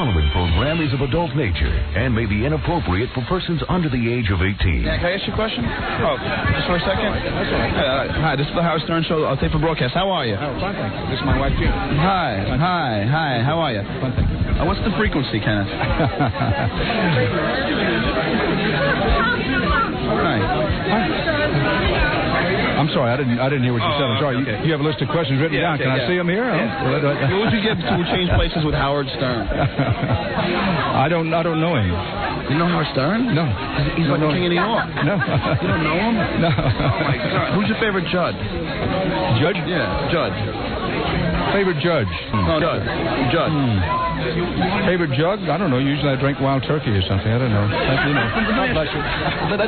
following program is of adult nature and may be inappropriate for persons under the age of 18. Yeah, can I ask you a question? Oh, just for a second? That's all right. Hi, this is the Howard Stern Show. I'll take for broadcast. How are you? Oh, fine, thank you. This is my wife, Jean. Hi. How are you? Fine, thank you. What's the frequency, Kenneth? I'm sorry, I didn't hear what you said. I'm sorry. Okay. You have a list of questions written down. Can I see them here? Yeah. What would you give to change places with Howard Stern? I don't know him. You know Howard Stern? No. He's like the king of New York. No. You don't know him? No. Oh my God. Who's your favorite judge? Judge? Yeah, judge. Favorite judge? No, judge. Favorite jug? I don't know. Usually I drink wild turkey or something. I don't know. You know. God bless you. Let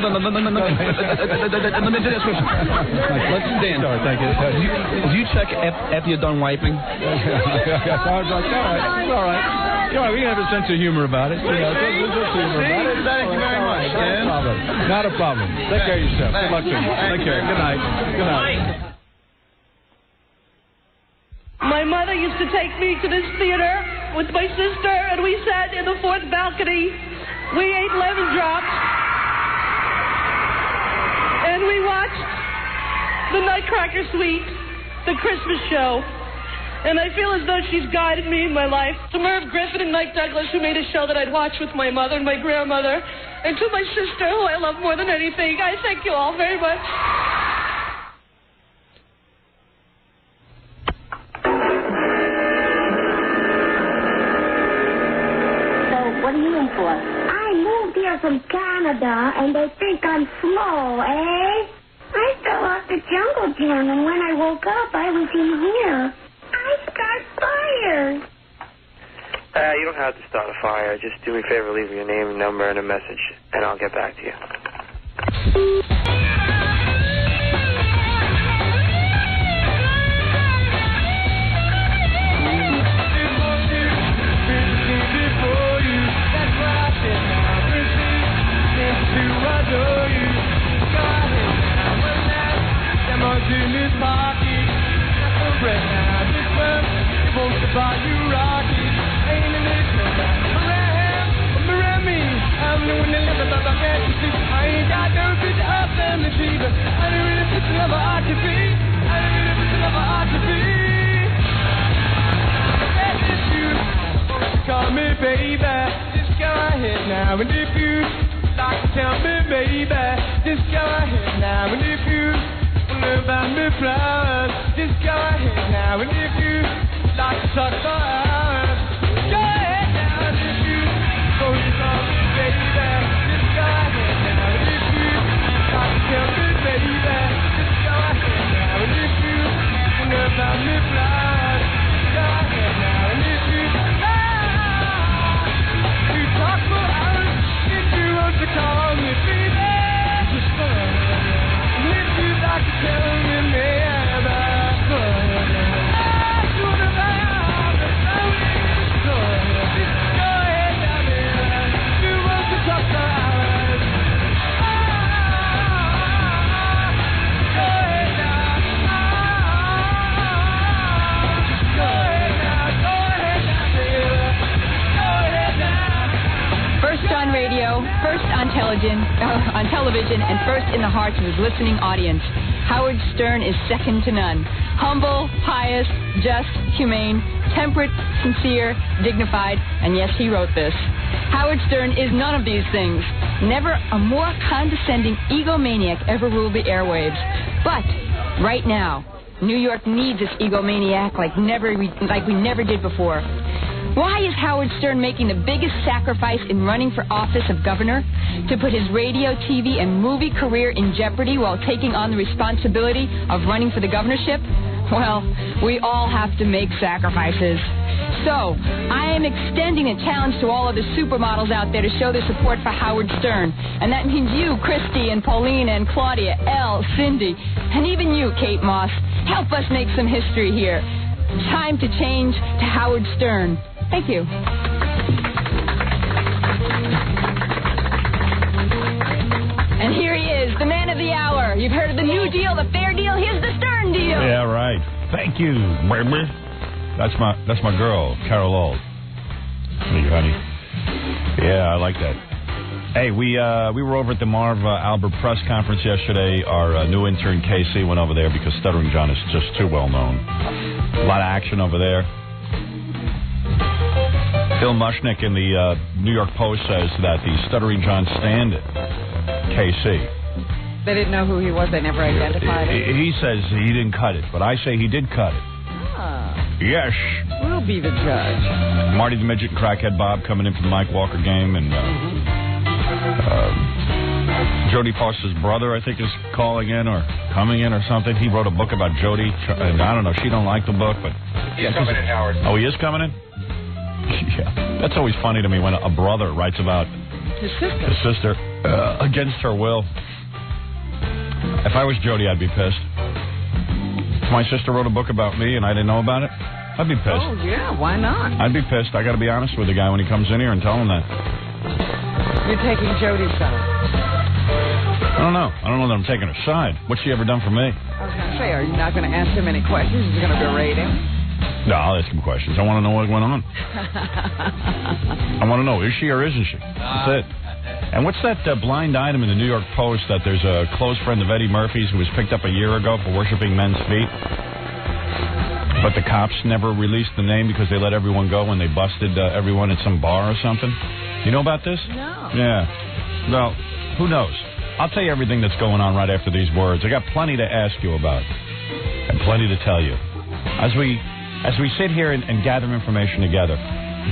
me do this question. Let's stand. Sorry, thank you. Do you check after you're done wiping? I was like, all right. You know, we can have a sense of humor about it. You know, Thank you very much, Dan. Not a problem. Take care of yourself. Good luck to you. Take care. Good night. Good night. My mother used to take me to this theater with my sister, and we sat in the fourth balcony. We ate lemon drops, and we watched the Nutcracker Suite, the Christmas show. And I feel as though she's guided me in my life. To Merv Griffin and Mike Douglas, who made a show that I'd watch with my mother and my grandmother, and to my sister, who I love more than anything, I thank you all very much. What are you in for? I moved here from Canada, and they think I'm slow, eh? I fell off the jungle gym, and when I woke up, I was in here. I start fires. You don't have to start a fire. Just do me a favor, leave your name, number, and a message, and I'll get back to you. Call me baby, just go ahead now, and if you like to tell me baby, just go ahead now, and if you wanna buy me flowers, just go ahead now, and if you like to talk for hours, go ahead now, and if you want to call me baby, just go ahead now, and if you like to tell me baby, just go ahead now, and if you wanna buy me flowers, go ahead now, and if you talk for hours, if you want to call me baby, just go ahead. And if you'd like to tell me maybe, go ahead. That's what about the story. Go ahead. Go ahead now, baby. If you want to talk for hours, go ahead now. Go ahead now. Go ahead now, baby. Go ahead now. First on radio, first on television, and first in the hearts of his listening audience. Howard Stern is second to none. Humble, pious, just, humane, temperate, sincere, dignified, and yes, he wrote this. Howard Stern is none of these things. Never a more condescending egomaniac ever ruled the airwaves. But right now, New York needs this egomaniac like we never did before. Why is Howard Stern making the biggest sacrifice in running for office of governor? To put his radio, TV, and movie career in jeopardy while taking on the responsibility of running for the governorship? Well, we all have to make sacrifices. So, I am extending a challenge to all other supermodels out there to show their support for Howard Stern. And that means you, Christy, and Paulina, and Claudia, Elle, Cindy, and even you, Kate Moss. Help us make some history here. Time to change to Howard Stern. Thank you. And here he is, the man of the hour. You've heard of the New Deal, the Fair Deal. Here's the Stern Deal. Yeah, right. Thank you, baby. That's my girl, Carol Auld. me, honey. Yeah, I like that. Hey, we were over at the Marv Albert press conference yesterday. Our new intern, KC, went over there because Stuttering John is just too well known. A lot of action over there. Phil Mushnick in the New York Post says that the Stuttering John stand-in, KC. They didn't know who he was. They never identified him. He says he didn't cut it, but I say he did cut it. Yes. We'll be the judge. Marty the Midget and Crackhead Bob coming in for the Mike Walker game, and Jodie Foster's brother, I think, is calling in or coming in or something. He wrote a book about Jodie, and I don't know, she don't like the book, but... He's coming in, Howard. Oh, he is coming in? Yeah. That's always funny to me when a brother writes about his sister against her will. If I was Jodie, I'd be pissed. If my sister wrote a book about me and I didn't know about it, I'd be pissed. Oh, yeah, why not? I'd be pissed. I got to be honest with the guy when he comes in here and tell him that. You're taking Jodie's side. I don't know. I don't know that I'm taking her side. What's she ever done for me? I was going to say, are you not going to ask him any questions? Is he going to berate him? No, I'll ask him questions. I want to know what went on. I want to know, is she or isn't she? That's it. And what's that blind item in the New York Post that there's a close friend of Eddie Murphy's who was picked up a year ago for worshiping men's feet? But the cops never released the name because they let everyone go when they busted everyone at some bar or something. You know about this? No. Yeah. Well, who knows? I'll tell you everything that's going on right after these words. I got plenty to ask you about and plenty to tell you. As we sit here and gather information together,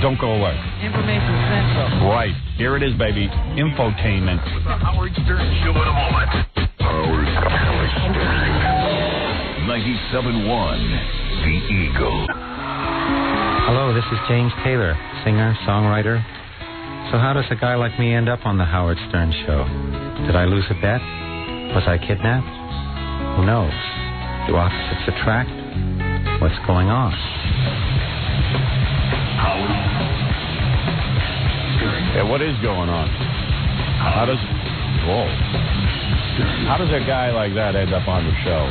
don't go away. Information Central. Right. Here it is, baby. Infotainment. With the Howard Stern Show in a moment. Howard Stern. 97.1. The Eagle. Hello, this is James Taylor, singer, songwriter. So how does a guy like me end up on the Howard Stern Show? Did I lose a bet? Was I kidnapped? Who knows? Do opposites attract? What's going on? Yeah, what is going on? How does a guy like that end up on the show?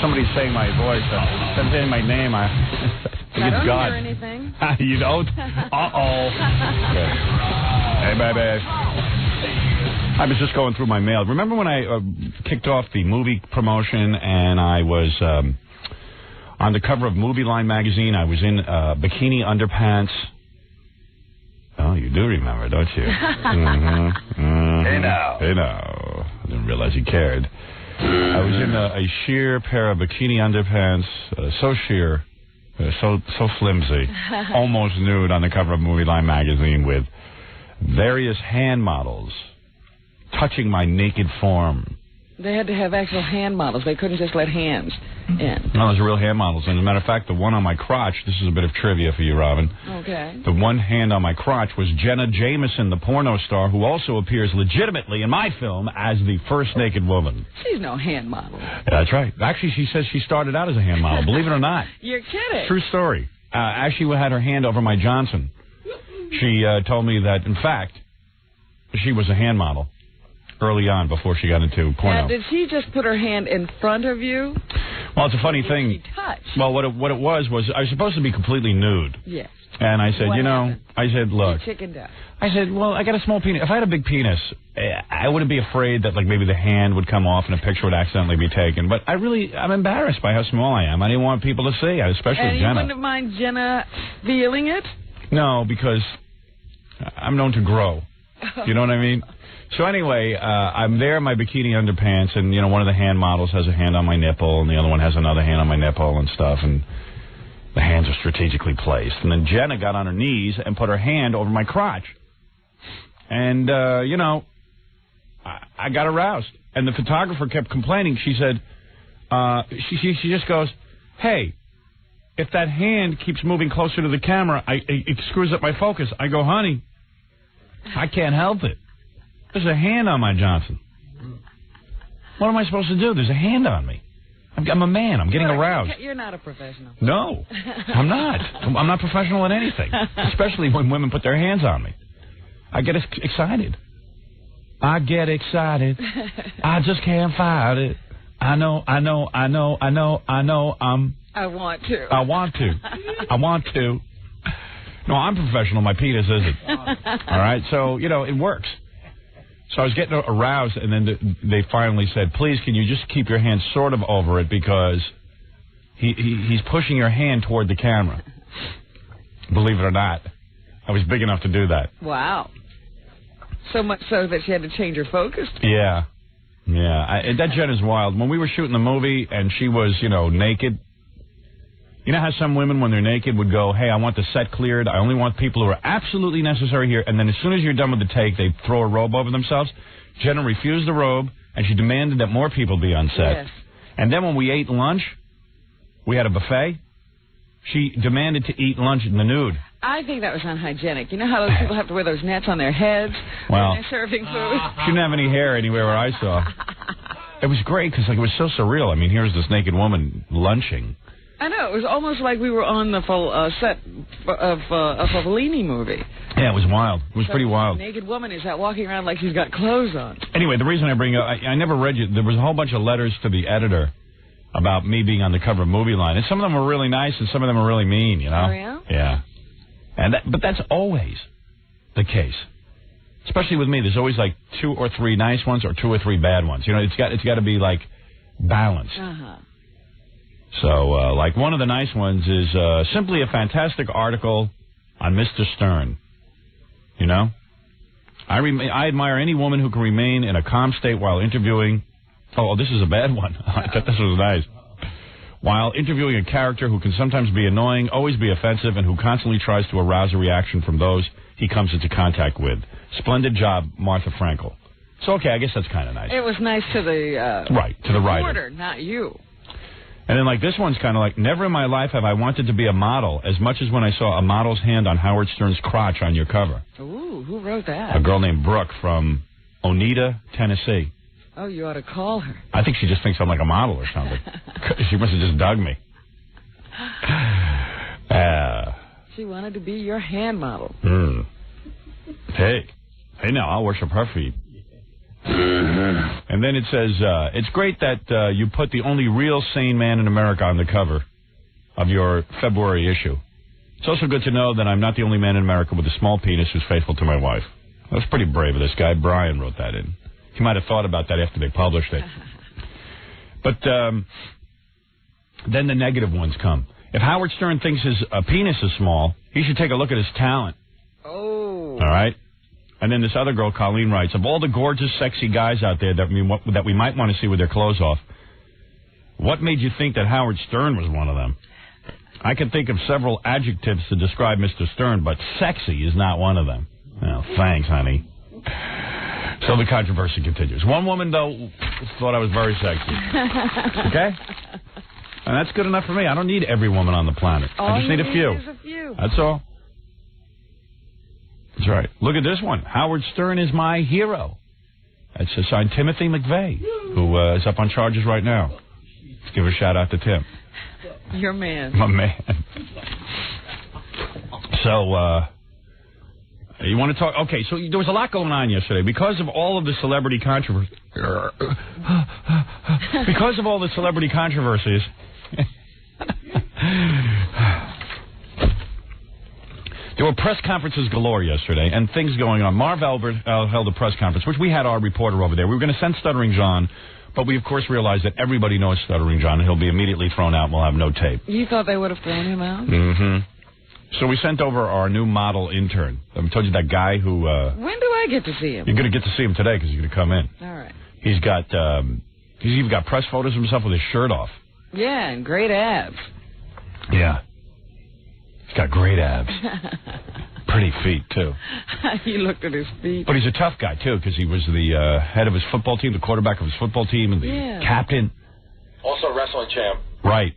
Somebody's saying my voice. I'm saying my name. I think it's God. Hear anything. You don't? Uh-oh. Okay. Hey, baby. I was just going through my mail. Remember when I kicked off the movie promotion and I was on the cover of Movie Line magazine? I was in bikini underpants. Oh, you do remember, don't you? Mm-hmm. Mm-hmm. Hey, now. Hey, now. I didn't realize you cared. I was in a sheer pair of bikini underpants, so sheer, so flimsy, almost nude on the cover of Movie Line magazine with various hand models touching my naked form. They had to have actual hand models. They couldn't just let hands in. No, those are real hand models. And as a matter of fact, the one on my crotch, this is a bit of trivia for you, Robin. Okay. The one hand on my crotch was Jenna Jameson, the porno star, who also appears legitimately in my film as the first naked woman. She's no hand model. That's right. Actually, she says she started out as a hand model, believe it or not. You're kidding. True story. As she had her hand over my Johnson, she told me that, in fact, she was a hand model early on before she got into porno. Now, did she just put her hand in front of you? Well, it's a funny thing. She touched? Well, what it was I was supposed to be completely nude. Yes. And I said, What you know, happened? I said, look. You chickened out. I said, well, I got a small penis. If I had a big penis, I wouldn't be afraid that, like, maybe the hand would come off and a picture would accidentally be taken. But I'm embarrassed by how small I am. I didn't want people to see, especially and Jenna. You wouldn't mind Jenna feeling it? No, because I'm known to grow. You know what I mean? So anyway, I'm there in my bikini underpants, and, you know, one of the hand models has a hand on my nipple, and the other one has another hand on my nipple and stuff, and the hands are strategically placed. And then Jenna got on her knees and put her hand over my crotch. And, you know, I got aroused. And the photographer kept complaining. She said, she just goes, hey, if that hand keeps moving closer to the camera, it screws up my focus. I go, honey, I can't help it. There's a hand on my Johnson. What am I supposed to do? There's a hand on me. I'm a man. I'm getting aroused. You're not a professional. No, I'm not. I'm not professional at anything, especially when women put their hands on me. I get excited. I get excited. I just can't fight it. I know. I'm I want to. I want to. I want to. No, I'm professional. My penis isn't. All right? So, you know, it works. So I was getting aroused, and then they finally said, please, can you just keep your hand sort of over it because he's pushing your hand toward the camera. Believe it or not, I was big enough to do that. Wow. So much so that she had to change her focus? Yeah. Yeah. That Jen is wild. When we were shooting the movie and she was, you know, naked, you know how some women, when they're naked, would go, hey, I want the set cleared. I only want people who are absolutely necessary here. And then as soon as you're done with the take, they throw a robe over themselves. Jenna refused the robe, and she demanded that more people be on set. Yes. And then when we ate lunch, we had a buffet. She demanded to eat lunch in the nude. I think that was unhygienic. You know how those people have to wear those nets on their heads Well, when they're serving food? She didn't have any hair anywhere where I saw. It was great because like, it was so surreal. I mean, here's this naked woman lunching. I know. It was almost like we were on the full set of a Fellini movie. Yeah, it was wild. It was pretty wild. The naked woman is out walking around like she's got clothes on. Anyway, the reason I bring up, I never read you. There was a whole bunch of letters to the editor about me being on the cover of Movie Line. And some of them were really nice and some of them were really mean, you know? Oh, yeah? Yeah. But that's always the case. Especially with me. There's always like 2 or 3 nice ones or 2 or 3 bad ones. You know, it's got to be like balanced. Uh-huh. So, like one of the nice ones is simply a fantastic article on Mr. Stern. You know? I admire any woman who can remain in a calm state while interviewing. Oh, this is a bad one. I thought this was nice. While interviewing a character who can sometimes be annoying, always be offensive, and who constantly tries to arouse a reaction from those he comes into contact with. Splendid job, Martha Frankel. So, okay, I guess that's kind of nice. It was nice to the right, to the writer. reporter, not you. And then, like, this one's kind of like, never in my life have I wanted to be a model as much as when I saw a model's hand on Howard Stern's crotch on your cover. Ooh, who wrote that? A girl named Brooke from Oneida, Tennessee. Oh, you ought to call her. I think she just thinks I'm like a model or something. She must have just dug me. She wanted to be your hand model. Hey now, I'll worship her feet. And then it says, it's great that you put the only real sane man in America on the cover of your February issue. It's also good to know that I'm not the only man in America with a small penis who's faithful to my wife. That was pretty brave of this guy. Brian wrote that in. He might have thought about that after they published it. But then the negative ones come. If Howard Stern thinks his penis is small, he should take a look at his talent. Oh. All right? And then this other girl, Colleen, writes, of all the gorgeous, sexy guys out there that we might want to see with their clothes off, what made you think that Howard Stern was one of them? I can think of several adjectives to describe Mr. Stern, but sexy is not one of them. Well, thanks, honey. So the controversy continues. One woman, though, thought I was very sexy. Okay? And that's good enough for me. I don't need every woman on the planet. I just need a few. That's all. That's right. Look at this one. Howard Stern is my hero. It's signed Timothy McVeigh, who is up on charges right now. Let's give a shout-out to Tim. Your man. My man. So, you want to talk? Okay, so there was a lot going on yesterday. Because of all of the celebrity controversy. Because of all the celebrity controversies. There were press conferences galore yesterday and things going on. Marv Albert held a press conference, which we had our reporter over there. We were going to send Stuttering John, but we, of course, realized that everybody knows Stuttering John, and he'll be immediately thrown out and we'll have no tape. You thought they would have thrown him out? Mm-hmm. So we sent over our new model intern. I told you that guy who... when do I get to see him? You're going to get to see him today because he's going to come in. All right. He's got... he's even got press photos of himself with his shirt off. Yeah, and great abs. Yeah. He's got great abs. Pretty feet, too. You looked at his feet. But he's a tough guy, too, because he was the head of his football team, the quarterback of his football team, and the captain. Also wrestling champ. Right.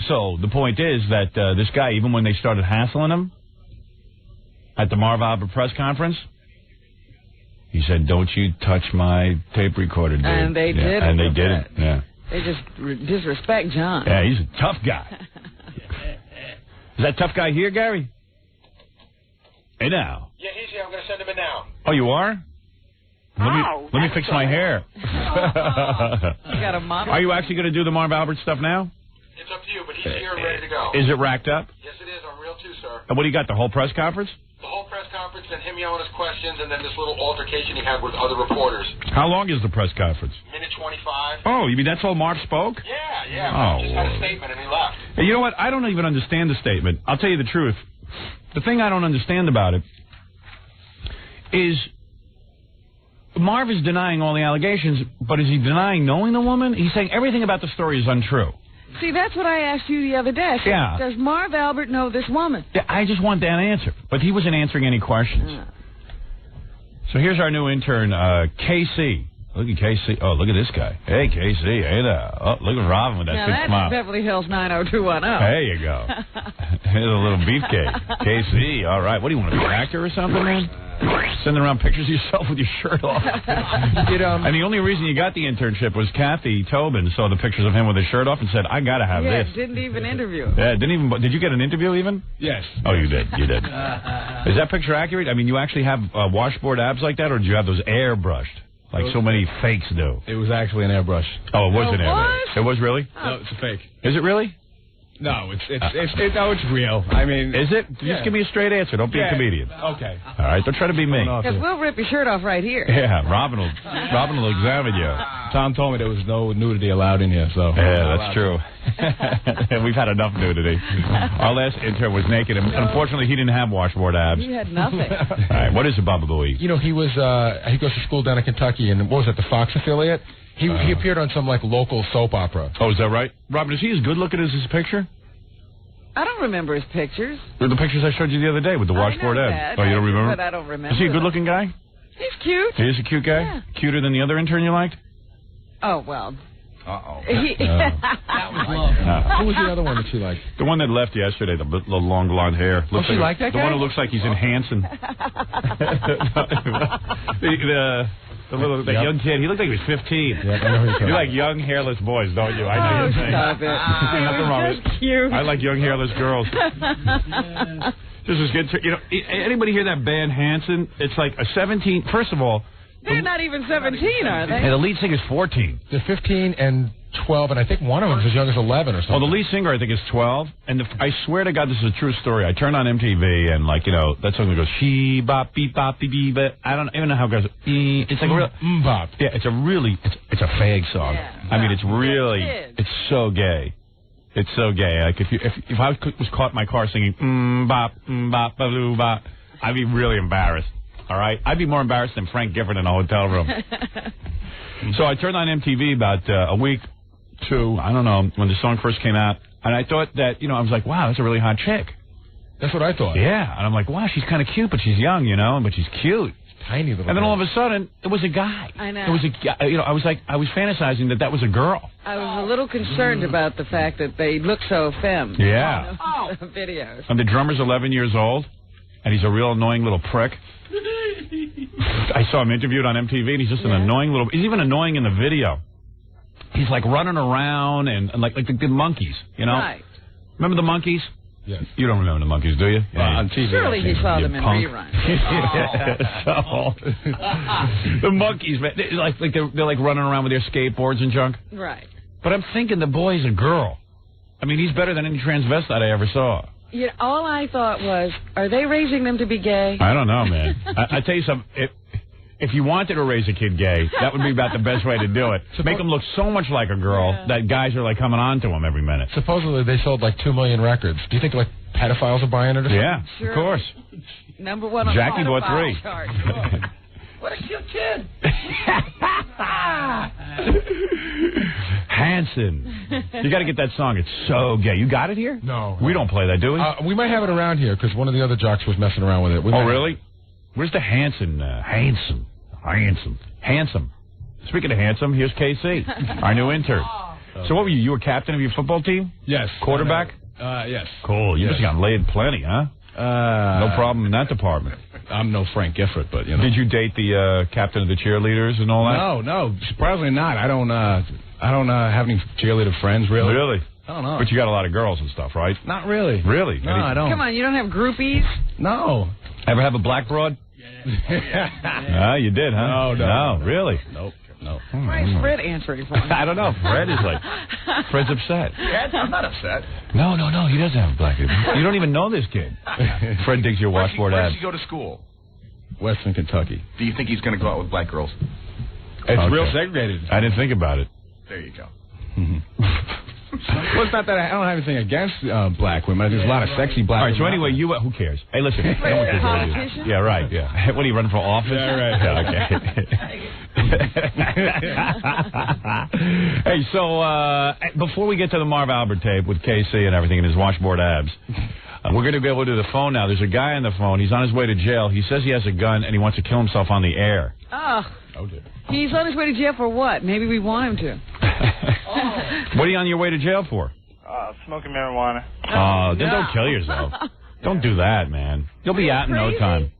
So the point is that this guy, even when they started hassling him at the Marv Albert press conference, he said, don't you touch my tape recorder, dude. And they did. And they did it, yeah. They just disrespect John. Yeah, he's a tough guy. Is that tough guy here, Gary? Hey, now. Yeah, he's here. I'm going to send him in now. Oh, you are? Let me fix my hair. You got a model? Are you actually going to do the Marv Albert stuff now? It's up to you, but he's ready to go. Is it racked up? Yes, it is. I'm real too, sir. And what do you got, the whole press conference? The whole press conference and him yelling his questions and then this little altercation he had with other reporters. How long is the press conference? Minute 25. Oh, you mean that's all Marv spoke? Yeah. Oh, Just had a statement and he left. Hey, you know what? I don't even understand the statement. I'll tell you the truth. The thing I don't understand about it is Marv is denying all the allegations, but is he denying knowing the woman? He's saying everything about the story is untrue. See, that's what I asked you the other day. I said, Yeah. Does Marv Albert know this woman? Yeah, I just want that answer. But he wasn't answering any questions. So here's our new intern, KC. Look at KC. Oh, look at this guy. Hey, KC. Hey there. Oh, look at Robin with that Now, big that's smile. Beverly Hills 90210. There you go. Here's a little beefcake. KC, all right. What do you want to be, an actor or something, man? Sending around pictures of yourself with your shirt off. And the only reason you got the internship was Kathy Tobin saw the pictures of him with his shirt off and said, I got to have Yeah, this. didn't even interview him. Yeah, did you get an interview even? Yes. Oh, you did. You did. Is that picture accurate? I mean, you actually have washboard abs like that, or did you have those airbrushed? Like so many fakes do. It was actually an airbrush. Oh, it was an airbrush. It was really? No, it's a fake. Is it really? No, it's real. I mean, is it? Yeah. Just give me a straight answer. Don't be a comedian. Okay. All right, don't try to be me. Because we'll rip your shirt off right here. Yeah, Robin will examine you. Tom told me there was no nudity allowed in here, so. Yeah, that's true. We've had enough nudity. Our last intern was naked, and unfortunately, he didn't have washboard abs. You had nothing. All right, what is it, Baba Booey? You know, he goes to school down in Kentucky, and what was it, the Fox affiliate? He appeared on some, like, local soap opera. Oh, is that right? Robin, is he as good looking as his picture? I don't remember his pictures. The pictures I showed you the other day with the washboard abs. That. Oh, you don't remember? But I don't remember. Is he a good-looking guy? He's cute. He is a cute guy? Yeah. Cuter than the other intern you liked? Oh, well. Uh-oh. That was love. Who was the other one that she liked? The one that left yesterday, the long blonde hair. She liked that the guy? one who looks like he's in Hanson. The young kid. He looked like he was 15. Yeah, I know who you're talking You like young, hairless boys, don't you? I know you're saying. Stop it. Nothing wrong with it. Cute. I like young, hairless girls. This is good. You know, anybody hear that band Hanson? It's like a 17. First of all, They're not even 17, are they? hey, the lead singer's 14. They're 15 and 12, and I think one of them is as young as 11 or something. Well, the lead singer, I think, is 12. And I swear to God, this is a true story. I turned on MTV, and, like, you know, that song that goes, she, bop, beep, bop, beep, beep, but I don't even know how it goes. It's like a real, bop. Yeah, it's a fag song. Yeah. I mean, it's really, it's so gay. It's so gay. Like, if I was caught in my car singing, bop, ba-loo, bop, I'd be really embarrassed. All right? I'd be more embarrassed than Frank Gifford in a hotel room. So I turned on MTV about a week, two, I don't know, when the song first came out, and I thought that, you know, I was like, wow, that's a really hot chick. That's what I thought. Yeah, and I'm like, wow, she's kind of cute, but she's young, you know, but she's cute. Tiny little. And then girl. all of a sudden, it was a guy. I know. It was a guy. You know, I was fantasizing that was a girl. I was a little concerned about the fact that they look so femme. Yeah. On the videos. And the drummer's 11 years old, and he's a real annoying little prick. I saw him interviewed on MTV, and he's just an annoying little... He's even annoying in the video. He's, like, running around and like the Monkees, you know? Right. Remember the Monkees? Yes. You don't remember the Monkees, do you? On TV. Surely he saw them in punk. reruns. The Monkees, man, they're like running around with their skateboards and junk. Right. But I'm thinking the boy's a girl. I mean, he's better than any transvestite I ever saw. You know, all I thought was, are they raising them to be gay? I don't know, man. I tell you something. If you wanted to raise a kid gay, that would be about the best way to do it. Make him look so much like a girl that guys are like coming on to him every minute. Supposedly they sold like 2 million records. Do you think like pedophiles are buying it or something? Yeah, Sure. of course. Number one on Jackie the bought pedophile 3. chart. What a cute kid. Hanson. You got to get that song. It's so gay. You got it here? No. We don't play that, do we? We might have it around here because one of the other jocks was messing around with it. Oh, really? Where's the Hanson? Handsome. Speaking of handsome, here's KC, our new intern. So what were you? You were captain of your football team? Yes. Quarterback? Yes. Cool. You must have gotten laid plenty, huh? No problem in that department. I'm no Frank Gifford, but, you know. Did you date the captain of the cheerleaders and all that? No. Surprisingly not. I don't have any cheerleader friends, really. Really? I don't know. But you got a lot of girls and stuff, right? Not really. Really? No, I don't. Come on, you don't have groupies? No. Ever have a black broad? Yeah. You did, huh? No. Really? Nope. No. Why is Fred answering for him? I don't know. Fred is like, Fred's upset. I'm not upset. No, he doesn't have a black kid. You don't even know this kid. Fred digs your washboard Where abs. does he go to school? Western Kentucky. Do you think he's going to go out with black girls? It's real segregated. I didn't think about it. There you go. Well, it's not that I don't have anything against black women. There's a lot of sexy black women. All right, so anyway, who cares? Hey, listen. No one cares about you. Politician? Yeah, right, yeah. What, are you running for office? Yeah, right. Okay. Hey, so before we get to the Marv Albert tape with KC and everything and his washboard abs, we're going to be able to do the phone now. There's a guy on the phone. He's on his way to jail. He says he has a gun and he wants to kill himself on the air. Oh. Oh, dear. He's on his way to jail for what? Maybe we want him to. What are you on your way to jail for? Smoking marijuana. Oh, then don't kill yourself. Don't do that, man. You'll be out in no time.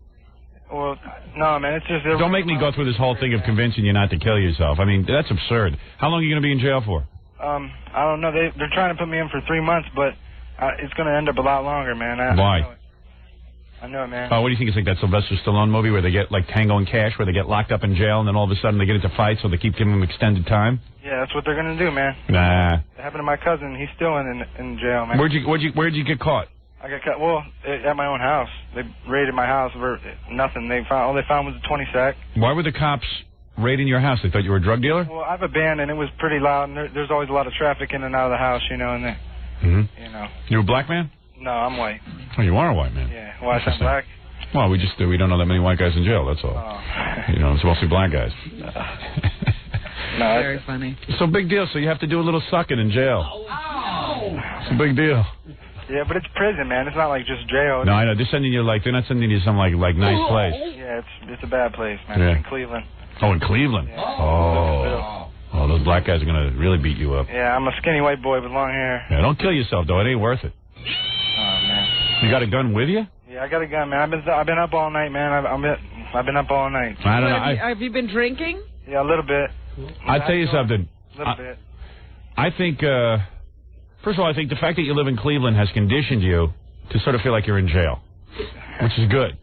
Well, no, man, it's just... Don't make me go through this whole thing of convincing you not to kill yourself. I mean, that's absurd. How long are you going to be in jail for? I don't know. They're trying to put me in for 3 months, but it's going to end up a lot longer, man. Why? I know it, man. Oh, what do you think? It's like that Sylvester Stallone movie where they get like Tango and Cash, where they get locked up in jail and then all of a sudden they get into fights, so they keep giving them extended time? Yeah, that's what they're going to do, man. Nah. It happened to my cousin. He's still in jail, man. Where'd you get caught? I got caught. Well, at my own house. They raided my house for nothing. All they found was a 20 sack. Why were the cops raiding your house? They thought you were a drug dealer? Well, I have a band and it was pretty loud, and there's always a lot of traffic in and out of the house, you know, and they, you know. You a black man? No, I'm white. Oh, you are a white man. Yeah. Why is that black? Well, we don't know that many white guys in jail, that's all. Oh. You know, it's mostly black guys. No, very funny. So big deal, so you have to do a little sucking in jail. Oh. It's a big deal. Yeah, but it's prison, man. It's not like just jail. No, I know. They're not sending you to some like nice place. Yeah, it's a bad place, man. Yeah. It's in Cleveland. Oh, in Cleveland? Yeah. Oh, those black guys are going to really beat you up. Yeah, I'm a skinny white boy with long hair. Yeah, don't kill yourself, though. It ain't worth it. Oh, man. You got a gun with you? Yeah, I got a gun, man. I've been up all night, man. I've been up all night. I don't know. Have you been drinking? Yeah, a little bit. I'll tell you something. A little bit. I think, first of all, I think the fact that you live in Cleveland has conditioned you to sort of feel like you're in jail, which is good.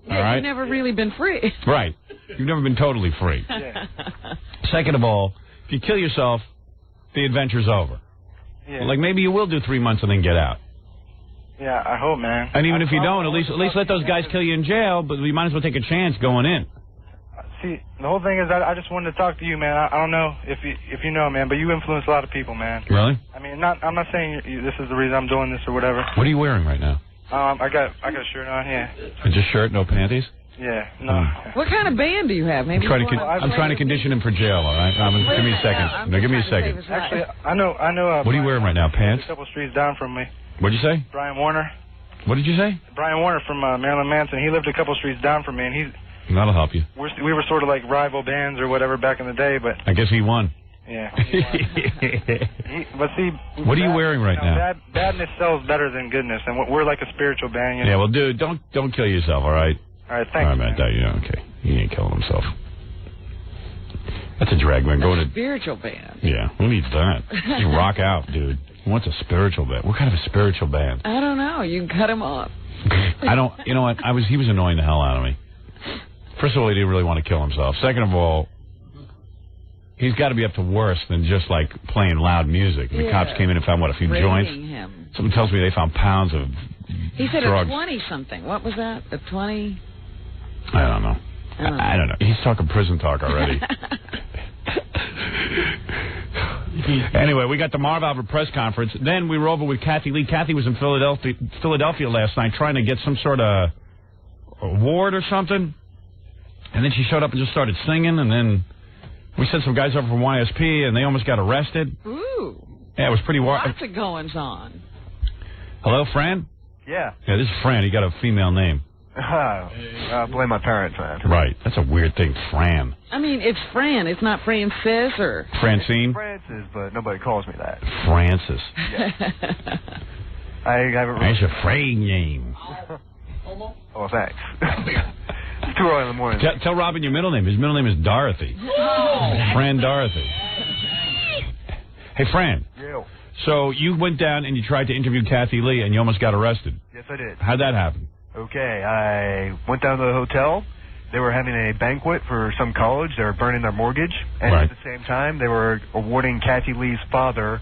Yeah, all right? You've never really been free. Right. You've never been totally free. Yeah. Second of all, if you kill yourself, the adventure's over. Yeah. Like maybe you will do 3 months and then get out. Yeah, I hope, man. And even if you don't, at least let those guys kill you in jail, but we might as well take a chance going in. See, the whole thing is I just wanted to talk to you, man. I don't know if you know, man, but you influence a lot of people, man. Really? I mean, I'm not saying this is the reason I'm doing this or whatever. What are you wearing right now? I got a shirt on, yeah. Just shirt, no panties? Yeah, no. What kind of band do you have? Maybe I'm trying to condition him for jail, all right? Give me a second. No, give me a second. Actually, I know. What are you wearing right now, pants? A couple streets down from me. What'd you say? Brian Warner. What did you say? Brian Warner from Marilyn Manson. He lived a couple streets down from me, and That'll help you. we were sort of like rival bands or whatever back in the day, but... I guess he won. Yeah. But see... What are you wearing right now? Badness sells better than goodness, and we're like a spiritual band, you know? Yeah, well, dude, don't kill yourself, all right? All right, thanks. All right, man. Yeah, okay. He ain't killing himself. That's a drag, man. Going to... Spiritual band. Yeah, who needs that? Just rock out, dude. What's a spiritual band? What kind of a spiritual band? I don't know. You can cut him off. I don't... You know what? He was annoying the hell out of me. First of all, he didn't really want to kill himself. Second of all, he's got to be up to worse than just, like, playing loud music. The cops came in and found, a few joints? Him. Someone tells me they found pounds of He said drugs. a 20-something. What was that? A 20? I don't know. I don't know. He's talking prison talk already. Anyway, we got the Marv Albert press conference. Then we were over with Kathy Lee. Kathy was in Philadelphia last night trying to get some sort of award or something. And then she showed up and just started singing. And then we sent some guys over from YSP, and they almost got arrested. Ooh. Yeah, it was pretty wild. Lots of goings on. Hello, Fran? Yeah. Yeah, this is Fran. He got a female name. I blame my parents, man. Right. That's a weird thing, Fran. I mean, it's Fran. It's not Francis or... Francine? Francis, but nobody calls me that. Francis. Yeah. I haven't really... That's a Fran name. Oh, thanks. It's too early in the morning. Tell Robin your middle name. His middle name is Dorothy. Fran Dorothy. Hey, Fran. Yeah. So you went down and you tried to interview Kathy Lee, and you almost got arrested. Yes, I did. How'd that happen? Okay, I went down to the hotel, they were having a banquet for some college. They were burning their mortgage. And Right. at the same time, they were awarding Kathy Lee's father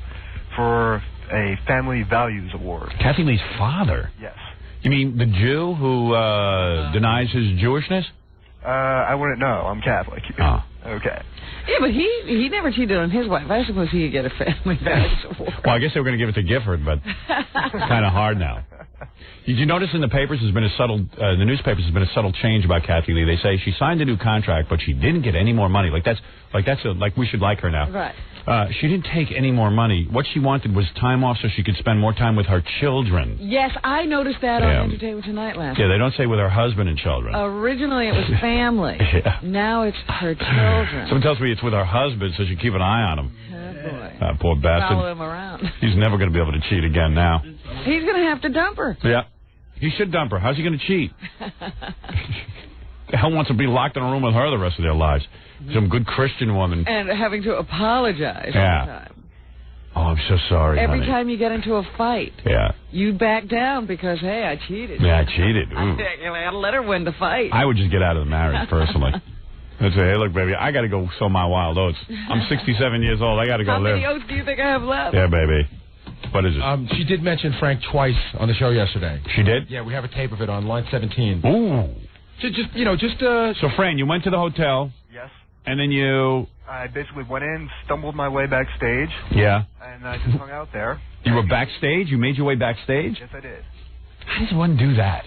for a Family Values Award. Kathy Lee's father? Yes. You mean the Jew who denies his Jewishness? I wouldn't know. I'm Catholic. Oh. Okay. Yeah, but he never cheated on his wife. I suppose he could get a Family Values Award. Well, I guess they were going to give it to Gifford, but it's kind of hard now. Did you notice in the papers there's been a subtle, the newspapers has been a subtle change about Kathy Lee? They say she signed a new contract, but she didn't get any more money. Like we should like her now. Right. She didn't take any more money. What she wanted was time off so she could spend more time with her children. Yes, I noticed that on Entertainment Tonight last Yeah, night. they don't say with her husband and children. Originally it was family. Yeah. Now it's her children. Someone tells me it's with her husband so she can keep an eye on him. Oh, boy. Poor bastard. Follow him around. He's never going to be able to cheat again now. He's going to have to dump her. Yeah. He should dump her. How's he going to cheat? The hell wants to be locked in a room with her the rest of their lives. Some good Christian woman. And having to apologize all the time. Oh, I'm so sorry, Every honey. time you get into a fight, Yeah. you back down because, hey, I cheated. Yeah, I cheated. Ooh. I had to let her win the fight. I would just get out of the marriage, personally. I'd say, hey, look, baby, I got to go sow my wild oats. I'm 67 years old. I got to go How live. many oats do you think I have left? Yeah, baby. What is it? She did mention Frank twice on the show yesterday. She did? Yeah, we have a tape of it on line 17. Ooh. So, Fran, you went to the hotel. Yes. And then you... I basically went in, stumbled my way backstage. Yeah. And I just hung out there. You were backstage? You made your way backstage? Yes, I did. How does one do that?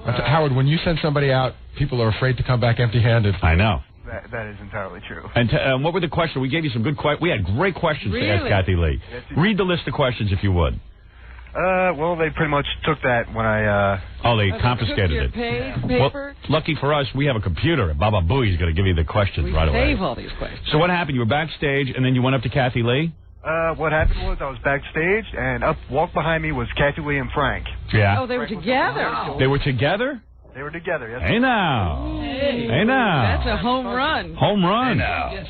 Howard, when you send somebody out, people are afraid to come back empty-handed. I know. That is entirely true. And what were the questions? We gave you some good questions. We had great questions to ask Kathy Lee. Yes, Read the list of questions if you would. Well, they pretty much took that when I, they confiscated it. Paper? Well, lucky for us, we have a computer. Baba Booey's going to give you the questions right away. Save all these questions. So what happened? You were backstage, and then you went up to Kathy Lee? What happened was I was backstage, and walked behind me was Kathy Lee and Frank. Yeah. Oh, they were together. They were together? They were together, yes. Hey now. Hey now. That's a home run. Home run. Hey now.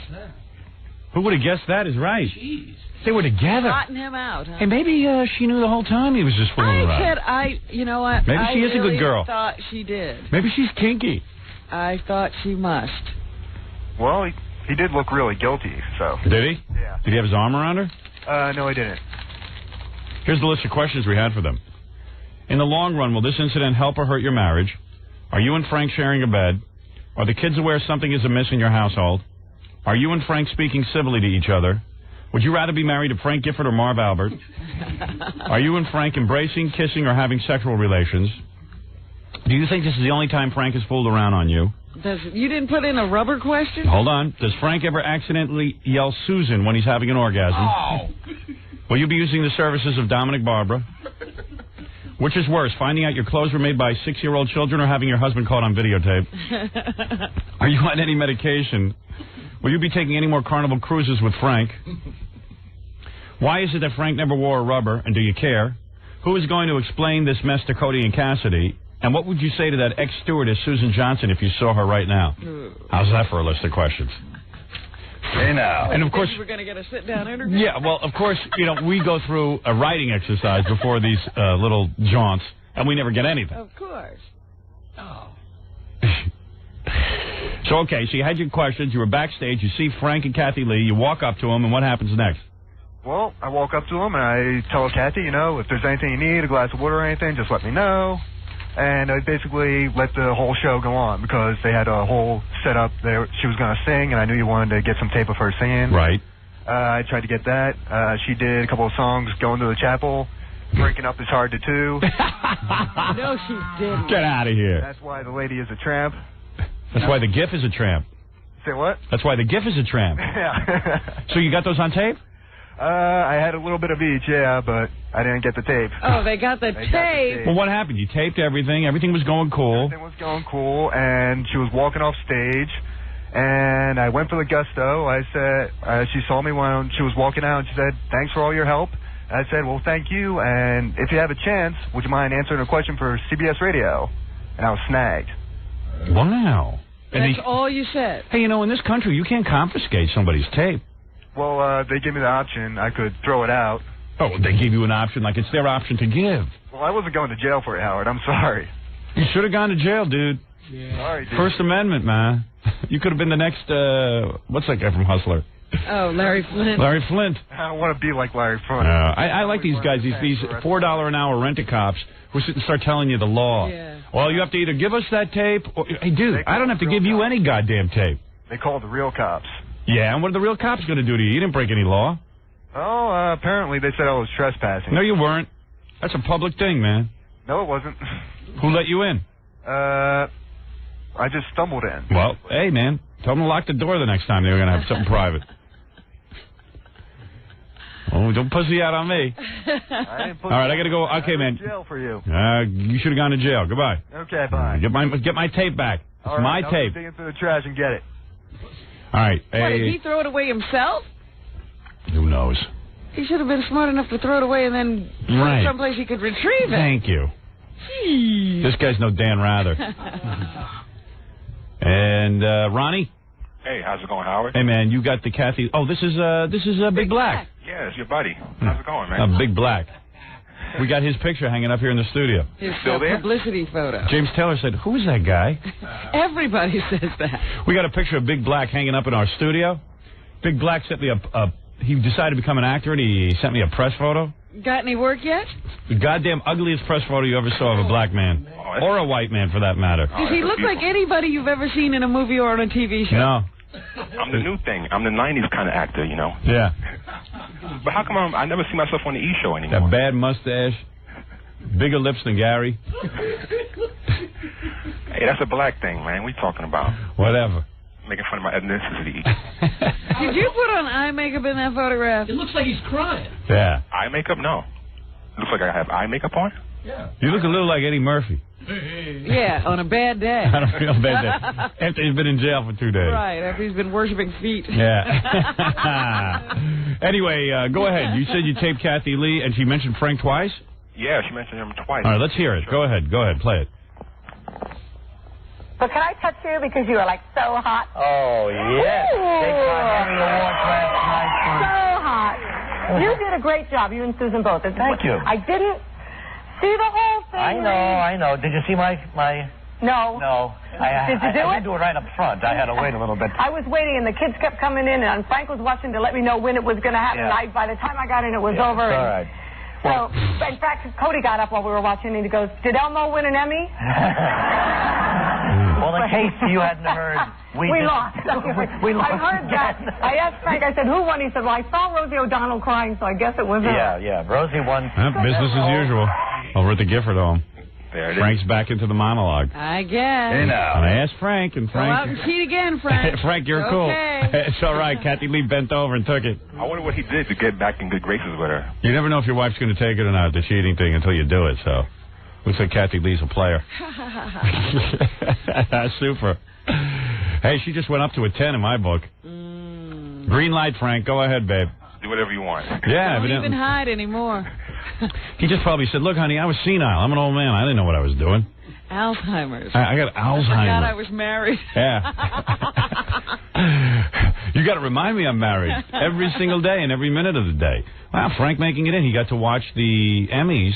Who would have guessed that is right? Jeez. They were together. Trotting him out, huh? Hey, maybe she knew the whole time he was just fooling around. you know what? Maybe she is a good girl. I thought she did. Maybe she's kinky. I thought she must. Well, he did look really guilty, so. Did he? Yeah. Did he have his arm around her? No, I didn't. Here's the list of questions we had for them. In the long run, will this incident help or hurt your marriage? Are you and Frank sharing a bed? Are the kids aware something is amiss in your household? Are you and Frank speaking civilly to each other? Would you rather be married to Frank Gifford or Marv Albert? Are you and Frank embracing, kissing, or having sexual relations? Do you think this is the only time Frank has fooled around on you? You didn't put in a rubber question? Hold on. Does Frank ever accidentally yell Susan when he's having an orgasm? Oh. Will you be using the services of Dominic Barbara? Which is worse, finding out your clothes were made by 6-year-old children or having your husband caught on videotape? Are you on any medication? Will you be taking any more Carnival cruises with Frank? Why is it that Frank never wore a rubber, and do you care? Who is going to explain this mess to Cody and Cassidy? And what would you say to that ex-stewardess, Susan Johnson, if you saw her right now? How's that for a list of questions? Hey now. And of course, we're going to get a sit-down interview. yeah, well, of course, we go through a writing exercise before these little jaunts, and we never get anything. Of course. Oh. So, okay, so you had your questions, you were backstage, you see Frank and Kathy Lee, you walk up to them, and what happens next? Well, I walk up to him, and I tell Kathy, if there's anything you need, a glass of water or anything, just let me know. And I basically let the whole show go on because they had a whole setup there. She was going to sing, and I knew you wanted to get some tape of her singing. Right. I tried to get that. She did a couple of songs, Going to the Chapel, Breaking Up is Hard to Do. No, she didn't. Get out of here. That's Why the Lady is a Tramp. That's why the GIF is a tramp. Say what? That's why the GIF is a tramp. Yeah. So you got those on tape? I had a little bit of each, yeah, but I didn't get the tape. Oh, they got the tape. Well, what happened? You taped everything. Everything was going cool. Everything was going cool, and she was walking off stage, and I went for the gusto. I said, she saw me when she was walking out, and she said, thanks for all your help. I said, well, thank you, and if you have a chance, would you mind answering a question for CBS Radio? And I was snagged. Wow. That's all you said. Hey, in this country, you can't confiscate somebody's tape. Well, they gave me the option. I could throw it out. Oh, they gave you an option like it's their option to give. Well, I wasn't going to jail for it, Howard. I'm sorry. You should have gone to jail, dude. Sorry, dude. First Amendment, man. You could have been the next, what's that guy from Hustler? Oh, Larry Flint. Larry Flint. I don't want to be like Larry Flint. I like these guys, these $4 an hour rent-a-cops who sit and start telling you the law. Yeah. Well, you have to either give us that tape or... Hey, dude, I don't have to give you any goddamn tape. They call the real cops. Yeah, and what are the real cops going to do to you? You didn't break any law. Oh, apparently they said I was trespassing. No, you weren't. That's a public thing, man. No, it wasn't. Who let you in? I just stumbled in. Well, hey, man, tell them to lock the door the next time they're going to have something private. Oh, don't pussy out on me. All right, I got to go. Okay, man. Jail for you. You should have gone to jail. Goodbye. Okay, bye. Get my tape back. It's All right, my I'll tape. go dig into the trash and get it. All right. What, did Hey, he throw it away himself? who knows? He should have been smart enough to throw it away and then put Right. it someplace he could retrieve it. Thank you. Jeez. This guy's no Dan Rather. And Ronnie. Hey, how's it going, Howard? Hey, man, you got the Kathy. Oh, this is Big Black. Yeah, it's your buddy. How's it going, man? Big Black. We got his picture hanging up here in the studio. His Still there? publicity photo. James Taylor said, "Who is that guy?" Everybody says that. We got a picture of Big Black hanging up in our studio. Big Black sent me he decided to become an actor, and he sent me a press photo. Got any work yet? The goddamn ugliest press photo you ever saw of a black man. Or a white man, for that matter. Does he look like anybody you've ever seen in a movie or on a TV show? No. I'm the new thing. I'm the 90s kind of actor, you know. Yeah. But how come I never see myself on the E! show anymore? That bad mustache. Bigger lips than Gary. Hey, that's a black thing, man. What are you talking about? Whatever. Making fun of my ethnicity. Did you put on eye makeup in that photograph? It looks like he's crying. Yeah. Eye makeup? No. Looks like I have eye makeup on? Yeah. You look a little like Eddie Murphy. Yeah, on a bad day. I don't feel bad day. After he's been in jail for 2 days. Right, after he's been worshiping feet. Yeah. Anyway, go ahead. You said you taped Kathy Lee, and she mentioned Frank twice? Yeah, she mentioned him twice. All right, let's hear it. Go ahead, play it. So can I touch you because you are like so hot? Oh, yes. Daytime Emmy Awards last night. So hot. You did a great job, you and Susan both. Thank you. I didn't see the whole thing. I know. Did you see my... No. No. Did you do I it? did do it right up front. I had to wait a little bit. I was waiting, and the kids kept coming in, and Frank was watching to let me know when it was going to happen. Yeah. By the time I got in, it was over. All right. So, in fact, Cody got up while we were watching, and he goes, "Did Elmo win an Emmy?" Well, in case you hadn't heard, we lost. We lost. I heard that. I asked Frank, I said, "Who won?" He said, "Well, I saw Rosie O'Donnell crying, so I guess it was her." Yeah. Rosie won. Business as usual. Over at the Gifford home. There it is. Frank's back into the monologue. I guess. And I asked Frank, and Go out and Frank... cheat again, Frank. Frank, you're cool. It's all right. Kathy Lee bent over and took it. I wonder what he did to get back in good graces with her. You never know if your wife's going to take it or not, the cheating thing, until you do it, so... Looks like Kathy Lee's a player. That's super. Hey, she just went up to a 10 in my book. Green light, Frank. Go ahead, babe. Do whatever you want. Yeah, Don't evidently. even hide anymore. He just probably said, "Look, honey, I was senile. I'm an old man. I didn't know what I was doing. Alzheimer's. I got Alzheimer's. I forgot I was married. Yeah. You got to remind me I'm married every single day and every minute of the day." Wow, Frank making it in. He got to watch the Emmys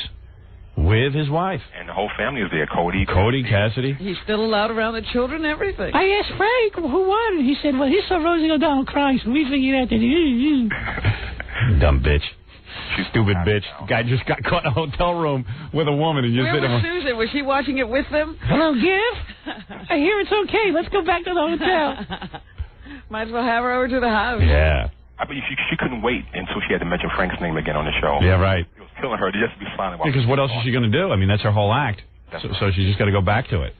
with his wife. And the whole family is there. Cody, Cassidy. He's still allowed around the children and everything. I asked Frank who won. He said, "Well, he saw Rosie O'Donnell crying, so we figured out that he." Dumb bitch. Stupid bitch. Guy just got caught in a hotel room with a woman and just Where was Susan? Was she watching it with them? Hello, Giff. I hear it's okay. Let's go back to the hotel. Might as well have her over to the house. Yeah. I bet she couldn't wait until she had to mention Frank's name again on the show. Yeah, right. It was killing her to just be silent. Because what else is she going to do? I mean, that's her whole act. So she's just got to go back to it.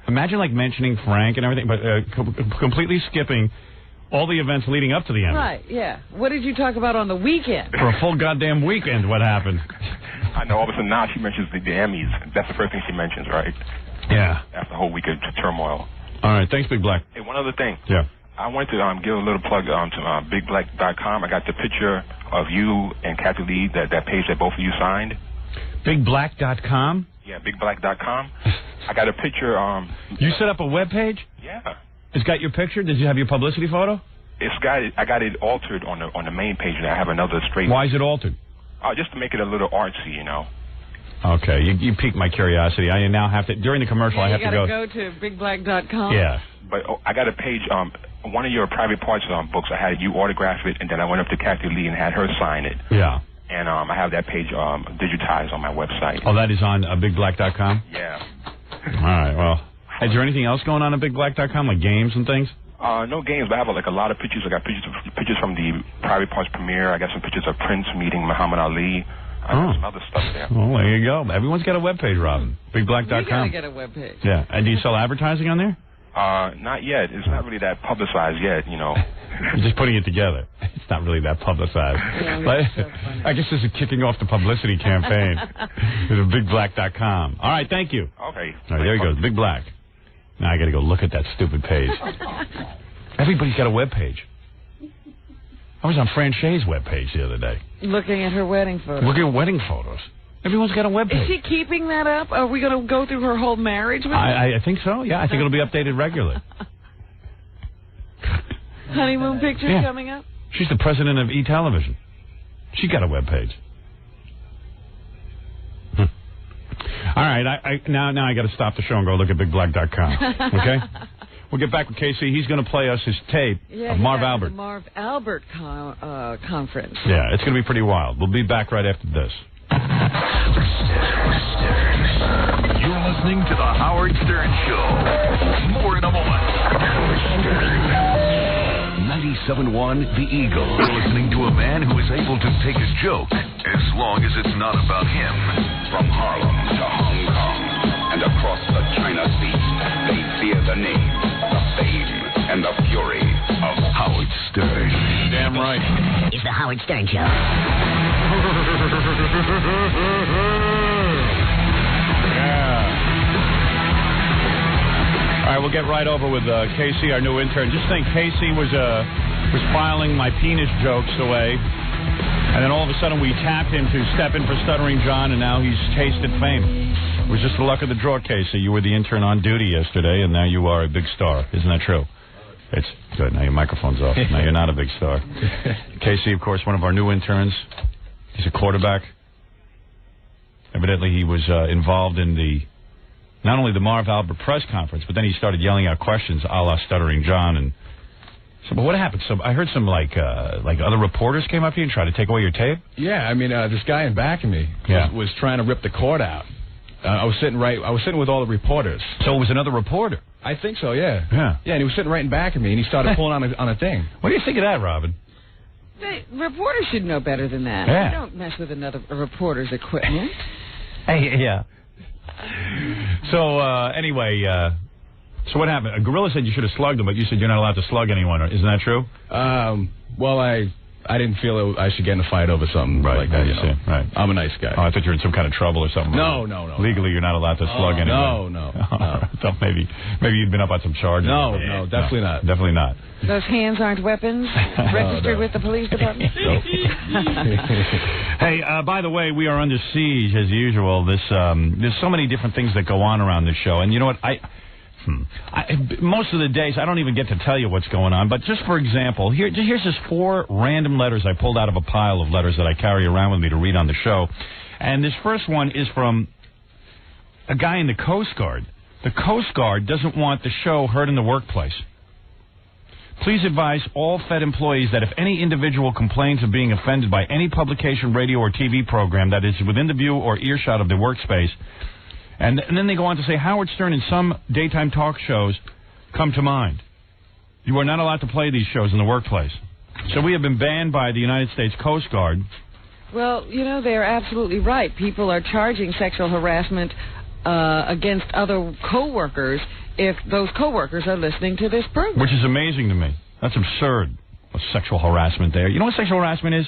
Imagine, like, mentioning Frank and everything, but completely skipping all the events leading up to the end. Right, yeah. What did you talk about on the weekend? For a full goddamn weekend, what happened? I know. All of a sudden now she mentions the Emmys. That's the first thing she mentions, right? Yeah. After the whole week of turmoil. All right. Thanks, Big Black. Hey, one other thing. Yeah. I wanted to give a little plug to BigBlack.com. I got the picture of you and Kathy Lee, that page that both of you signed. BigBlack.com? Yeah, BigBlack.com. I got a picture. You set up a web page? Yeah. It's got your picture? Did you have your publicity photo? I got it altered on the main page, and I have another straight. Why is it altered? Just to make it a little artsy, you know. Okay, you piqued my curiosity. I now have to, during the commercial, I have to go. You got to go to bigblack.com. Yeah. But I got a page, one of your private parts books, I had you autograph it, and then I went up to Kathy Lee and had her sign it. Yeah. And I have that page digitized on my website. Oh, that is on bigblack.com? Yeah. All right, well, is there anything else going on at bigblack.com, like games and things? No games, but I have a lot of pictures. I got pictures from the private parts premiere. I got some pictures of Prince meeting Muhammad Ali. I got some other stuff there. Well, there you go. Everyone's got a webpage, Robin. Bigblack.com. You got to get a webpage. Yeah. And do you sell advertising on there? Not yet. It's not really that publicized yet, you know. You're just putting it together. It's not really that publicized. Yeah, But so I guess this is kicking off the publicity campaign with bigblack.com. All right, thank you. Okay. All right, there he goes, Big Black. Now I got to go look at that stupid page. Everybody's got a web page. I was on Fran Shay's web page the other day. Looking at her wedding photos. Looking at wedding photos. Everyone's got a web Is page. she keeping that up? Are we going to go through her whole marriage with her? I think so, yeah. I think it'll be updated regularly. Honeymoon pictures Yeah. coming up? She's the president of E-Television. She got a web page. All right, now I got to stop the show and go look at bigblack.com. Okay? We'll get back with Casey. He's going to play us his tape of Marv Albert. The Marv Albert conference. Yeah, it's going to be pretty wild. We'll be back right after this. You're listening to the Howard Stern Show. More in a moment. 97.1 The Eagle. You're listening to a man who is able to take a joke as long as it's not about him. From Harlem to Hong Kong and across the China Sea, they fear the name, the fame, and the fury of Howard Stern. Damn right. It's the Howard Stern Show. All right, we'll get right over with Casey, our new intern. Just think, Casey was filing my penis jokes away, and then all of a sudden we tapped him to step in for Stuttering John, and now he's tasted fame. It was just the luck of the draw, Casey. You were the intern on duty yesterday, and now you are a big star. Isn't that true? It's good. Now your microphone's off. Now you're not a big star. Casey, of course, one of our new interns. He's a quarterback. Evidently, he was involved in not only the Marv Albert press conference, but then he started yelling out questions a la Stuttering John. And so, but what happened? So I heard some like other reporters came up here and tried to take away your tape. Yeah, I mean, this guy in back of me was trying to rip the cord out. I was sitting with all the reporters. So it was another reporter. I think so. Yeah. Yeah. Yeah, and he was sitting right in back of me, and he started pulling on a thing. What do you think of that, Robin? Reporters should know better than that. Yeah. Don't mess with a reporter's equipment. Hey, yeah. So, anyway, so what happened? A gorilla said you should have slugged him, but you said you're not allowed to slug anyone. Isn't that true? Well, I didn't feel I should get in a fight over something like that. You know. Right. I'm a nice guy. Oh, I thought you were in some kind of trouble or something. No. Legally, you're not allowed to slug anyone. No. I thought maybe you'd been up on some charges. No, definitely not. Definitely not. Those hands aren't weapons registered with the police department? Hey, by the way, we are under siege as usual. There's so many different things that go on around this show, and you know what? Most of the days I don't even get to tell you what's going on. But just for example, here's just 4 random letters I pulled out of a pile of letters that I carry around with me to read on the show. And this first one is from a guy in the Coast Guard. The Coast Guard doesn't want the show heard in the workplace. Please advise all Fed employees that if any individual complains of being offended by any publication, radio, or TV program that is within the view or earshot of the workspace, and then they go on to say, Howard Stern and some daytime talk shows come to mind. You are not allowed to play these shows in the workplace. So we have been banned by the United States Coast Guard. Well, you know, they're absolutely right. People are charging sexual harassment against other co-workers if those co-workers are listening to this program. Which is amazing to me. That's absurd. Sexual harassment there. You know what sexual harassment is?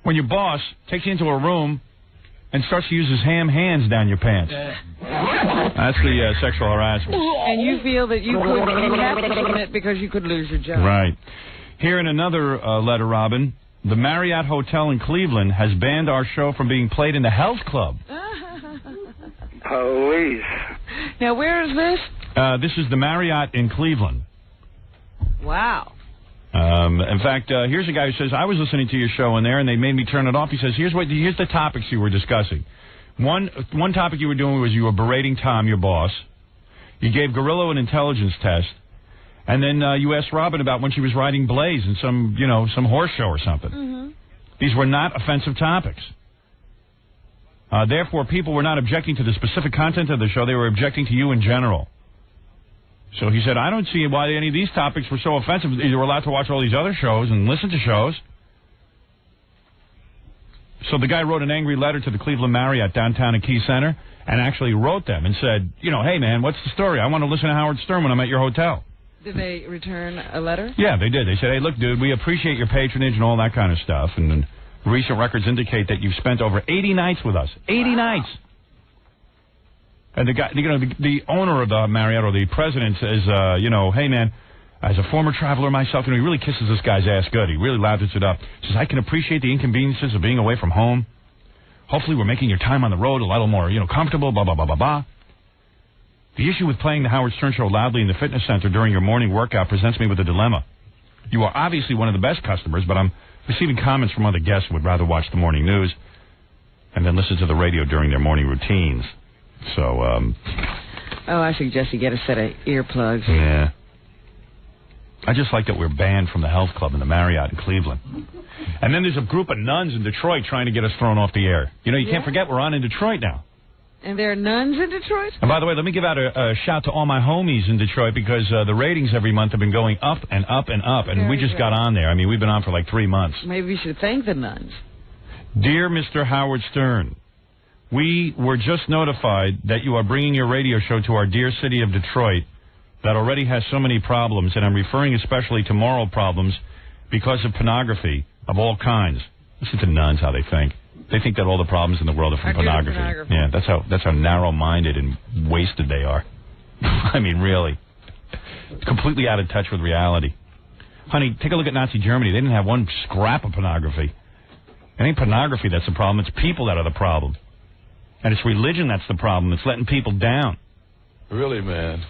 When your boss takes you into a room and starts to use his hands down your pants. That's the sexual harassment. And you feel that you have to submit because you could lose your job. Right. Here in another letter, Robin, the Marriott Hotel in Cleveland has banned our show from being played in the health club. Police. Now, where is this? This is the Marriott in Cleveland. Wow. In fact, here's a guy who says, I was listening to your show in there, and they made me turn it off. He says, here's the topics you were discussing. One topic you were doing was you were berating Tom, your boss. You gave Gorilla an intelligence test. And then you asked Robin about when she was riding Blaze in some horse show or something. Mm-hmm. These were not offensive topics. Therefore, people were not objecting to the specific content of the show. They were objecting to you in general. So he said, I don't see why any of these topics were so offensive. You were allowed to watch all these other shows and listen to shows. So the guy wrote an angry letter to the Cleveland Marriott downtown at Key Center and actually wrote them and said, hey, man, what's the story? I want to listen to Howard Stern when I'm at your hotel. Did they return a letter? Yeah, they did. They said, hey, look, dude, we appreciate your patronage and all that kind of stuff. And then recent records indicate that you've spent over 80 nights with us. 80 nights. And the guy, the owner of the Marriott, or the president, says, hey, man, as a former traveler myself, he really kisses this guy's ass good. He really lathers it up. He says, I can appreciate the inconveniences of being away from home. Hopefully we're making your time on the road a little more, comfortable, blah, blah, blah, blah, blah. The issue with playing the Howard Stern Show loudly in the fitness center during your morning workout presents me with a dilemma. You are obviously one of the best customers, but I'm receiving comments from other guests who would rather watch the morning news and then listen to the radio during their morning routines. So, I suggest you get a set of earplugs. Yeah. I just like that we're banned from the health club in the Marriott in Cleveland. And then there's a group of nuns in Detroit trying to get us thrown off the air. You can't forget we're on in Detroit now. And there are nuns in Detroit? And by the way, let me give out a shout to all my homies in Detroit because the ratings every month have been going up and up and up. And we just got on there. I mean, we've been on for like 3 months. Maybe we should thank the nuns. Dear Mr. Howard Stern, we were just notified that you are bringing your radio show to our dear city of Detroit that already has so many problems, and I'm referring especially to moral problems because of pornography of all kinds. Listen to nuns, how they think. They think that all the problems in the world are from pornography. Yeah, that's how narrow-minded and wasted they are. I mean, really. Completely out of touch with reality. Honey, take a look at Nazi Germany. They didn't have one scrap of pornography. It ain't pornography that's the problem. It's people that are the problem. And it's religion that's the problem. It's letting people down. Really, man.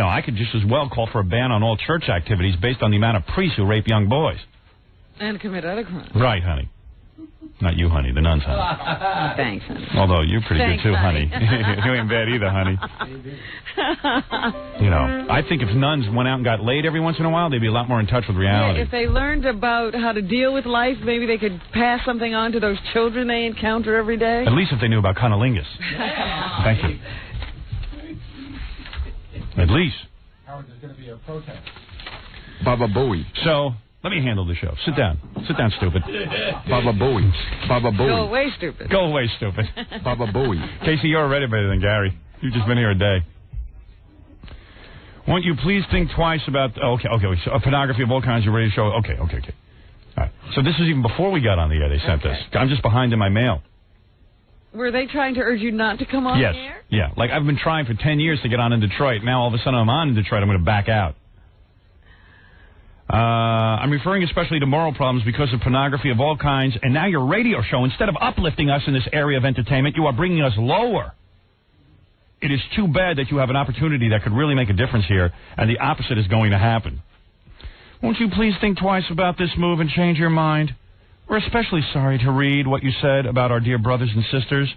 I could just as well call for a ban on all church activities based on the amount of priests who rape young boys. And commit other crimes. Right, honey. Not you, honey. The nuns, honey. Thanks, honey. Although you're pretty Thanks, good, too, honey. You ain't bad either, honey. I think if nuns went out and got laid every once in a while, they'd be a lot more in touch with reality. Yeah, if they learned about how to deal with life, maybe they could pass something on to those children they encounter every day. At least if they knew about cunnilingus. Thank you. At least. Howard, there's going to be a protest. Baba Booey. So, let me handle the show. Sit down. Sit down, stupid. Baba Booey. Baba Booey. Go away, stupid. Go away, stupid. Baba Booey. Casey, you're already better than Gary. You've just been here a day. Won't you please think twice about... Okay. So, pornography of all kinds, your radio show. Okay. All right. So this was even before we got on the air. They sent this. I'm just behind in my mail. Were they trying to urge you not to come on yes. the air? Yeah. Like, I've been trying for 10 years to get on in Detroit. Now, all of a sudden, I'm on in Detroit. I'm going to back out. I'm referring especially to moral problems because of pornography of all kinds. And now your radio show, instead of uplifting us in this area of entertainment, you are bringing us lower. It is too bad that you have an opportunity that could really make a difference here, and the opposite is going to happen. Won't you please think twice about this move and change your mind? We're especially sorry to read what you said about our dear brothers and sisters.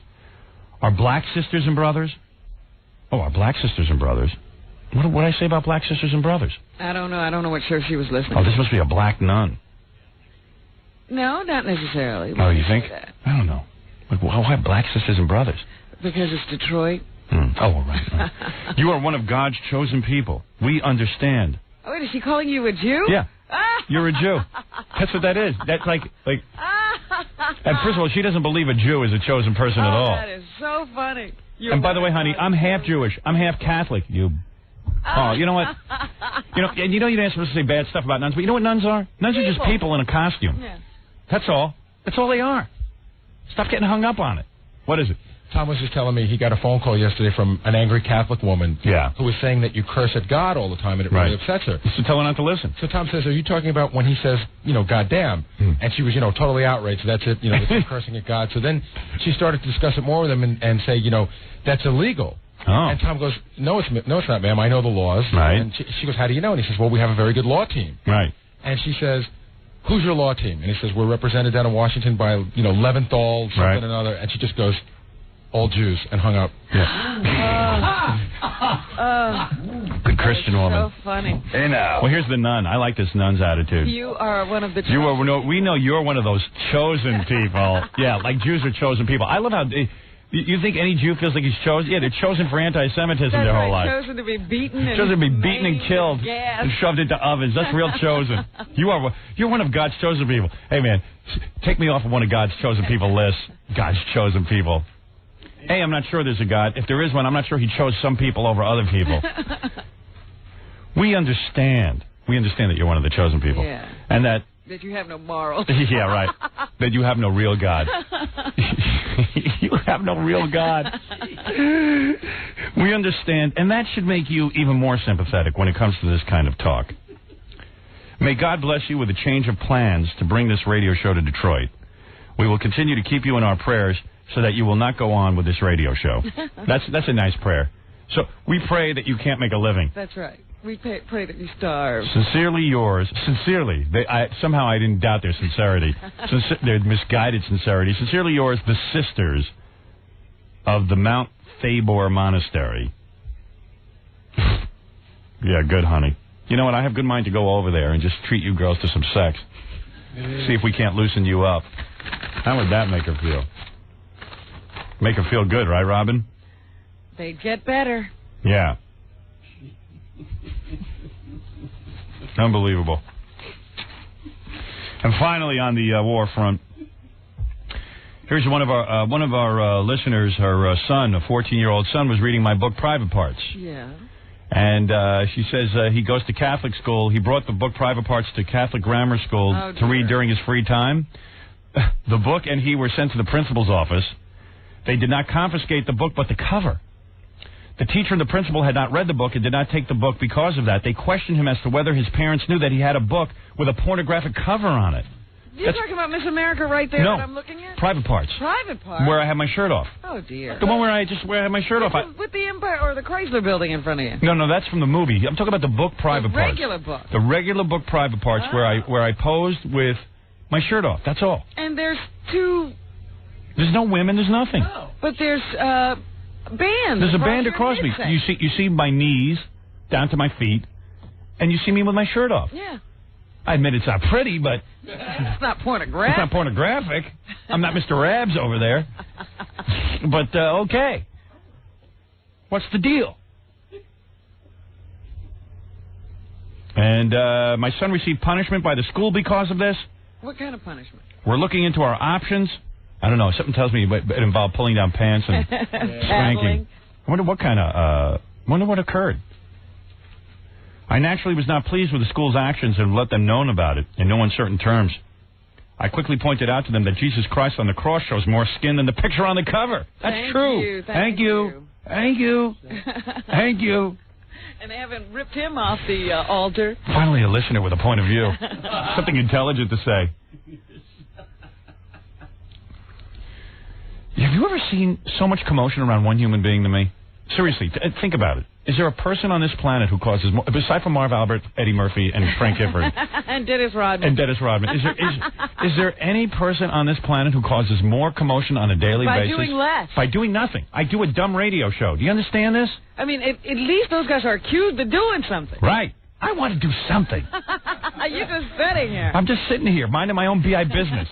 Our black sisters and brothers? Oh, our black sisters and brothers. What did I say about black sisters and brothers? I don't know. I don't know what show she was listening Oh, to. this must be a black nun. No, not necessarily. Oh, you think? I don't know. Like, why black sisters and brothers? Because it's Detroit. Oh, right. You are one of God's chosen people. We understand. Oh, wait, is she calling you a Jew? Yeah. You're a Jew. That's what that is. That's like... And first of all, she doesn't believe a Jew is a chosen person at all. That is so funny. And by the way, honey, I'm half Jewish. I'm half Catholic. Oh, you know what? You don't supposed to say bad stuff about nuns, but you know what nuns are? Nuns are just people in a costume. Yeah. That's all. That's all they are. Stop getting hung up on it. What is it? Tom was just telling me he got a phone call yesterday from an angry Catholic woman who was saying that you curse at God all the time, and it really upsets her. So tell her not to listen. So Tom says, are you talking about when he says, goddamn? And she was, totally outraged. That's it, that's cursing at God. So then she started to discuss it more with him and say, that's illegal. Oh. And Tom goes, no, it's not, ma'am. I know the laws. Right. And she goes, how do you know? And he says, well, we have a very good law team. Right. And she says, who's your law team? And he says, we're represented down in Washington by, Leventhal, something and another. And she just goes, all Jews, and hung up. Good Christian woman. So funny. Hey now. Well, here's the nun. I like this nun's attitude. You are one of the. We know you're one of those chosen people. Yeah, like Jews are chosen people. I love how. You think any Jew feels like he's chosen? Yeah, they're chosen for anti-Semitism their whole life. Chosen to be beaten. Chosen to be beaten and killed and shoved into ovens. That's real chosen. You're one of God's chosen people. Hey, man, take me off of one of God's chosen people lists. God's chosen people. Hey, I'm not sure there's a God. If there is one, I'm not sure he chose some people over other people. We understand. We understand that you're one of the chosen people. Yeah. And that you have no morals. Yeah, right. That you have no real God. You have no real God. We understand. And that should make you even more sympathetic when it comes to this kind of talk. May God bless you with a change of plans to bring this radio show to Detroit. We will continue to keep you in our prayers so that you will not go on with this radio show. That's a nice prayer. So we pray that you can't make a living. That's right. We pray that you starve. Sincerely yours. Sincerely. Somehow I didn't doubt their sincerity. Their misguided sincerity. Sincerely yours, the Sisters of the Mount Thabor Monastery. Yeah, good, honey. You know what? I have good mind to go over there and just treat you girls to some sex. See if we can't loosen you up. How would that make her feel? Make her feel good, right, Robin? They'd get better. Yeah. Unbelievable. And finally, on the war front, here's one of our listeners. Her son, a 14-year-old son, was reading my book, Private Parts. Yeah. And she says he goes to Catholic school. He brought the book Private Parts to Catholic grammar school to read during his free time. The book and he were sent to the principal's office. They did not confiscate the book, but the cover. The teacher and the principal had not read the book and did not take the book because of that. They questioned him as to whether his parents knew that he had a book with a pornographic cover on it. You're talking about Miss America right there that I'm looking at? Private Parts. Private Parts? Where I have my shirt off. Oh, dear. The one where I have my shirt off. With the Empire or the Chrysler Building in front of you? No, that's from the movie. I'm talking about the book Private Parts. The regular book. The regular book Private Parts where I posed with my shirt off. That's all. And there's two... There's no women. There's nothing. Oh. But there's bands. There's a band across me. You see my knees down to my feet, and you see me with my shirt off. Yeah. I admit it's not pretty, but... It's not pornographic. It's not pornographic. I'm not Mr. Rabs over there. But, okay. What's the deal? And my son received punishment by the school because of this. What kind of punishment? We're looking into our options. I don't know. Something tells me it involved pulling down pants and spanking. I wonder what occurred. I naturally was not pleased with the school's actions and let them know about it in no uncertain terms. I quickly pointed out to them that Jesus Christ on the cross shows more skin than the picture on the cover. That's true. Thank you. Thank you. Thank you. And they haven't ripped him off the altar. Finally, a listener with a point of view. Something intelligent to say. Have you ever seen so much commotion around one human being to me? Seriously, think about it. Is there a person on this planet who causes more, aside from Marv Albert, Eddie Murphy, and Frank Gifford? And Dennis Rodman. Is there any person on this planet who causes more commotion on a daily basis? By doing less. By doing nothing. I do a dumb radio show. Do you understand this? I mean, at least those guys are accused of doing something. Right. I want to do something. You're just sitting here. I'm just sitting here, minding my own BI business.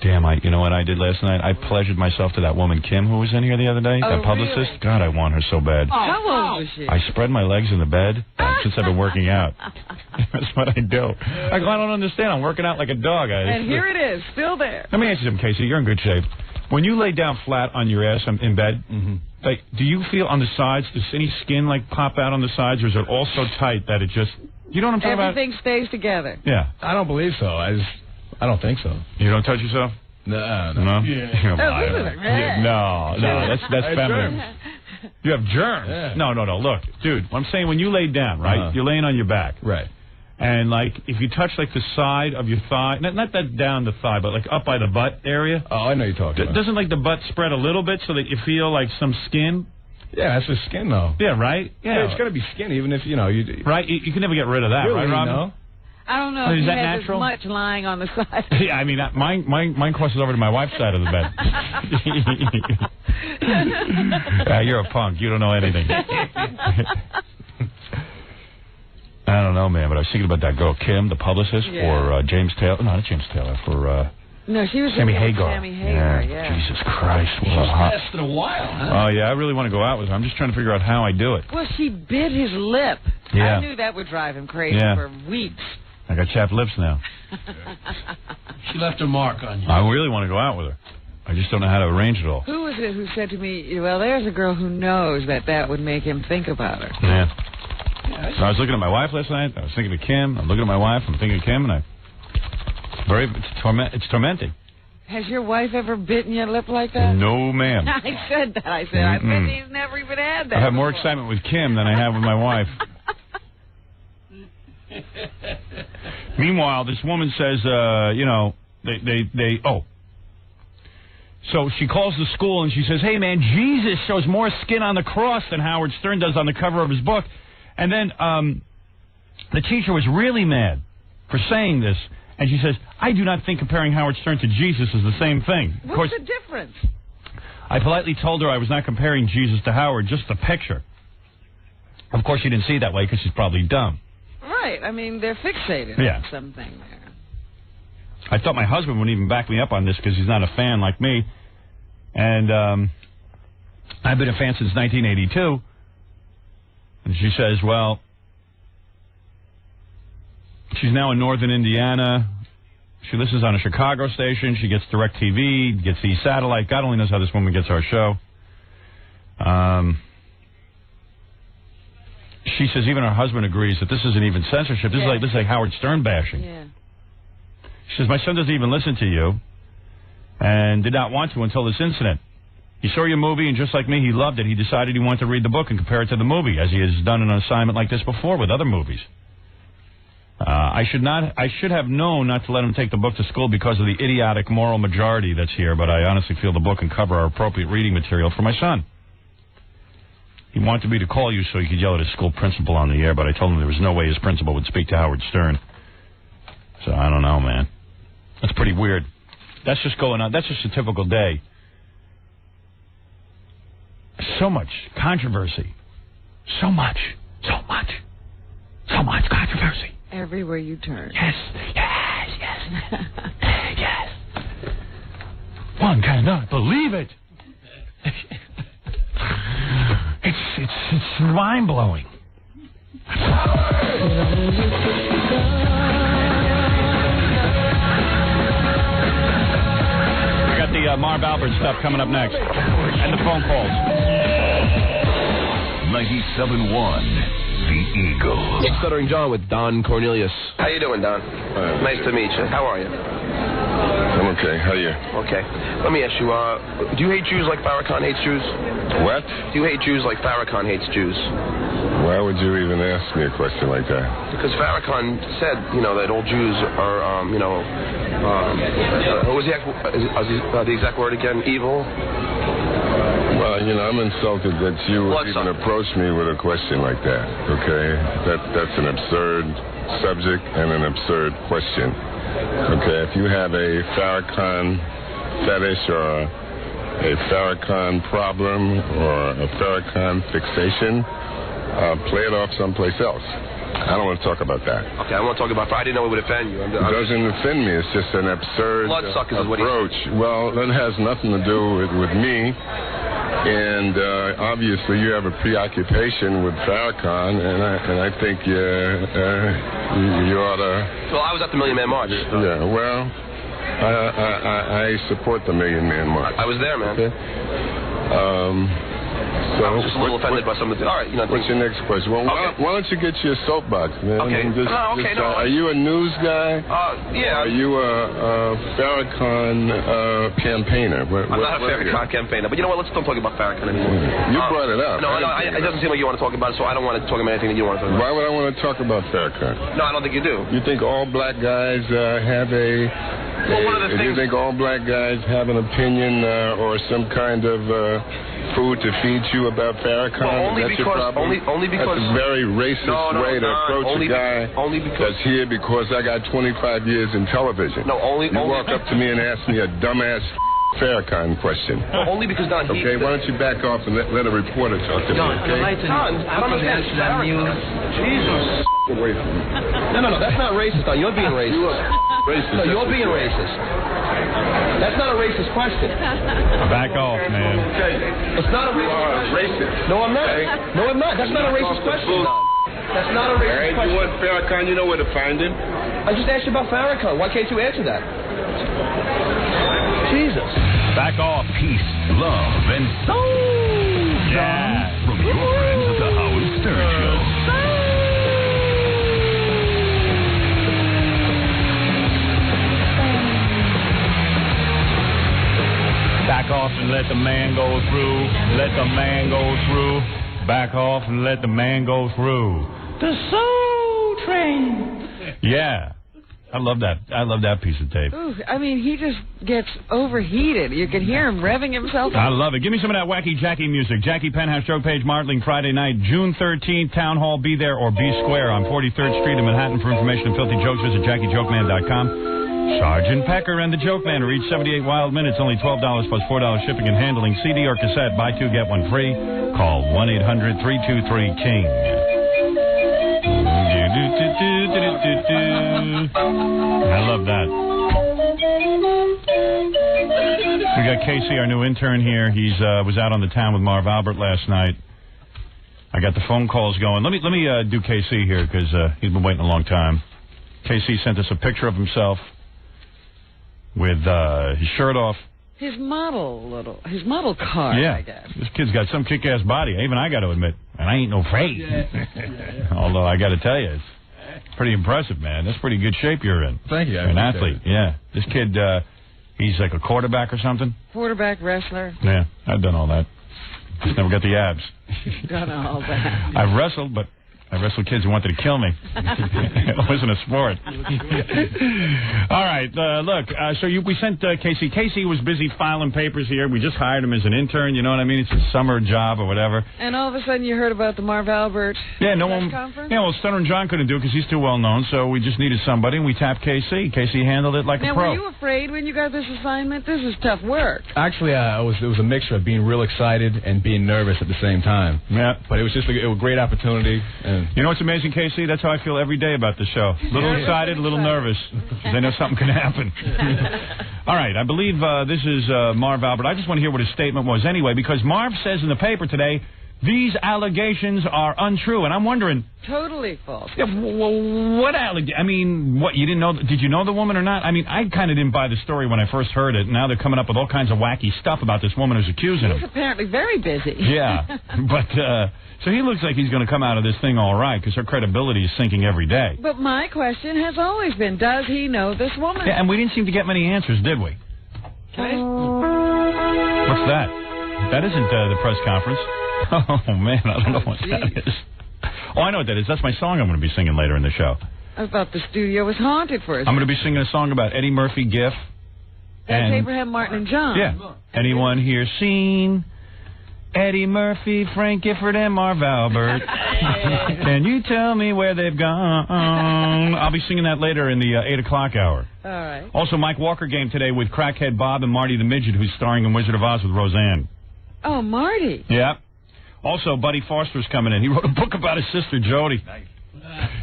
Damn, you know what I did last night? I pleasured myself to that woman, Kim, who was in here the other day, that publicist. Really? God, I want her so bad. How old was she? I spread my legs in the bed since I've been working out. That's what I do. I don't understand. I'm working out like a dog. And here it is, still there. Let me ask you something, Casey. You're in good shape. When you lay down flat on your ass in bed, like, do you feel on the sides, does any skin, like, pop out on the sides, or is it all so tight that it just... You know what I'm talking about? Everything stays together. Yeah. I don't believe so. I don't think so. You don't touch yourself? No. Yeah. No, that's feminine. You have germs. Yeah. No. Look, dude, I'm saying when you lay down, right? You're laying on your back. Right. And, like, if you touch, like, the side of your thigh, not that down the thigh, but, like, up by the butt area. Oh, I know you're talking about. Doesn't, like, the butt spread a little bit so that you feel, like, some skin? Yeah, that's just skin, though. Yeah, right? Yeah, it's got to be skin, even if, you know... Right? You can never get rid of that, really, right, Robin? No? I don't know if Is he that has natural? as much lying on the side. Yeah, I mean, mine crosses over to my wife's side of the bed. You're a punk. You don't know anything. I don't know, man, but I was thinking about that girl, Kim, the publicist, for James Taylor. No, not James Taylor, for no, she was Sammy Hagar. Sammy Hagar, yeah. Jesus Christ. She's lasted a while, huh? Oh, yeah, I really want to go out with her. I'm just trying to figure out how I do it. Well, she bit his lip. Yeah. I knew that would drive him crazy for weeks. I got chapped lips now. She left a mark on you. I really want to go out with her. I just don't know how to arrange it all. Who was it who said to me, well, there's a girl who knows that would make him think about her. Yeah. So I was looking at my wife last night. I was thinking of Kim. I'm looking at my wife. I'm thinking of Kim, and it's tormenting. Has your wife ever bitten your lip like that? No, ma'am. I said that. I said, I bet he's never even had that. I have more excitement with Kim than I have with my wife. Meanwhile, this woman says, So she calls the school and she says, hey, man, Jesus shows more skin on the cross than Howard Stern does on the cover of his book. And then the teacher was really mad for saying this. And she says, I do not think comparing Howard Stern to Jesus is the same thing. What's the difference? I politely told her I was not comparing Jesus to Howard, just the picture. Of course, she didn't see it that way because she's probably dumb. Right. I mean, they're fixated on something there. I thought my husband wouldn't even back me up on this because he's not a fan like me. And I've been a fan since 1982. And she says, well, she's now in northern Indiana. She listens on a Chicago station. She gets DirecTV, gets the satellite. God only knows how this woman gets our show. She says even her husband agrees that this isn't even censorship. This is like Howard Stern bashing. Yeah. She says, my son doesn't even listen to you and did not want to until this incident. He saw your movie, and just like me, he loved it. He decided he wanted to read the book and compare it to the movie, as he has done an assignment like this before with other movies. I should have known not to let him take the book to school because of the idiotic moral majority that's here, but I honestly feel the book and cover are appropriate reading material for my son. He wanted me to call you so he could yell at his school principal on the air, but I told him there was no way his principal would speak to Howard Stern. So I don't know, man. That's pretty weird. That's just going on. That's just a typical day. So much controversy. So much controversy. Everywhere you turn. Yes. Yes. One cannot believe it. It's mind-blowing. We got the Marv Albert stuff coming up next. And the phone calls. 97.1 The Eagle. It's Stuttering John with Don Cornelius. How you doing, Don? Nice to meet you. How are you? I'm okay. How are you? Okay. Let me ask you, do you hate Jews like Farrakhan hates Jews? What? Do you hate Jews like Farrakhan hates Jews? Why would you even ask me a question like that? Because Farrakhan said, that all Jews are, what was the exact word again? Evil? Well, I'm insulted that you would even approach me with a question like that, okay? That's an absurd subject and an absurd question. Okay, if you have a Farrakhan fetish or a Farrakhan problem or a Farrakhan fixation, play it off someplace else. I don't want to talk about that. Okay, I want to talk about I didn't know it would offend you. It doesn't offend me. It's just an absurd approach. Well, that has nothing to do with me. And obviously you have a preoccupation with Farrakhan, and I think you ought to... Well, I was at the Million Man March. Yeah, well, I support the Million Man March. I was there, man. Okay. So, I was just a little offended by some of the... All right, what's your next question? Well, why don't you get your soapbox, man? Okay. Are you a news guy? Yeah. Are you a Farrakhan campaigner? I'm not a Farrakhan campaigner, but you know what? Let's don't talk about Farrakhan anymore. You brought it up. No, it doesn't seem like you want to talk about it, so I don't want to talk about anything that you want to talk about. Why would I want to talk about Farrakhan? No, I don't think you do. You think all black guys have a... Well, one of the do you think all black guys have an opinion or some kind of food to feed you about Farrakhan? Well, only because that's a very racist way to approach a guy that's here because I got 25 years in television. No, you walk up to me and ask me a dumbass Farrakhan question. No, only because Don. Okay, why don't you back off and let a reporter talk to me? Okay? Don, I don't understand. Jesus. Away from me. No, that's not racist, Don. You're being racist. Racist. No, you're being racist. That's not a racist question. Back off, man. It's not a racist. No, I'm not. No, I'm not. That's not a racist question, Don. That's not a racist question. You want Farrakhan, you know where to find him. I just asked you about Farrakhan. Why can't you answer that? Jesus. Back off. Peace, love, and soul. Yeah. From your friends at the Howard Stern Show. Back off and let the man go through. Let the man go through. Back off and let the man go through. The Soul Train. Yeah. I love that. I love that piece of tape. Ooh, I mean, he just gets overheated. You can hear him revving himself. I love it. Give me some of that wacky Jackie music. Jackie Penthouse, Joe Page, Martling, Friday night, June 13th, Town Hall. Be there or be square on 43rd Street in Manhattan. For information and filthy jokes, visit JackieJokeman.com. Sergeant Pecker and the Joke Man reach 78 wild minutes, only $12 plus $4 shipping and handling. CD or cassette, buy two, get one free. Call 1-800-323-KING. I love that. We got Casey, our new intern here. He's was out on the town with Marv Albert last night. I got the phone calls going. Let me do KC here because he's been waiting a long time. KC sent us a picture of himself with his shirt off. His model car, yeah. I guess. This kid's got some kick-ass body. Even I got to admit. And I ain't no fake. Although I got to tell you, it's pretty impressive, man. That's pretty good shape you're in. Thank you. You're an athlete, yeah. This kid, he's like a quarterback or something? Quarterback, wrestler. Yeah, I've done all that. Just never got the abs. Done all that. I've wrestled, but I wrestled kids who wanted to kill me. It wasn't a sport. All right, look, so we sent Casey. Casey was busy filing papers here. We just hired him as an intern, you know what I mean? It's a summer job or whatever. And all of a sudden you heard about the Marv Albert conference? Yeah, well, Stunner and John couldn't do it because he's too well known, so we just needed somebody, and we tapped Casey. Casey handled it like a pro. Now, were you afraid when you got this assignment? This is tough work. Actually, it was a mixture of being real excited and being nervous at the same time. Yeah. But it was just a great opportunity. And you know what's amazing, Casey? That's how I feel every day about the show. A little excited, a little nervous, because I know something can happen. All right, I believe this is Marv Albert. I just want to hear what his statement was anyway, because Marv says in the paper today, these allegations are untrue, and I'm wondering... Totally false. Yeah, what allegation? I mean, what, you didn't know... Did you know the woman or not? I mean, I kind of didn't buy the story when I first heard it. Now they're coming up with all kinds of wacky stuff about this woman who's accusing him. He's apparently very busy. Yeah, but... So he looks like he's going to come out of this thing all right, because her credibility is sinking every day. But my question has always been, does he know this woman? Yeah, and we didn't seem to get many answers, did we? What's that? That isn't the press conference. Oh, man, I don't know what that is. Oh, I know what that is. That's my song I'm going to be singing later in the show. I thought the studio was haunted for us. I'm going to be singing a song about Eddie Murphy, Giff. That's Abraham, Martin, and John. Yeah. Anyone here seen Eddie Murphy, Frank Gifford, and Marv Albert? Can you tell me where they've gone? I'll be singing that later in the 8 o'clock hour. All right. Also, Mike Walker game today with Crackhead Bob and Marty the Midget, who's starring in Wizard of Oz with Roseanne. Oh, Marty. Yeah. Also, Buddy Foster's coming in. He wrote a book about his sister, Jody.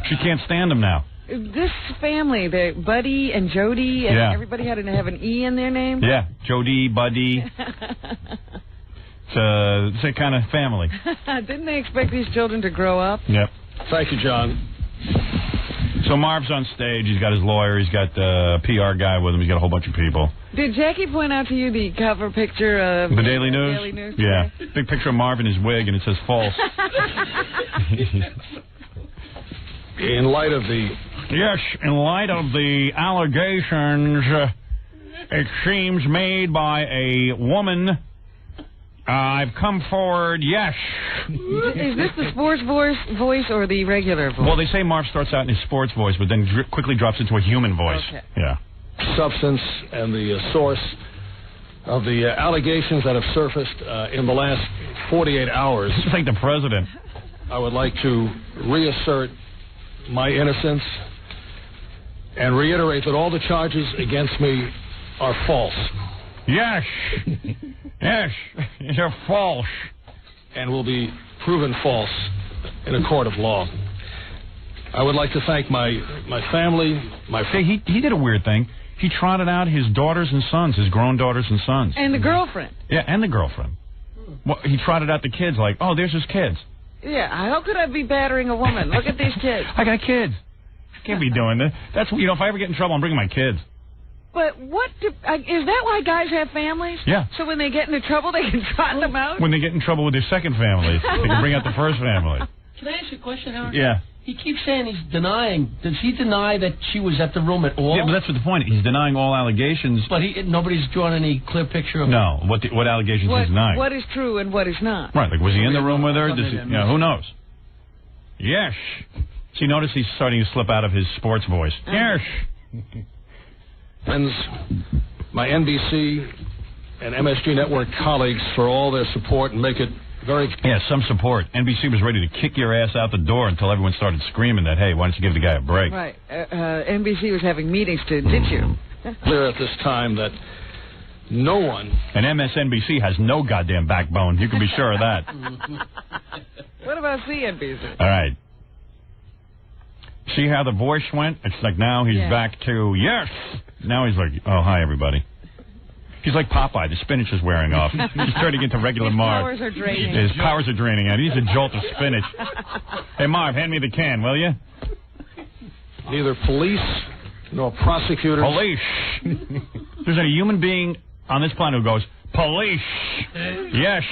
She can't stand him now. This family, the Buddy and Jody, and everybody had to have an E in their name? Yeah, Jody, Buddy. It's a kind of family. Didn't they expect these children to grow up? Yep. Thank you, John. So Marv's on stage. He's got his lawyer. He's got the PR guy with him. He's got a whole bunch of people. Did Jackie point out to you the cover picture of the Daily News? Daily News yeah. Big picture of Marv in his wig, and it says false. In light of the... Yes, in light of the allegations, it seems made by a woman, I've come forward, yes. Is this the sports voice or the regular voice? Well, they say Marv starts out in his sports voice, but then quickly drops into a human voice. Okay. Yeah. Substance and the source of the allegations that have surfaced in the last 48 hours. It's like the president. I would like to reassert my innocence and reiterate that all the charges against me are false. Yes. Yes, they're false. And will be proven false in a court of law. I would like to thank my family, He did a weird thing. He trotted out his daughters and sons, his grown daughters and sons. And the girlfriend. Yeah, and the girlfriend. Well, he trotted out the kids like, oh, there's his kids. Yeah, how could I be battering a woman? Look at these kids. I got kids. Can't be doing this. That's, if I ever get in trouble, I'm bringing my kids. But is that why guys have families? Yeah. So when they get into trouble, they can trot them out? When they get in trouble with their second family, they can bring out the first family. Can I ask you a question, Howard? Yeah. He keeps saying he's denying. Does he deny that she was at the room at all? Yeah, but that's what the point. He's denying all allegations. But nobody's drawn any clear picture of No. What allegations he's denying? What is true and what is not? Right. Like, was he in the room with her? Who knows? Yes. See, notice he's starting to slip out of his sports voice. Yes. Friends, my NBC and MSG Network colleagues for all their support and make it very... Yeah, some support. NBC was ready to kick your ass out the door until everyone started screaming that, hey, why don't you give the guy a break? Right. NBC was having meetings to ditch you. Clear at this time that no one... And MSNBC has no goddamn backbone. You can be sure of that. What about CNBC? All right. See how the voice went? It's like now he's back to, yes. Now he's like, oh, hi, everybody. He's like Popeye. The spinach is wearing off. He's turning into regular Marv. His powers are draining. His powers are draining out. He's a jolt of spinach. Hey, Marv, hand me the can, will you? Neither police nor prosecutors... Police. There's a human being on this planet who goes, police. Yes.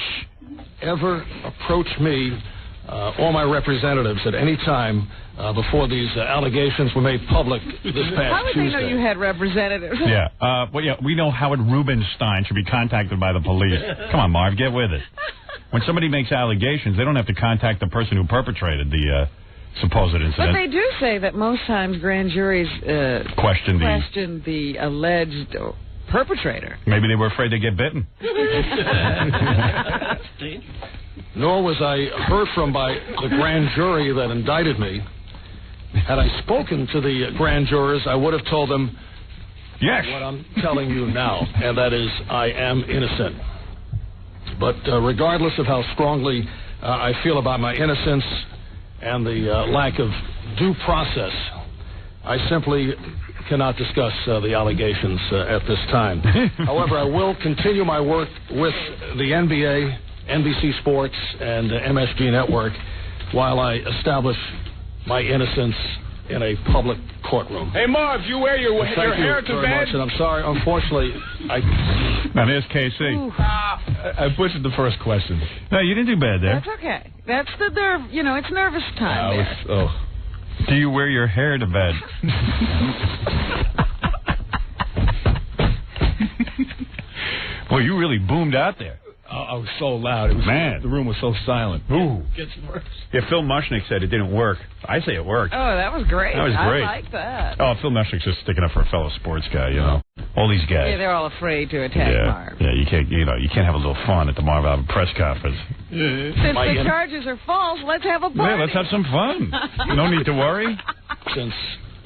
Ever approach me or my representatives at any time before these allegations were made public this past Tuesday. How would they know you had representatives? Yeah. We know Howard Rubenstein should be contacted by the police. Come on, Marv, get with it. When somebody makes allegations, they don't have to contact the person who perpetrated the supposed incident. But they do say that most times grand juries question the alleged perpetrator. Maybe they were afraid they'd get bitten. Nor was I heard from by the grand jury that indicted me. Had I spoken to the grand jurors, I would have told them what I'm telling you now, and that is I am innocent. But regardless of how strongly I feel about my innocence and the lack of due process, I simply cannot discuss the allegations at this time. However, I will continue my work with the NBA, NBC Sports, and MSG Network while I establish my innocence in a public courtroom. Hey, Marv, you wear your hair to bed? And I'm sorry, unfortunately, Now, there's KC. I butchered the first question. No, you didn't do bad there. That's okay. That's the nerve. It's nervous time there. Do you wear your hair to bed? Boy, you really boomed out there. I was so loud. It was the room was so silent. Ooh. Gets worse. Yeah, Phil Mushnick said it didn't work. I say it worked. Oh, that was great. That was great. I like that. Oh, Phil Mushnick's just sticking up for a fellow sports guy, All these guys. Yeah, they're all afraid to attack Marv. Yeah, you can't have a little fun at the Marv Albert press conference. Since the charges are false, let's have a party. Yeah, let's have some fun. No need to worry. Since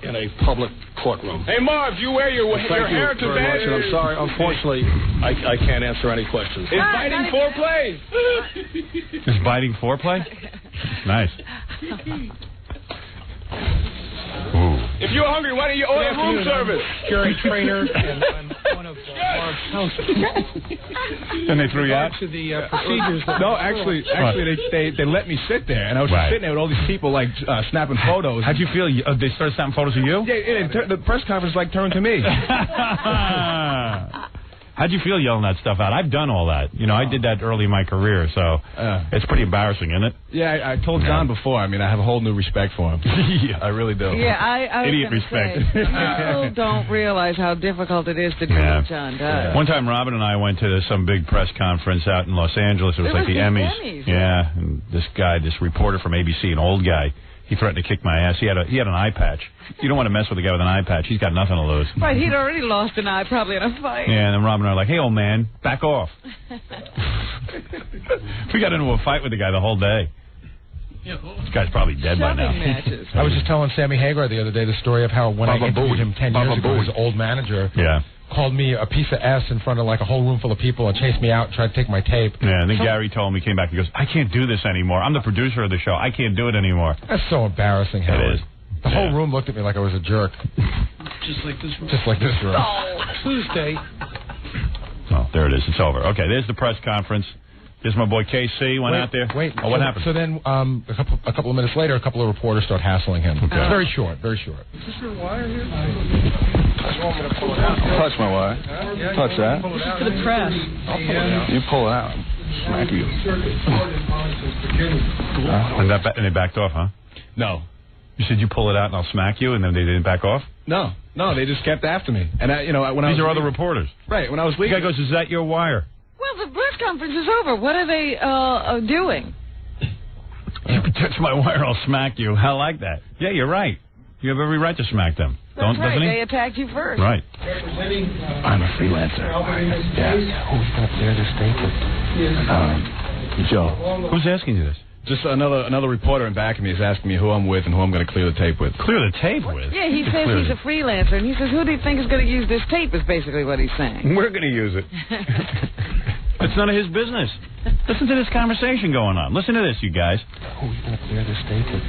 in a public courtroom. Hey, Marv, you wear your hair to bed? And I'm sorry, unfortunately, I can't answer any questions. Is biting foreplay? Is biting foreplay? Nice. Ooh. If you're hungry, why don't you order room service? Gary Trainer, and I'm one of Marv's counselors. And they threw you out? To the procedures. No, actually, they let me sit there, and I was just sitting there with all these people like snapping photos. How'd you feel? They started snapping photos of you? Yeah, the press conference turned to me. How'd you feel yelling that stuff out? I've done all that. You know, I did that early in my career, so it's pretty embarrassing, isn't it? Yeah, I told John before. I mean, I have a whole new respect for him. Yeah. I really do. Yeah, I was Idiot gonna respect. Say, people don't realize how difficult it is to do what John does. One time, Robin and I went to some big press conference out in Los Angeles. It was like the Emmys. Yeah, and this reporter from ABC, an old guy, he threatened to kick my ass. He had an eye patch. You don't want to mess with a guy with an eye patch. He's got nothing to lose. Right, he'd already lost an eye probably in a fight. Yeah, and then Robin and I were like, hey, old man, back off. We got into a fight with the guy the whole day. This guy's probably dead by now. I was just telling Sammy Hagar the other day the story of how when I interviewed him 10 years ago, his old manager called me a piece of S in front of like a whole room full of people and chased me out and tried to take my tape. Yeah, and then Gary told me, came back, he goes, I can't do this anymore. I'm the producer of the show. I can't do it anymore. That's so embarrassing, Howard. It is. The whole room looked at me like I was a jerk. Just like this room. Just like this room. Oh, Tuesday. Oh, there it is. It's over. Okay, there's the press conference. There's my boy KC went out there. Wait. Oh, what happened? So then, a couple of minutes later, a couple of reporters start hassling him. Okay. Very short. Is this your wire here? Touch my wire. Yeah, touch that. This is for the press. I'll pull it out. You pull it out. Smack you. And they backed off, huh? No. You said you pull it out and I'll smack you, and then they didn't back off? No, they just kept after me. And when these are other reporters. Right. When I was leaving, the guy goes, "Is that your wire?" Well, the press conference is over. What are they doing? If you touch my wire, I'll smack you. I like that. Yeah, you're right. You have every right to smack them. That's right. Doesn't he? They attacked you first. Right. I'm a freelancer. Yeah. Who's going to clear this tape with? Joe. Who's asking you this? Just another reporter in back of me is asking me who I'm with and who I'm going to clear the tape with. Clear the tape with? Yeah, he says he's a freelancer, and he says, who do you think is going to use this tape is basically what he's saying. We're going to use it. It's none of his business. Listen to this conversation going on. Listen to this, you guys. Who's going to clear this tape with?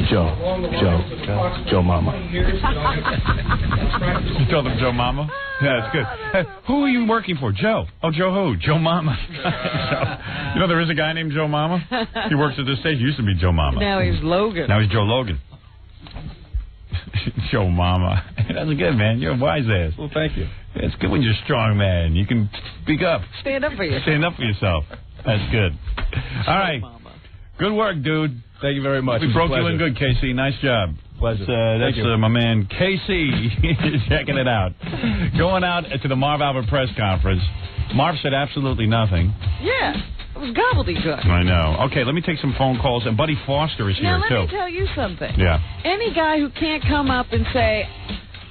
Joe Mama. You told him Joe Mama? Yeah, that's good. Who are you working for? Joe. Oh, Joe who? Joe Mama. You know there is a guy named Joe Mama? He works at this station. He used to be Joe Mama. Now he's Logan. Now he's Joe Logan. Joe Mama. That's good, man. You're a wise ass. Well, thank you. It's good when you're a strong man. You can speak up. Stand up for yourself. Stand up for yourself. That's good. All right. Good work, dude. Thank you very much. We broke you in good, Casey. Nice job. Pleasure. That's my man, Casey, checking it out. Going out to the Marv Albert press conference. Marv said absolutely nothing. Yeah. It was gobbledygook. I know. Okay, let me take some phone calls. And Buddy Foster is here, too. too. Now, let me tell you something. Yeah. Any guy who can't come up and say,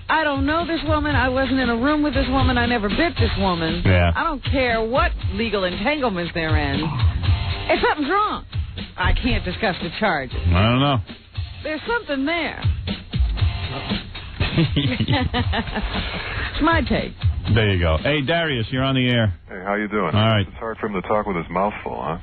I don't know this woman, I wasn't in a room with this woman, I never bit this woman. Yeah. I don't care what legal entanglements they're in. If something's wrong, I can't discuss the charges. I don't know. There's something there. It's my take. There you go. Hey, Darius, you're on the air. Hey, how you doing? All right. It's hard for him to talk with his mouth full, huh?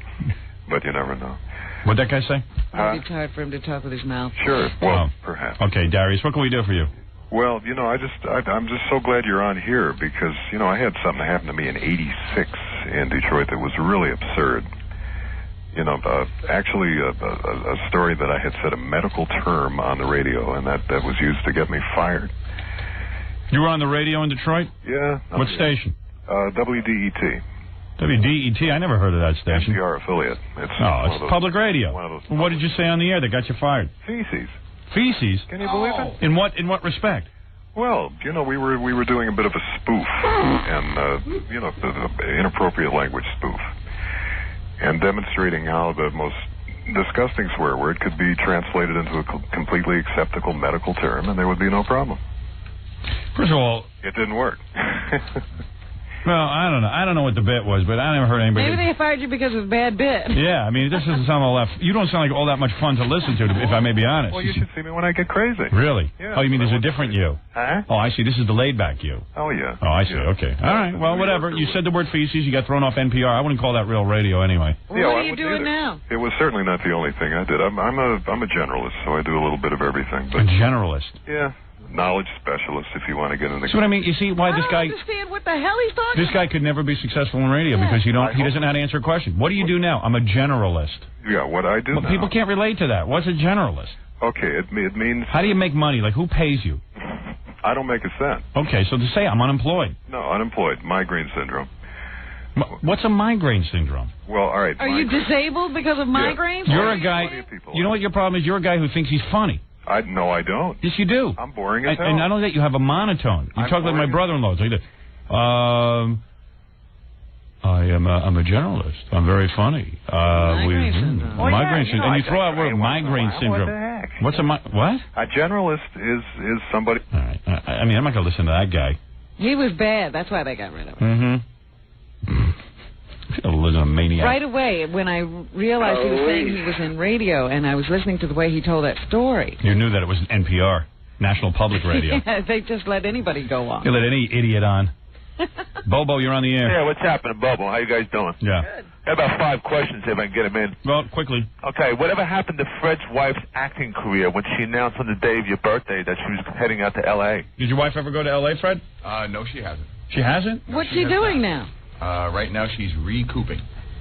But you never know. What'd that guy say? Maybe it's hard for him to talk with his mouth. Sure. Well, perhaps. Okay, Darius, what can we do for you? Well, I'm just so glad you're on here because, I had something happen to me in '86 in Detroit that was really absurd. Actually a story that I had said a medical term on the radio, and that was used to get me fired. You were on the radio in Detroit? Yeah. What station? WDET. WDET? I never heard of that station. NPR affiliate. It's public radio. What did you say on the air that got you fired? Feces. Feces? Can you believe it? In what respect? Well, we were doing a bit of a spoof, and the inappropriate language spoof, and demonstrating how the most disgusting swear word could be translated into a completely acceptable medical term, and there would be no problem. First of all, it didn't work. Well, I don't know. I don't know what the bit was, but I never heard anybody. Maybe they fired you because of a bad bit. Yeah, I mean, this doesn't sound all that. You don't sound like all that much fun to listen to, if I may be honest. Well, you should see me when I get crazy. Really? Yeah. Oh, you mean there's a different you? Huh? Oh, I see. This is the laid-back you. Oh, yeah. Oh, I see. Yeah. Okay. All right. Well, whatever. You said the word feces. You got thrown off NPR. I wouldn't call that real radio anyway. Well, what are you doing now? It was certainly not the only thing I did. I'm a generalist, so I do a little bit of everything. But a generalist? Yeah. knowledge specialist if you want to get into. That's what I mean. You see why this guy? I don't understand what the hell he's talking This guy could never be successful in radio because he doesn't know how to answer a question. What do you do now? I'm a generalist. Yeah, what I do now. People can't relate to that. What's a generalist? Okay, it means. How do you make money? Like, who pays you? I don't make a cent. Okay, so to say I'm unemployed. No, unemployed. Migraine syndrome. What's a migraine syndrome? Well, all right. Are you disabled because of migraines? You're a guy. You know what your problem is? You're a guy who thinks he's funny. No, I don't. Yes, you do. I'm boring as hell. And not only that, you have a monotone. You talk like my brother-in-law. So you do, I'm a generalist. I'm very funny. Migraine syndrome. Migraine syndrome. And you throw out word migraine syndrome. What the heck? What's what? A generalist is somebody. All right. I mean, I'm not going to listen to that guy. He was bad. That's why they got rid of him. Mm-hmm. A maniac. Right away, when I realized he was saying he was in radio, and I was listening to the way he told that story. You knew that it was NPR, National Public Radio. Yeah, they just let anybody go on. You let any idiot on. Bobo, you're on the air. Yeah, what's happening, Bobo? How you guys doing? Yeah. I have about 5 questions if I can get them in. Well, quickly. Okay, whatever happened to Fred's wife's acting career when she announced on the day of your birthday that she was heading out to L.A.? Did your wife ever go to L.A., Fred? No, she hasn't. She hasn't? What's she doing now? Right now she's recouping.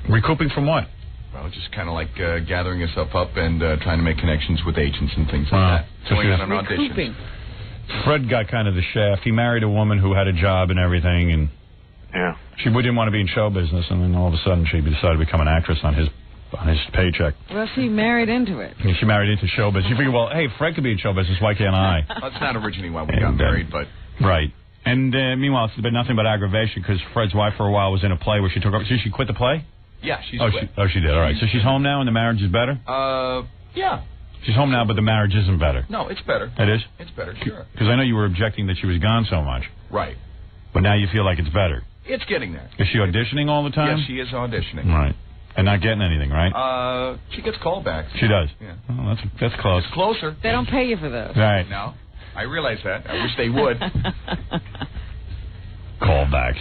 Recouping from what? Well, just kind of like gathering herself up and trying to make connections with agents and things like that. So Going she's on an audition. Fred got kind of the shaft. He married a woman who had a job and everything, and she didn't want to be in show business, and then all of a sudden she decided to become an actress on his paycheck. Well, she married into it. And she married into show business. You figure, well, hey, Fred could be in show business, why can't I? That's not originally why we got married, but... Right. And meanwhile, it's been nothing but aggravation because Fred's wife for a while was in a play where she took over. Did she quit the play? Yeah, she's quit. She did. All right. So she's home now and the marriage is better? Yeah. She's home now, but the marriage isn't better. No, it's better. It is? It's better, sure. Because I know you were objecting that she was gone so much. Right. But now you feel like it's better. It's getting there. Is she auditioning all the time? Yes, she is auditioning. Right. And not getting anything, right? She gets callbacks. She does? Yeah. Oh, that's close. It's closer. They don't pay you for those. Right. No. I realize that. I wish they would. Callbacks.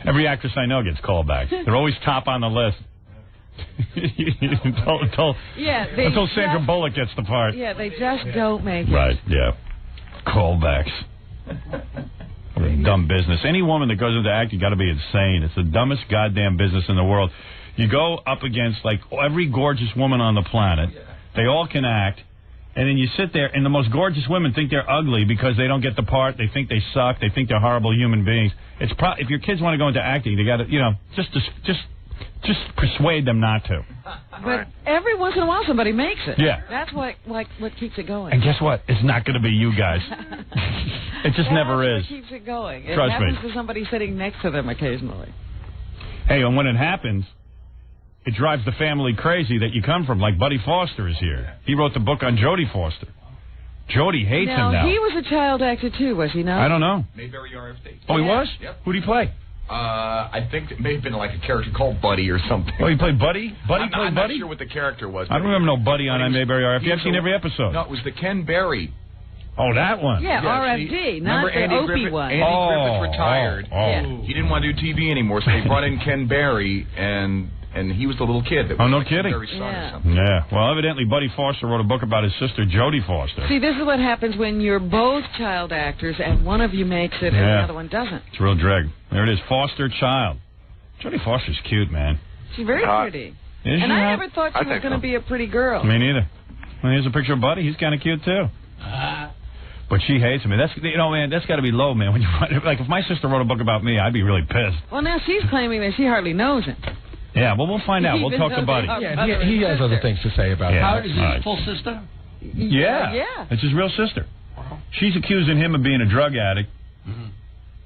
Every actress I know gets callbacks. They're always top on the list. Until Sandra Bullock gets the part. Yeah, they just don't make it. Right, yeah. Callbacks. Dumb business. Any woman that goes into acting got to be insane. It's the dumbest goddamn business in the world. You go up against, like, every gorgeous woman on the planet. They all can act. And then you sit there, and the most gorgeous women think they're ugly because they don't get the part. They think they suck. They think they're horrible human beings. It's if your kids want to go into acting, they got to, just persuade them not to. But every once in a while, somebody makes it. Yeah. That's what keeps it going. And guess what? It's not going to be you guys. It just never is. What keeps it going. Trust me. It happens to somebody sitting next to them occasionally. Hey, and when it happens, it drives the family crazy that you come from. Like Buddy Foster is here. He wrote the book on Jodie Foster. Jodie hates him now. He was a child actor too, was he not? I don't know. Mayberry RFD. Oh, he was? Yep. Who'd he play? I think it may have been like a character called Buddy or something. Oh, he played Buddy? I'm not sure what the character was. I don't remember no Buddy on Mayberry RFD. I've seen every episode. No, it was the Ken Berry. Oh, that one. Yeah, RFD, not the Opie one. Andy Griffith retired. Yeah. He didn't want to do TV anymore, so they brought in Ken Berry, and he was the little kid. That was no kidding. Berry's son or something. Yeah. Well, evidently Buddy Foster wrote a book about his sister, Jodie Foster. See, this is what happens when you're both child actors and one of you makes it and the other one doesn't. It's a real drag. There it is, Foster Child. Jodie Foster's cute, man. She's very pretty. And I never thought she was going to be a pretty girl. Me neither. Well, here's a picture of Buddy. He's kind of cute, too. But she hates me. That's man. That's got to be low, man. When you like, if my sister wrote a book about me, I'd be really pissed. Well, now she's claiming that she hardly knows him. Yeah, well, we'll find out. We'll talk to Buddy. Yeah, he has other things to say about How it. is his full sister? Yeah. It's his real sister. She's accusing him of being a drug addict. Mm-hmm.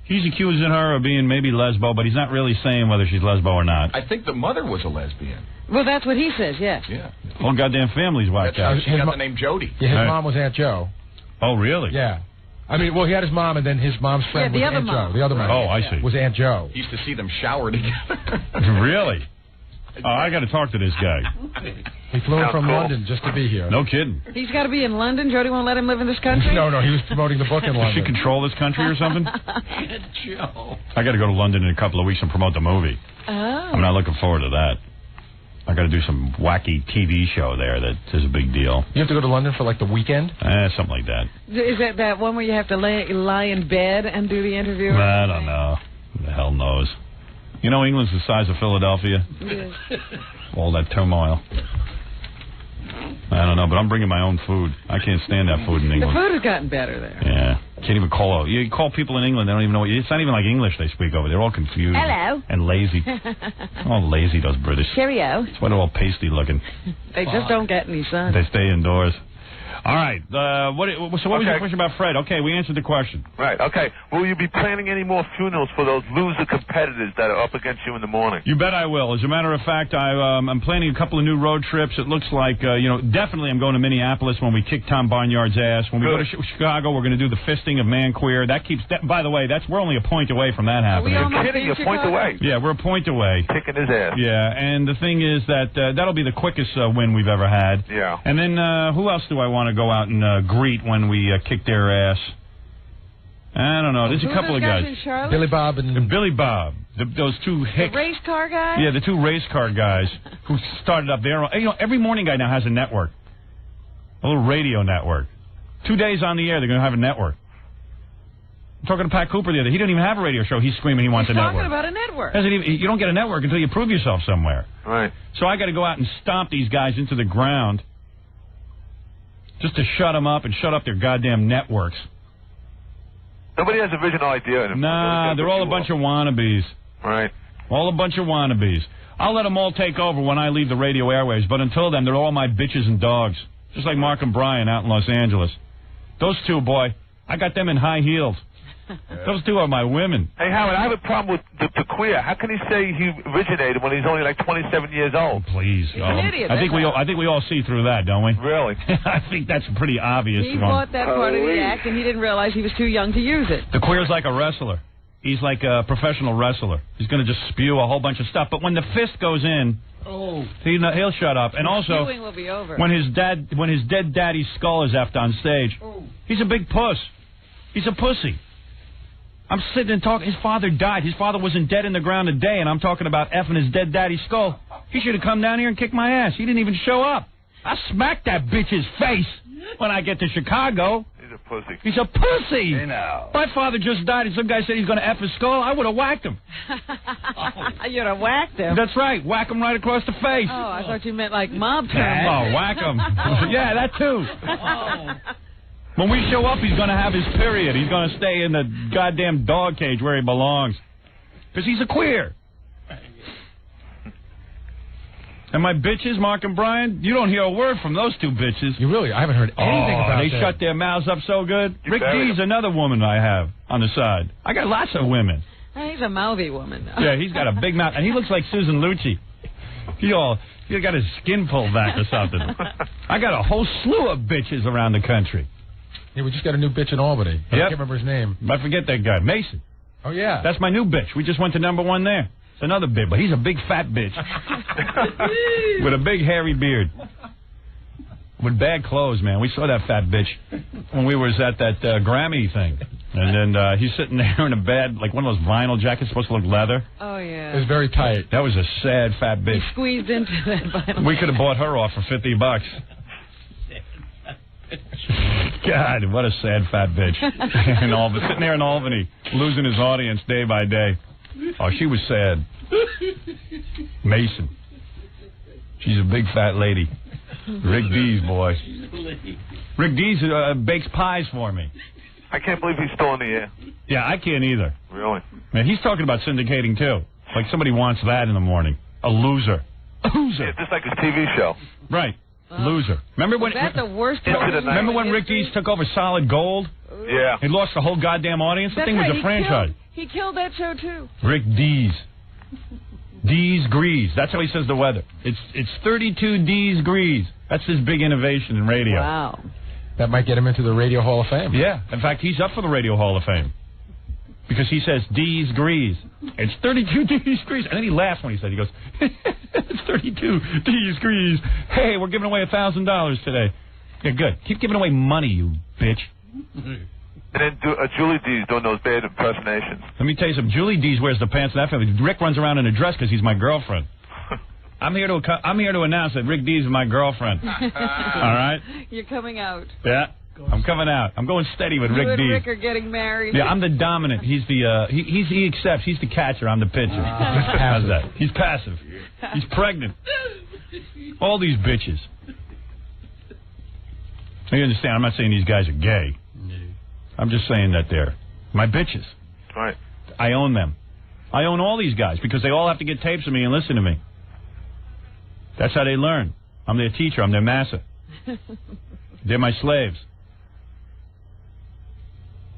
He's accusing her of being maybe lesbo, but he's not really saying whether she's lesbo or not. I think the mother was a lesbian. Well, that's what he says, yes. Yeah. Whole goddamn family's whacked out. She got the name Jodie. Yeah, his mom was Aunt Jo. Oh, really? Yeah. I mean, well, he had his mom, and then his mom's friend was Aunt Jo. The other mom. Oh, I see. Was Aunt Jo. He used to see them shower together. Really? Oh, I got to talk to this guy. He flew in from London just to be here. No kidding. He's got to be in London. Jodie won't let him live in this country? No, he was promoting the book in London. Does she control this country or something? Joe. I got to go to London in a couple of weeks and promote the movie. Oh. I'm not looking forward to that. I got to do some wacky TV show there that is a big deal. You have to go to London for like the weekend? Something like that. Is that one where you have to lie in bed and do the interview? I don't know. Who the hell knows? You know, England's the size of Philadelphia. Yes. All that turmoil. I don't know, but I'm bringing my own food. I can't stand that food in The England. food has gotten better there. Yeah. Can't even call. You call people in England, they don't even know. It's not even like English they speak over. They're all confused. Hello. And lazy. All lazy, those British. Cheerio. That's why they're all pasty looking. They just don't get any sun. They stay indoors. All right. What was your question about Fred? Okay, we answered the question. Right, okay. Will you be planning any more funerals for those loser competitors that are up against you in the morning? You bet I will. As a matter of fact, I'm planning a couple of new road trips. It looks like, definitely I'm going to Minneapolis when we kick Tom Barnyard's ass. When we go to Chicago, we're going to do the fisting of Man Queer. That keeps, by the way, we're only a point away from that happening. You're kidding, you're a point away. Yeah, we're a point away. Kicking his ass. Yeah, and the thing is that that'll be the quickest win we've ever had. Yeah. And then who else do I want to go out and greet when we kick their ass? I don't know. There's a couple of guys. Billy Bob and Billy Bob. Those two hicks. The race car guys? Yeah, the two race car guys who started up their own. Every morning guy now has a network. A little radio network. 2 days on the air, they're going to have a network. I'm talking to Pat Cooper the other day. He didn't even have a radio show. He's screaming he wants a network. Talking about a network. You don't get a network until you prove yourself somewhere. Right. So I got to go out and stomp these guys into the ground just to shut them up and shut up their goddamn networks. Nobody has a original idea. Nah, they're all a bunch of wannabes. Right. All a bunch of wannabes. I'll let them all take over when I leave the radio airwaves, but until then, they're all my bitches and dogs. Just like Mark and Brian out in Los Angeles. Those two, boy, I got them in high heels. Those two are my women. Hey, Howard, I have a problem with the queer. How can he say he originated when he's only like 27 years old? Please. He's an idiot. I think we all see through that, don't we? Really? I think that's pretty obvious. He bought that part of the act, and he didn't realize he was too young to use it. The queer's like a wrestler. He's like a professional wrestler. He's going to just spew a whole bunch of stuff. But when the fist goes in, he'll shut up. And also, spewing will be over. when his dead daddy's skull is effed on stage, he's a big puss. He's a pussy. I'm sitting and talking. His father died. His father wasn't dead in the ground today, and I'm talking about effing his dead daddy's skull. He should have come down here and kicked my ass. He didn't even show up. I smacked that bitch's face when I get to Chicago. He's a pussy. He's a pussy. Hey, now. My father just died, and some guy said he's going to F his skull. I would have whacked him. You'd have whacked him? That's right. Whack him right across the face. Oh, I thought you meant like mob terms. Oh, whack him. Yeah, that too. When we show up, he's going to have his period. He's going to stay in the goddamn dog cage where he belongs. Because he's a queer. And my bitches, Mark and Brian, you don't hear a word from those two bitches. I haven't heard anything about they that. shut their mouths up so good. Rick D's another woman I have on the side. I got lots of women. He's a mouthy woman. Yeah, he's got a big mouth. And he looks like Susan Lucci. He got his skin pulled back or something. I got a whole slew of bitches around the country. Yeah, we just got a new bitch in Albany. I can't remember his name. I forget that guy. Mason. Oh, yeah. That's my new bitch. We just went to #1 there. It's another bitch, but he's a big fat bitch. With a big hairy beard. With bad clothes, man. We saw that fat bitch when we was at that Grammy thing. And then he's sitting there in a bad, like one of those vinyl jackets supposed to look leather. Oh, yeah. It was very tight. That was a sad fat bitch. He squeezed into that vinyl. We could have bought her off for $50. God, what a sad fat bitch. In Albany, sitting there in Albany, losing his audience day by day. Oh, she was sad. Mason. She's a big fat lady. Rick D's, boy. Rick D's bakes pies for me. I can't believe he's still in the air. Yeah, I can't either. Really? Man, he's talking about syndicating, too. Like somebody wants that in the morning. A loser. A loser. Yeah, just like his TV show. Right. Loser. Remember when? That's the worst. Remember when Rick D's took over Solid Gold? Yeah. He lost the whole goddamn audience. The That's thing was right, a franchise. He killed that show, too. Rick D's. D's Grease. That's how he says the weather. It's 32 D's Grease. That's his big innovation in radio. Wow. That might get him into the Radio Hall of Fame. Yeah. In fact, he's up for the Radio Hall of Fame. Because he says D's Grease. It's 32 D's Grease. And then he laughs when he said it. He goes, it's 32 D's Grease. Hey, we're giving away $1,000 today. Yeah, good. Keep giving away money, you bitch. And then Julie D's doing those bad impersonations. Let me tell you something. Julie D's wears the pants in that family. Rick runs around in a dress because he's my girlfriend. I'm here to announce that Rick Dees is my girlfriend. All right? You're coming out. Yeah. I'm coming out. I'm going steady with You Rick and Dees. Rick are getting married. Yeah, I'm the dominant. He's the he accepts. He's the catcher. I'm the pitcher. How's that? He's passive. He's pregnant. All these bitches. You understand? I'm not saying these guys are gay. I'm just saying that they're my bitches. Right. I own them. I own all these guys because they all have to get tapes of me and listen to me. That's how they learn. I'm their teacher. I'm their master. They're my slaves.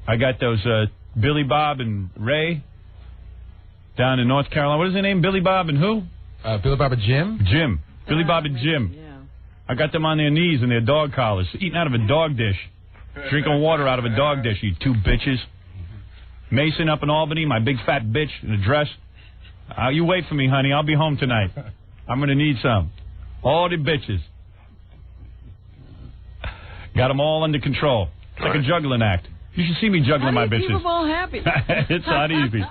I got those Billy Bob and Ray down in North Carolina. What is their name? Billy Bob and who? Billy Bob and Jim? Jim. Billy Bob and Jim. Yeah. I got them on their knees in their dog collars, eating out of a dog dish. Drinking water out of a dog dish, you two bitches. Mason up in Albany, my big fat bitch in a dress. You wait for me, honey. I'll be home tonight. I'm going to need some. All the bitches. Got them all under control. It's like a juggling act. You should see me juggling my bitches. Keep them all happy. It's not easy.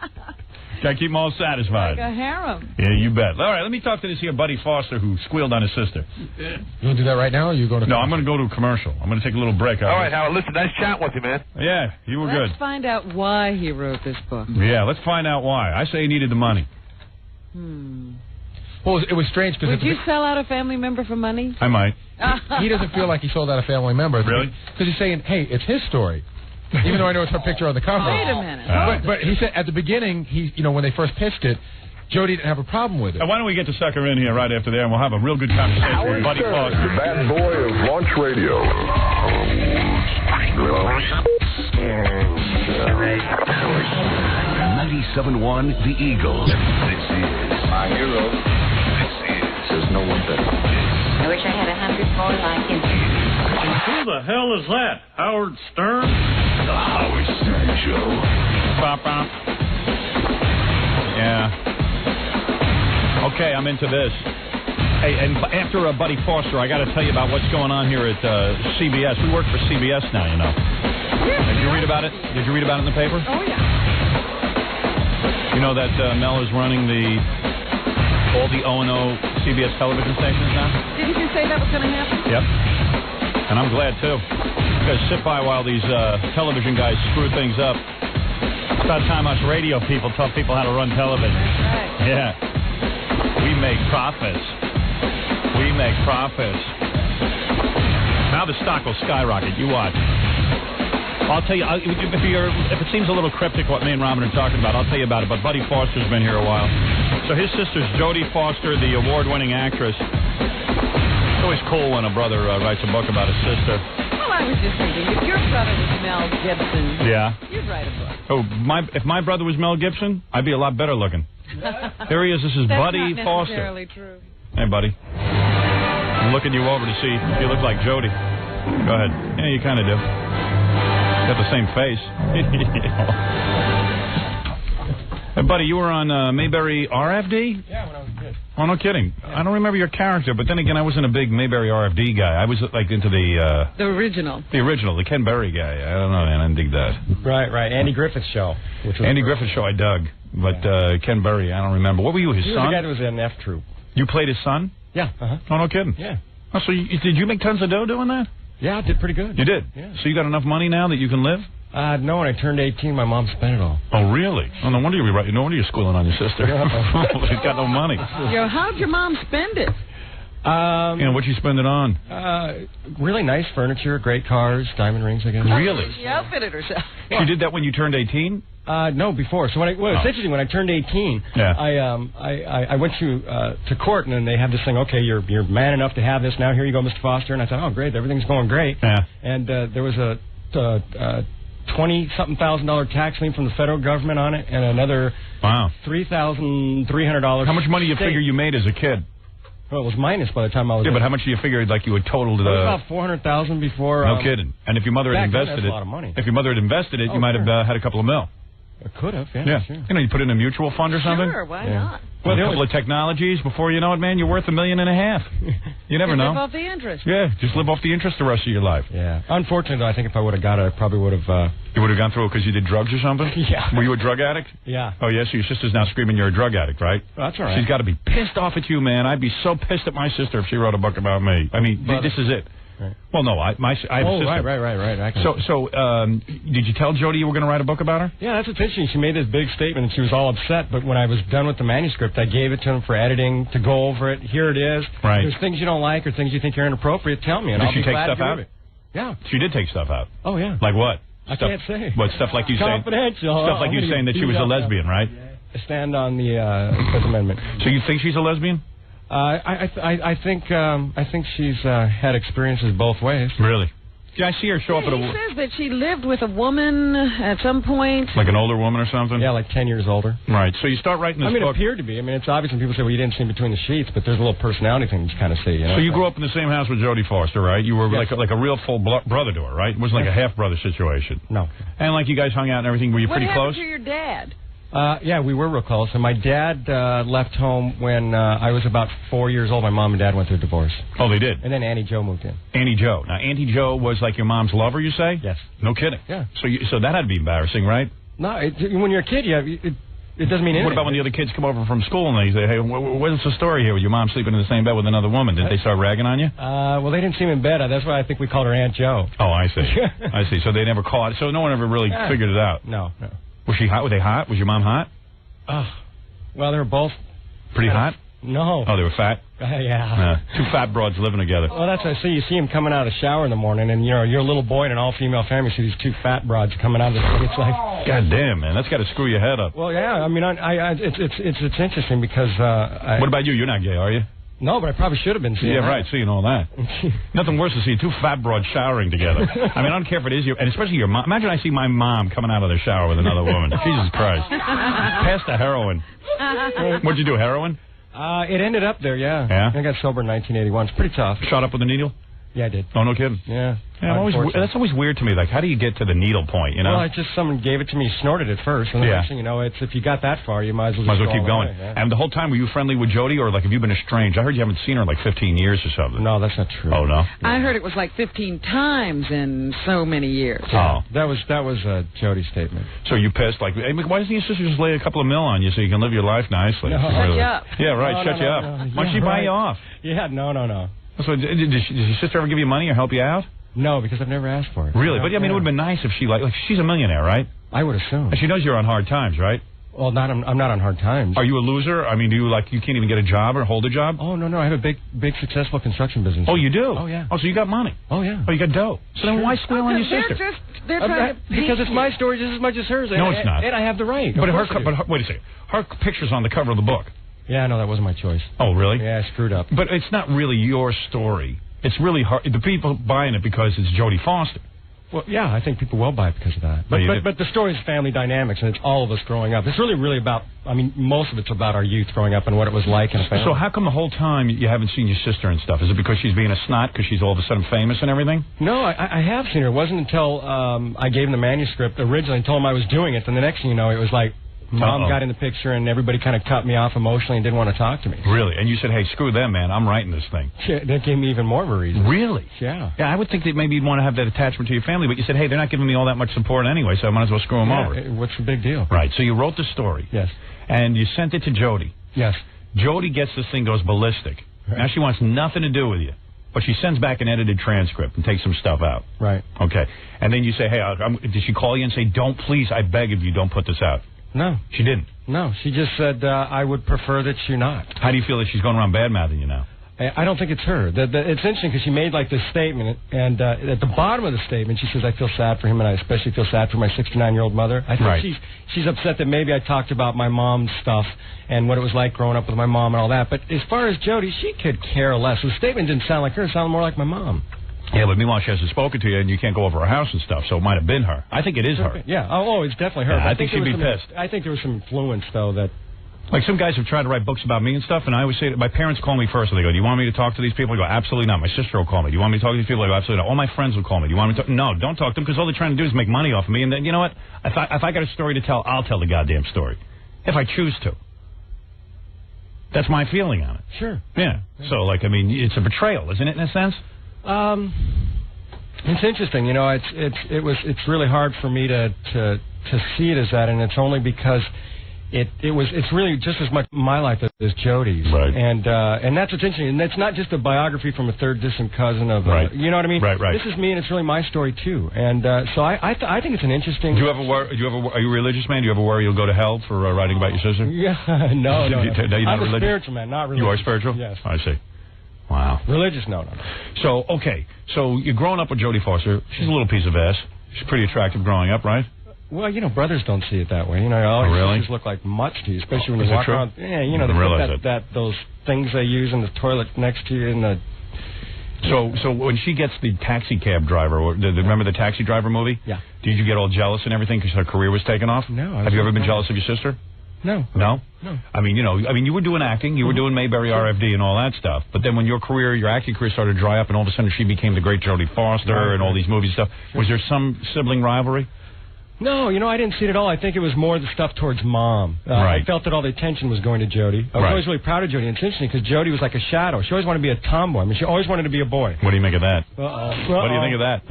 Got to keep them all satisfied. Like a harem. Yeah, you bet. All right, let me talk to this here Buddy Foster who squealed on his sister. You want to do that right now, or you going to... No, I'm going to go to a commercial. I'm going to take a little break. All right, Howard, listen, nice chat with you, man. Yeah, you were good. Let's find out why he wrote this book. Yeah, let's find out why. I say he needed the money. Well, it was strange because... Would you sell out a family member for money? I might. He doesn't feel like he sold out a family member. Really? Because he's saying, hey, it's his story. Even though I know it's her picture on the cover. Wait a minute. But he said at the beginning, when they first pitched it, Jody didn't have a problem with it. Why don't we get the sucker in here right after there, and we'll have a real good conversation with Buddy Foster. The bad boy of launch radio. 97.1 The Eagle. This is my hero. There's no one better. I wish I had 100 more like him. Who the hell is that? Howard Stern? The Howard Stern Show. Bop, bop. Yeah. Okay, I'm into this. Hey, and after Buddy Foster, I got to tell you about what's going on here at CBS. We work for CBS now, you know. Yeah, Did you read about it? Did you read about it in the paper? Oh, yeah. You know that Mel is running all the O&O CBS television stations now? Didn't you say that was going to happen? Yep. And I'm glad, too. You guys sit by while these television guys screw things up. It's about time us radio people tell people how to run television. That's right. Yeah. We make profits. We make profits. Now the stock will skyrocket. You watch. I'll tell you, if it seems a little cryptic what me and Robin are talking about, I'll tell you about it. But Buddy Foster's been here a while. So his sister's Jodie Foster, the award-winning actress. It's always cool when a brother writes a book about his sister. Well, I was just thinking, if your brother was Mel Gibson, you'd write a book. Oh, if my brother was Mel Gibson, I'd be a lot better looking. There he is. This is Buddy Foster. That's not necessarily true. Hey, buddy. I'm looking you over to see if you look like Jodie. Go ahead. Yeah, you kind of do. Got the same face. Hey, buddy, you were on Mayberry RFD? Yeah, when I was a kid. Oh, no kidding. Yeah. I don't remember your character, but then again, I wasn't a big Mayberry RFD guy. I was like into the original. The original, the Ken Berry guy. I don't know, man. I didn't dig that. Right. Andy Griffith Show. Andy Griffith Show I dug, but Ken Berry, I don't remember. What were you, his son? He was the guy that was in F Troop. You played his son? Yeah. Oh, no kidding. Yeah. Oh, so did you make tons of dough doing that? Yeah, I did pretty good. You did? Yeah. So you got enough money now that you can live? No, when I turned 18, my mom spent it all. Oh, really? Oh, no wonder you're squealing on your sister. She's got no money. How'd your mom spend it? What'd you spend it on? Really nice furniture, great cars, diamond rings, I guess. Really? She outfitted herself. She did that when you turned 18? No, before. So it's interesting. When I turned 18, I went to court, and then they have this thing. Okay, you're man enough to have this now. Here you go, Mr. Foster. And I thought, oh, great, everything's going great. Yeah. And there was a $20-something thousand tax lien from the federal government on it, and another $3,300. How much money do you figure you made as a kid? Well, it was minus by the time I was. Yeah, but how much do you figure like you had totaled? It was about $400,000 before. No kidding. And if your mother had invested that's a lot of money. If your mother had invested it, you might have had a couple of mil. Could have, yeah. Yeah. Sure. You know, you put it in a mutual fund or something. Sure, why not? Well, a couple of technologies. Before you know it, man, you're worth $1.5 million. You never know. Live off the interest. Yeah, just live off the interest the rest of your life. Yeah. Unfortunately, I think if I would have got it, I probably would have... You would have gone through it because you did drugs or something? Yeah. Were you a drug addict? Yeah. Oh, yeah, so your sister's now screaming you're a drug addict, right? That's all right. She's got to be pissed off at you, man. I'd be so pissed at my sister if she wrote a book about me. I mean, this is it. Right. Well, no, I have a sister. Right. So, did you tell Jody you were going to write a book about her? Yeah, that's what's interesting. She made this big statement, and she was all upset. But when I was done with the manuscript, I gave it to him for editing, to go over it. Here it is. Right. If there's things you don't like or things you think are inappropriate, tell me, and I'll be glad to take stuff out? it. Yeah. She did take stuff out. Oh, yeah. Like what? I can't say. What, stuff like you saying? Confidential. Stuff like you saying that she was a lesbian, right? I stand on the Fifth Amendment. So you think she's a lesbian? I think she's had experiences both ways. Really? Yeah, I see her show up at a... He says that she lived with a woman at some point. Like an older woman or something? Yeah, like 10 years older. Right. So you start writing this book... it appeared to be. I mean, it's obvious when people say, well, you didn't see between the sheets, but there's a little personality thing you kind of see, you know? So you grew up in the same house with Jodie Foster, right? You were like a real full brother to her, right? It wasn't like a half-brother situation. No. And like you guys hung out and everything. Were you pretty close? What happened to your dad? Yeah, we were real close. And my dad left home when I was about 4 years old. My mom and dad went through a divorce. Oh, they did? And then Annie Jo moved in. Annie Jo. Now, Auntie Jo was like your mom's lover, you say? Yes. No kidding? Yeah. So that had to be embarrassing, right? No, when you're a kid, it doesn't mean anything. What about when the other kids come over from school and they say, hey, what's the story here with your mom sleeping in the same bed with another woman? Did they start ragging on you? Well, they didn't see him in bed. That's why I think we called her Aunt Jo. Oh, I see. I see. So they never caught it. So no one ever really figured it out. No. Was she hot? Were they hot? Was your mom hot? Well, they were both... Pretty hot? No. Oh, they were fat? Yeah. Two fat broads living together. Well, that's what I see. You see him coming out of the shower in the morning, and, you're a little boy in an all-female family, see these two fat broads coming out of the... It's like... God damn, man. That's got to screw your head up. Well, yeah. I mean, it's interesting because... What about you? You're not gay, are you? No, but I probably should have been seeing that. Right, seeing all that. Nothing worse than seeing two fat broads showering together. I mean, I don't care if it is your... And especially your mom. Imagine I see my mom coming out of the shower with another woman. Jesus Christ. Pass the heroin. What'd you do, heroin? It ended up there, yeah. Yeah? I got sober in 1981. It's pretty tough. Shot up with a needle? Yeah, I did. Oh, no kidding? Yeah. That's always weird to me. Like, how do you get to the needle point, you know? Well, someone gave it to me, snorted it first. And the next thing you know, if you got that far, you might as well keep going. Yeah. And the whole time, were you friendly with Jody, or, like, have you been estranged? I heard you haven't seen her in, like, 15 years or something. No, that's not true. Oh, no? I heard it was like 15 times in so many years. Oh. That was Jody's statement. So you pissed, like, hey, why doesn't your sister just lay a couple of mil on you so you can live your life nicely? No. Shut you up. Yeah, right, shut you up. Why don't she buy you off? Yeah, no. So did your sister ever give you money or help you out? No, because I've never asked for it. Really? But, I mean, it would have been nice if she, like she's a millionaire, right? I would assume. And she knows you're on hard times, right? Well, I'm not on hard times. Are you a loser? I mean, you can't even get a job or hold a job? Oh, no, I have a big successful construction business. Oh, you do? Oh, yeah. Oh, so you got money? Oh, yeah. Oh, you got dough. So then why squeal on your sister? They're trying to... Because it's my story just as much as hers. No, it's not. And I have the right. But wait a second. Her picture's on the cover of the book. Yeah, no, that wasn't my choice. Oh, really? Yeah, I screwed up. But it's not really your story. It's really hard. The people buying it because it's Jodie Foster. Well, yeah, I think people will buy it because of that. But the story is family dynamics, and it's all of us growing up. It's really about, I mean, most of it's about our youth growing up and what it was like in a family. So how come the whole time you haven't seen your sister and stuff? Is it because she's being a snot because she's all of a sudden famous and everything? No, I have seen her. It wasn't until I gave him the manuscript originally and told him I was doing it, then the next thing you know, it was like, Mom got in the picture, and everybody kind of cut me off emotionally and didn't want to talk to me. Really? And you said, hey, screw them, man. I'm writing this thing. Yeah, that gave me even more of a reason. Really? Yeah. Yeah, I would think that maybe you'd want to have that attachment to your family, but you said, hey, they're not giving me all that much support anyway, so I might as well screw them over. What's the big deal? Right. So you wrote the story. Yes. And you sent it to Jody. Yes. Jody gets this thing, goes ballistic. Right. Now she wants nothing to do with you. But she sends back an edited transcript and takes some stuff out. Right. Okay. And then you say, hey, did she call you and say, don't, please, I beg of you, don't put this out? No. She didn't? No. She just said, I would prefer that you not. How do you feel that she's going around bad-mouthing you now? I don't think it's her. It's interesting because she made like this statement, and at the bottom of the statement, she says, I feel sad for him, and I especially feel sad for my 69-year-old mother. I think she's upset that maybe I talked about my mom's stuff and what it was like growing up with my mom and all that. But as far as Jody, she could care less. The statement didn't sound like her. It sounded more like my mom. Yeah, but meanwhile, she hasn't spoken to you, and you can't go over her house and stuff, so it might have been her. I think it is her. Yeah. Oh, it's definitely her. Yeah, I think she'd be pissed. I think there was some influence, though, that Like, some guys have tried to write books about me and stuff, and I always say, my parents call me first, and they go, do you want me to talk to these people? I go, absolutely not. My sister will call me. Do you want me to talk to these people? I go, absolutely not. All my friends will call me. Do you want me to talk? No, don't talk to them, because all they're trying to do is make money off of me. And then, you know what? If I got a story to tell, I'll tell the goddamn story. If I choose to. That's my feeling on it. Sure. Yeah. So, like, I mean, it's a betrayal, isn't it, in a sense? It's interesting. You know, it's really hard for me to see it as that, and it's only because it's really just as much my life as Jody's. Right. And that's what's interesting. And it's not just a biography from a third distant cousin of, right. You know what I mean? Right. This is me, and it's really my story too. And so I think it's an interesting. Do you ever worry? Are you a religious man? Do you ever worry you'll go to hell for writing about your sister? Yeah. No. I'm a spiritual man, not religious. You are spiritual? Yes. I see. Wow. Religious? No. So, okay. So you're growing up with Jodie Foster. She's a little piece of ass. She's pretty attractive growing up, right? Well, you know, brothers don't see it that way. You know, all really? sisters look like mutts to you, especially when you walk around. Yeah, you know, those things they use in the toilet next to you. And so when she gets the taxi cab driver, remember the Taxi Driver movie? Yeah. Did you get all jealous and everything because her career was taken off? No. Have you ever been jealous of your sister? No. No? No. I mean, you were doing acting. You were doing Mayberry RFD and all that stuff. But then when your acting career started to dry up and all of a sudden she became the great Jodie Foster and all these movies and stuff, was there some sibling rivalry? No, you know, I didn't see it at all. I think it was more the stuff towards Mom. Right. I felt that all the attention was going to Jodie. I was always really proud of Jodie. And it's interesting because Jodie was like a shadow. She always wanted to be a tomboy. I mean, she always wanted to be a boy. What do you make of that? Uh-oh. What do you think of that?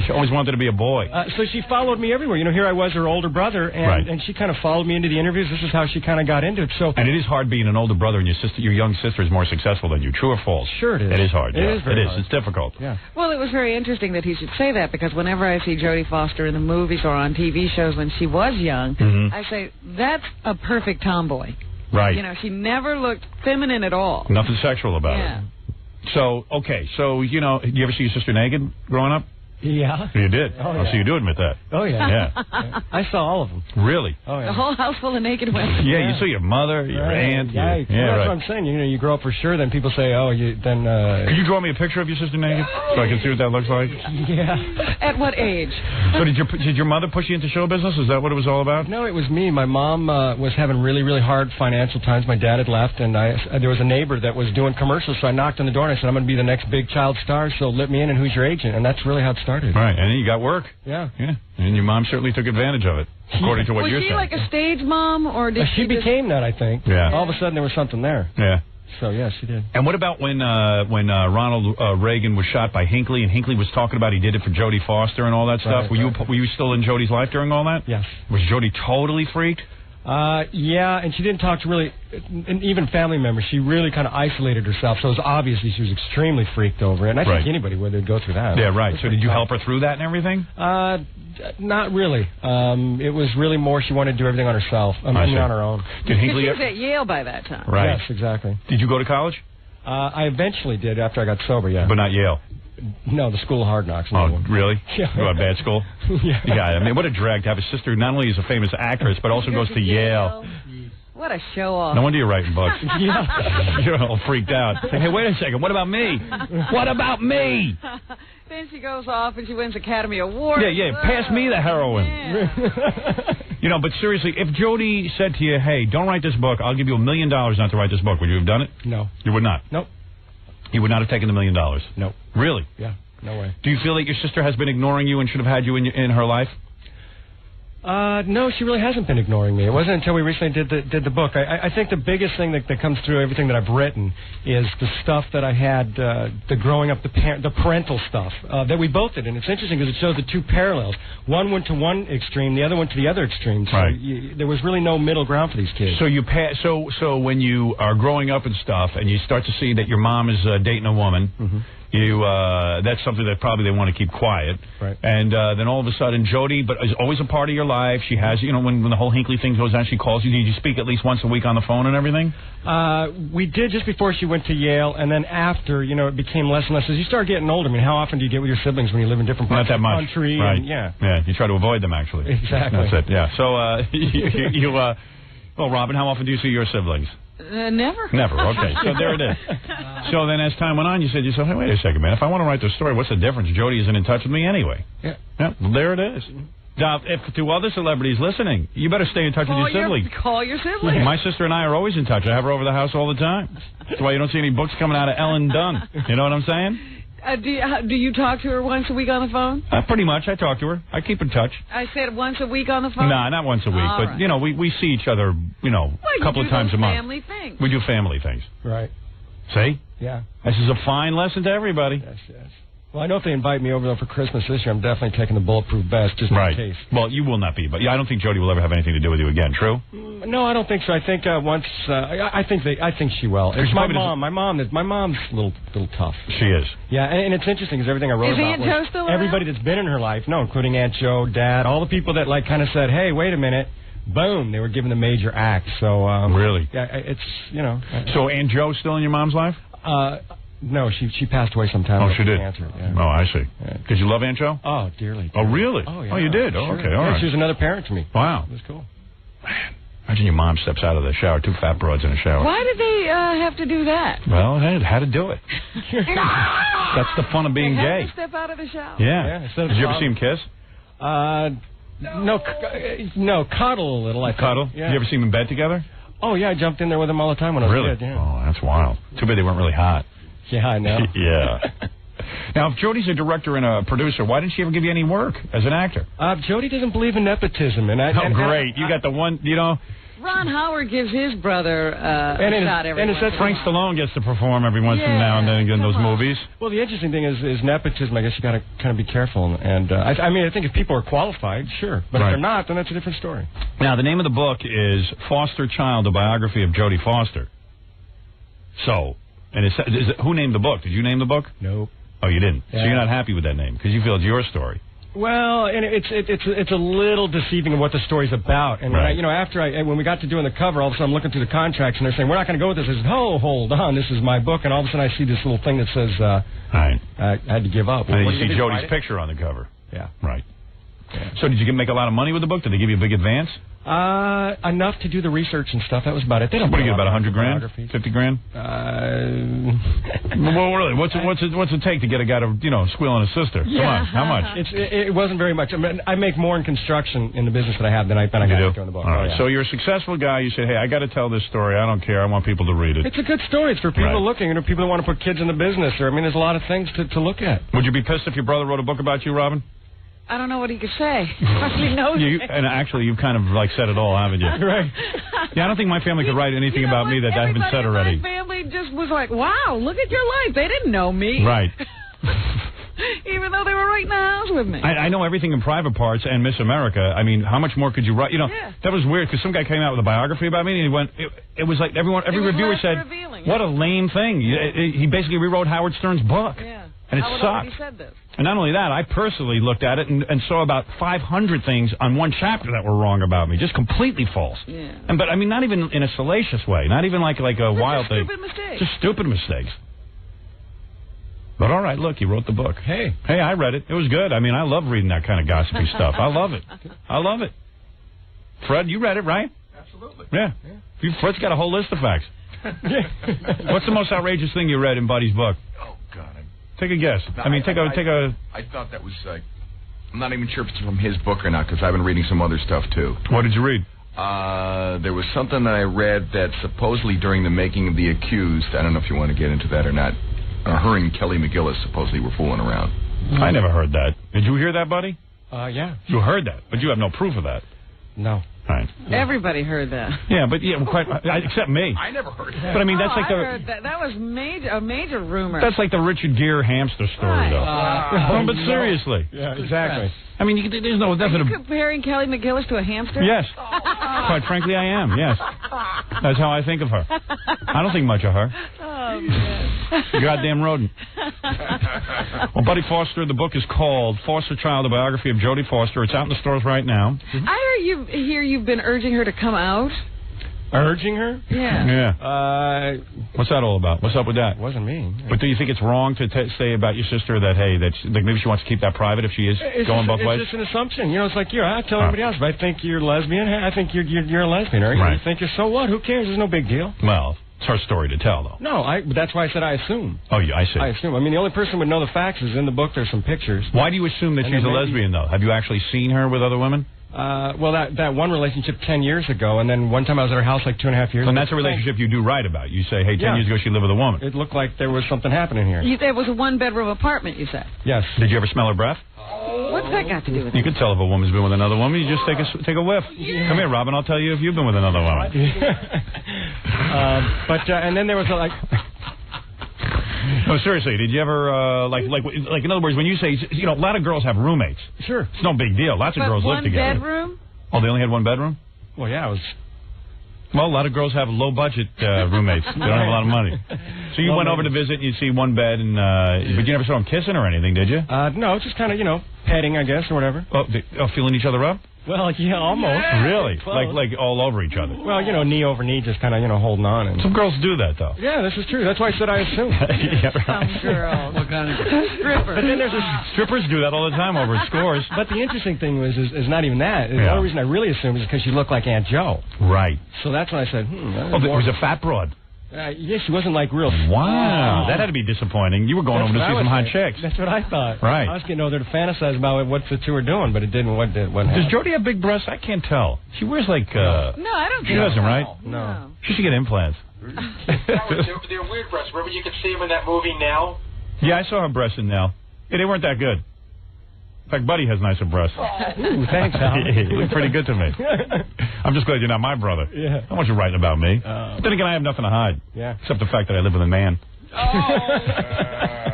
She always wanted to be a boy. So she followed me everywhere. You know, here I was, her older brother, and she kind of followed me into the interviews. This is how she kind of got into it. And it is hard being an older brother and your young sister is more successful than you. True or false? Sure it is. It is hard. It is very hard. It's difficult. Yeah. Well, it was very interesting that he should say that because whenever I see Jodie Foster in the movies or on TV shows when she was young, I say, that's a perfect tomboy. Right. You know, she never looked feminine at all. Nothing sexual about it. So, okay. So, you know, did you ever see your sister naked growing up? Yeah. You did? Oh, yeah. So you do admit that? Oh, yeah. Yeah. I saw all of them. Really? Oh, yeah. The whole house full of naked women. Yeah, you saw your mother, your aunt. Yeah, that's what I'm saying. You know, you grow up for sure, then people say, Could you draw me a picture of your sister naked so I can see what that looks like? Yeah. At what age? So did your mother push you into show business? Is that what it was all about? No, it was me. My mom was having really, really hard financial times. My dad had left, and there was a neighbor that was doing commercials, so I knocked on the door, and I said, I'm going to be the next big child star, so let me in, and who's your agent? And that's really how it started. Right, and then you got work. Yeah. And your mom certainly took advantage of it, according to what you're saying. Was she like a stage mom, or did she became that, I think. Yeah. All of a sudden, there was something there. Yeah. So, yeah, she did. And what about when Ronald Reagan was shot by Hinckley, and Hinckley was talking about he did it for Jodie Foster and all that stuff? Were you still in Jodie's life during all that? Yes. Was Jodie totally freaked? Yeah, and she didn't talk to really, and even family members. She really kind of isolated herself, so it was obviously she was extremely freaked over it. And I think anybody would go through that. Yeah, right. So did you help her through that and everything? Not really. It was really more she wanted to do everything on herself. On her own. Did Hinckley? She was at Yale by that time. Right. Yes, exactly. Did you go to college? I eventually did after I got sober, yeah. But not Yale? No, the School of Hard Knocks. Oh, really? Yeah. You go to bad school? Yeah. Yeah, I mean, what a drag to have a sister who not only is a famous actress, but also goes to Yale. What a show-off. No wonder you're writing books. Yeah. You're all freaked out. Hey, wait a second. What about me? What about me? Then she goes off and she wins Academy Award. Yeah. Pass me the heroin. Yeah. You know, but seriously, if Jodie said to you, hey, don't write this book, I'll give you $1 million not to write this book, would you have done it? No. You would not? Nope. You would not have taken the $1 million? No. Really? Yeah. No way. Do you feel that your sister has been ignoring you and should have had you in her life? No, she really hasn't been ignoring me. It wasn't until we recently did the book. I think the biggest thing that comes through everything that I've written is the stuff that I had, the growing up, the parental stuff that we both did. And it's interesting because it shows the two parallels. One went to one extreme, the other went to the other extreme. So there was really no middle ground for these kids. So so when you are growing up and stuff, and you start to see that your mom is dating a woman. Mm-hmm. That's something that probably they want to keep quiet. Right. And then all of a sudden, Jodie, but is always a part of your life. She has, when the whole Hinckley thing goes on, she calls you. Did you speak at least once a week on the phone and everything? We did just before she went to Yale, and then after, it became less and less. As you start getting older, I mean, how often do you get with your siblings when you live in different parts of the country? Right. And, yeah, you try to avoid them, actually. Exactly. That's it, yeah. So, well, Robin, how often do you see your siblings? Never. Never, okay. So there it is. So then as time went on, you said to yourself, hey, wait a second, man. If I want to write this story, what's the difference? Jodie isn't in touch with me anyway. Yeah. Well, there it is. Now, if to other celebrities listening, you better stay in touch with your siblings. Call your siblings. My sister and I are always in touch. I have her over the house all the time. That's why you don't see any books coming out of Ellen Dunn. You know what I'm saying? Do you talk to her once a week on the phone? Pretty much. I talk to her. I keep in touch. I said once a week on the phone? No, not once a week. All but, right. you know, we see each other, a couple of times a month. Family things. We do family things. Right. See? Yeah. This is a fine lesson to everybody. Yes. Well, I know if they invite me over there for Christmas this year, I'm definitely taking the bulletproof vest just in case. Well, you will not be, but I don't think Jody will ever have anything to do with you again. True? No, I don't think so. I think I think she will. It's my mom. My mom's a little tough. She is. Yeah, and it's interesting because everything I wrote about Aunt Jo still around? Everybody that's been in her life, including Aunt Jo, Dad, all the people that kind of said, "Hey, wait a minute." Boom, they were given the major act. So really, yeah, it's So Aunt Jo's still in your mom's life? No, she passed away sometime. Oh, she did. Cancer, yeah. Oh, I see. Did you love Aunt Jo? Oh, dearly. Oh, really? Oh, yeah. Oh, you did. Sure. Oh, okay, all right. She was another parent to me. Wow, it was cool. Man, imagine your mom steps out of the shower, two fat broads in a shower. Why did they have to do that? Well, hey, how to do it. That's the fun of being they gay. Had to step out of the shower. Yeah. Did you ever see him kiss? No, cuddle a little. I think. Cuddle? Yeah. You ever see them in bed together? Oh, yeah, I jumped in there with him all the time when I was really? a kid. Yeah. Oh, that's wild. Too bad they weren't really hot. Yeah, I know. Yeah. Now, if Jody's a director and a producer, why didn't she ever give you any work as an actor? Jody doesn't believe in nepotism. Great. You got the one, Ron Howard gives his brother a shot every once in a while. Frank Stallone gets to perform every once in now and then in those movies. Well, the interesting thing is nepotism. I guess you got to kind of be careful. And I think if people are qualified, sure. But if they're not, then that's a different story. Now, the name of the book is Foster Child, a biography of Jodie Foster. So, and who named the book? Did you name the book? Nope. Oh, you didn't? Yeah. So you're not happy with that name because you feel it's your story. Well, and it's a little deceiving of what the story's about. And when we got to doing the cover, all of a sudden I'm looking through the contracts and they're saying we're not going to go with this. I said, oh, hold on, this is my book. And all of a sudden I see this little thing that says I had to give up. And then you see Jodie's picture on the cover. Yeah. Right. Yeah. So did you make a lot of money with the book? Did they give you a big advance? Enough to do the research and stuff. That was about it. They don't. What do you get? About $100 grand? 50 grand? Well, really, what's it take to get a guy to squeal on his sister? Come on, how much? It wasn't very much. I mean, I make more in construction in the business that I have than I got doing the book. All right. Oh, yeah. So you're a successful guy. You say, hey, I got to tell this story. I don't care. I want people to read it. It's a good story. It's for people looking, people that want to put kids in the business. There's a lot of things to look at. Would you be pissed if your brother wrote a book about you, Robin? I don't know what he could say. He knows and actually, you've kind of said it all, haven't you? Right. Yeah, I don't think my family could write anything about me that I haven't said already. My family just was like, wow, look at your life. They didn't know me. Right. Even though they were right in the house with me. I know everything in Private Parts and Miss America. I mean, how much more could you write? That was weird because some guy came out with a biography about me and he went, it was like every reviewer said, what a lame thing. He basically rewrote Howard Stern's book. Yeah. And it sucked. Said this. And not only that, I personally looked at it and saw about 500 things on one chapter that were wrong about me, just completely false. Yeah. But I mean, not even in a salacious way, not even like a wild thing. Stupid mistakes. Just stupid mistakes. But all right, look, you wrote the book. Hey, I read it. It was good. I mean, I love reading that kind of gossipy stuff. I love it. I love it. Fred, you read it, right? Absolutely. Yeah. Fred's got a whole list of facts. What's the most outrageous thing you read in Buddy's book? Oh, God. Take a guess. No, I thought that was, I'm not even sure if it's from his book or not, because I've been reading some other stuff, too. What did you read? There was something that I read that supposedly during the making of The Accused, I don't know if you want to get into that or not, her and Kelly McGillis supposedly were fooling around. I never heard that. Did you hear that, Buddy? Yeah. You heard that, but you have no proof of that. No. Right. Everybody heard that. Yeah, but except me. I never heard that. But I mean, that's I heard that. That was a major rumor. That's like the Richard Gere hamster story, though. But seriously. Yeah, exactly. I mean, there's no definite. Are you comparing Kelly McGillis to a hamster? Yes. Quite frankly, I am. Yes. That's how I think of her. I don't think much of her. Oh man. Goddamn rodent. Well, Buddy Foster, the book is called Foster Child, a biography of Jodie Foster. It's out in the stores right now. I hear you've been urging her to come out. Urging her? Yeah. Yeah. What's that all about? What's up with that? It wasn't me. But do you think it's wrong to say about your sister that, hey, maybe she wants to keep that private if she is going both ways? It's just an assumption. It's like, I tell everybody else. If I think you're lesbian, I think you're a lesbian. Or right. you think you're, so what? Who cares? There's no big deal. Well, It's her story to tell, though. No, but that's why I said I assume. Oh, yeah, I see. I assume. I mean, the only person who would know the facts is in the book. There's some pictures. Why do you assume that she's a lesbian, though? Have you actually seen her with other women? Well, that one relationship 10 years ago, and then one time I was at her house like 2.5 years ago. And that's a relationship you do write about. You say, hey, 10 years ago she lived with a woman. It looked like there was something happening here. There was a one-bedroom apartment, you said? Yes. Did you ever smell her breath? What's that got to do with You it? can tell if a woman's been with another woman. You just take a whiff. Come here, Robin. I'll tell you if you've been with another woman. And then there was No, seriously, did you ever, like, in other words, when you say, a lot of girls have roommates. Sure. It's no big deal. Lots of girls live together. One bedroom? Oh, they only had one bedroom? Well, yeah, it was... Well, a lot of girls have low-budget roommates. They don't have a lot of money. So you went over to visit, and you see one bed, and but you never saw them kissing or anything, did you? No, just kind of, petting, I guess, or whatever. Oh, feeling each other up? Well, yeah, almost. Really? Close. Like all over each other? Well, knee over knee, just kind of, holding on. And... Some girls do that, though. Yeah, this is true. That's why I said I assume. Yeah, right. Some girls. What kind of... Strippers. But then there's Strippers do that all the time over at Scores. But the interesting thing is not even that. The only reason I really assumed is because she looked like Aunt Jo. Right. So that's when I said, it was a fat broad. Yeah, she wasn't like real. Wow, that had to be disappointing. You were going over to see some hot chicks. That's what I thought. Right. I was getting over there to fantasize about what the two were doing, but it didn't. What Does Jody have big breasts? I can't tell. She wears like. No, I don't. She doesn't, right? No. She should get implants. They're weird breasts. Remember, you could see them in that movie Now. Yeah, I saw her breasts in Now. Yeah, they weren't that good. In fact, Buddy has nicer breasts. Ooh, thanks, Al. You look pretty good to me. I'm just glad you're not my brother. Yeah. I don't want you writing about me. But then again, I have nothing to hide. Yeah. Except the fact that I live with a man.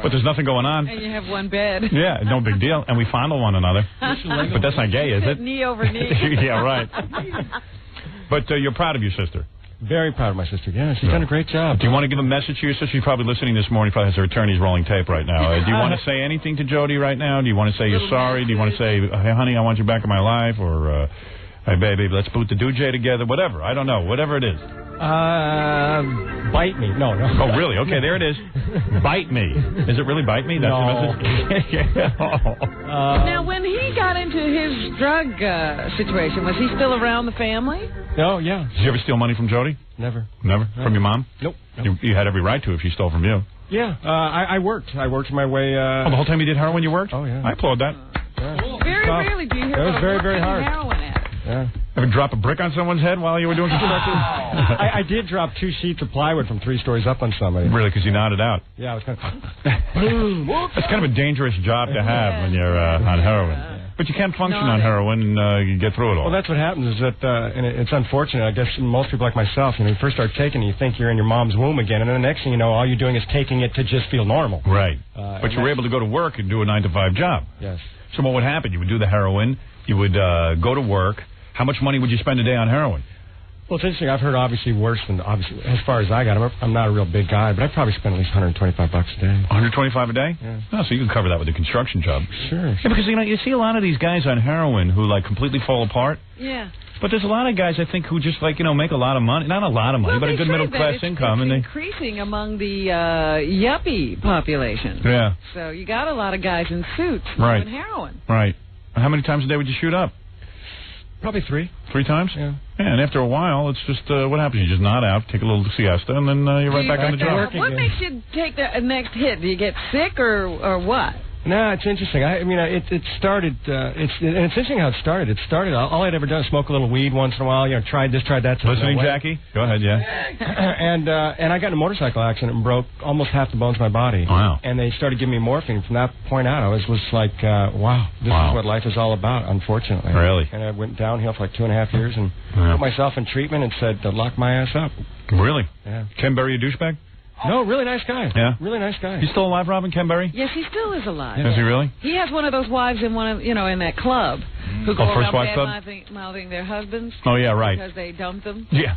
But there's nothing going on. And you have one bed. Yeah, no big deal. And we fondle one another. But that's not gay, is it? Knee over knee. Yeah, right. But you're proud of your sister. Very proud of my sister. Yeah, she's done a great job. Do you want to give a message to your sister? She's probably listening this morning. Probably has her attorneys rolling tape right now. Do you want to say anything to Jody right now? Do you want to say you're sorry? Do you want to say, hey, honey, I want you back in my life? Or, hey, baby, let's boot the Doojay together? Whatever. I don't know. Whatever it is. Bite me. No. Oh, really? Okay, there it is. Bite me. Is it really bite me? That's no. the message? Now, when he got into his drug situation, was he still around the family? Oh, yeah. Did you ever steal money from Jody? Never. Never? From your mom? Nope. You had every right to if she stole from you. Yeah. I worked. I worked my way... the whole time you did heroin, you worked? Oh, yeah. I applaud that. Yeah. Very rarely do you hear about a very hard. heroin addict. Yeah. Ever drop a brick on someone's head while you were doing construction? I did drop 2 sheets of plywood from 3 stories up on somebody. Really, because you nodded out. Yeah, I was kind of... That's kind of a dangerous job to have when you're on heroin. But you can't function on heroin and you get through it all. Well, that's what happens is that, and it's unfortunate, I guess most people like myself, you first start taking it, you think you're in your mom's womb again, and then the next thing you know, all you're doing is taking it to just feel normal. Right. But you were able to go to work and do a 9-to-5 job. Yes. So what would happen? You would do the heroin, you would go to work. How much money would you spend a day on heroin? Well, it's interesting. I've heard obviously worse than, as far as I got. I'm not a real big guy, but I probably spend at least $125 a day. $125 a day? Yeah. Oh, so you can cover that with a construction job. Sure. Yeah, because, you see a lot of these guys on heroin who, completely fall apart. Yeah. But there's a lot of guys, I think, who just, make a lot of money. Not a lot of money, but a good middle-class income. It's increasing among the yuppie population. Yeah. So you got a lot of guys in suits doing heroin. Right. How many times a day would you shoot up? Probably 3. 3 times? Yeah. And after a while, it's just, what happens? You just nod out, take a little siesta, and then you're right back on the job. What makes you take the next hit? Do you get sick or what? No, it's interesting. I mean, it started. It's interesting how it started. It started. All I'd ever done is smoke a little weed once in a while. Tried this, tried that. Listening, Jackie? Go ahead, yeah. And I got in a motorcycle accident and broke almost half the bones of my body. Wow. And they started giving me morphine. From that point out, I was like, wow, this is what life is all about. Unfortunately. Really? And I went downhill for 2.5 years and put myself in treatment and said to lock my ass up. Really? Yeah. Ken Berry a douchebag? No, really nice guy. Yeah? Really nice guy. He's still alive, Robin, Ken Berry? Yes, he still is alive. Is he really? He has one of those wives in in that club who go First around Wife Club? mouthing their husbands. Oh, yeah, right. Because they dumped them. Yeah.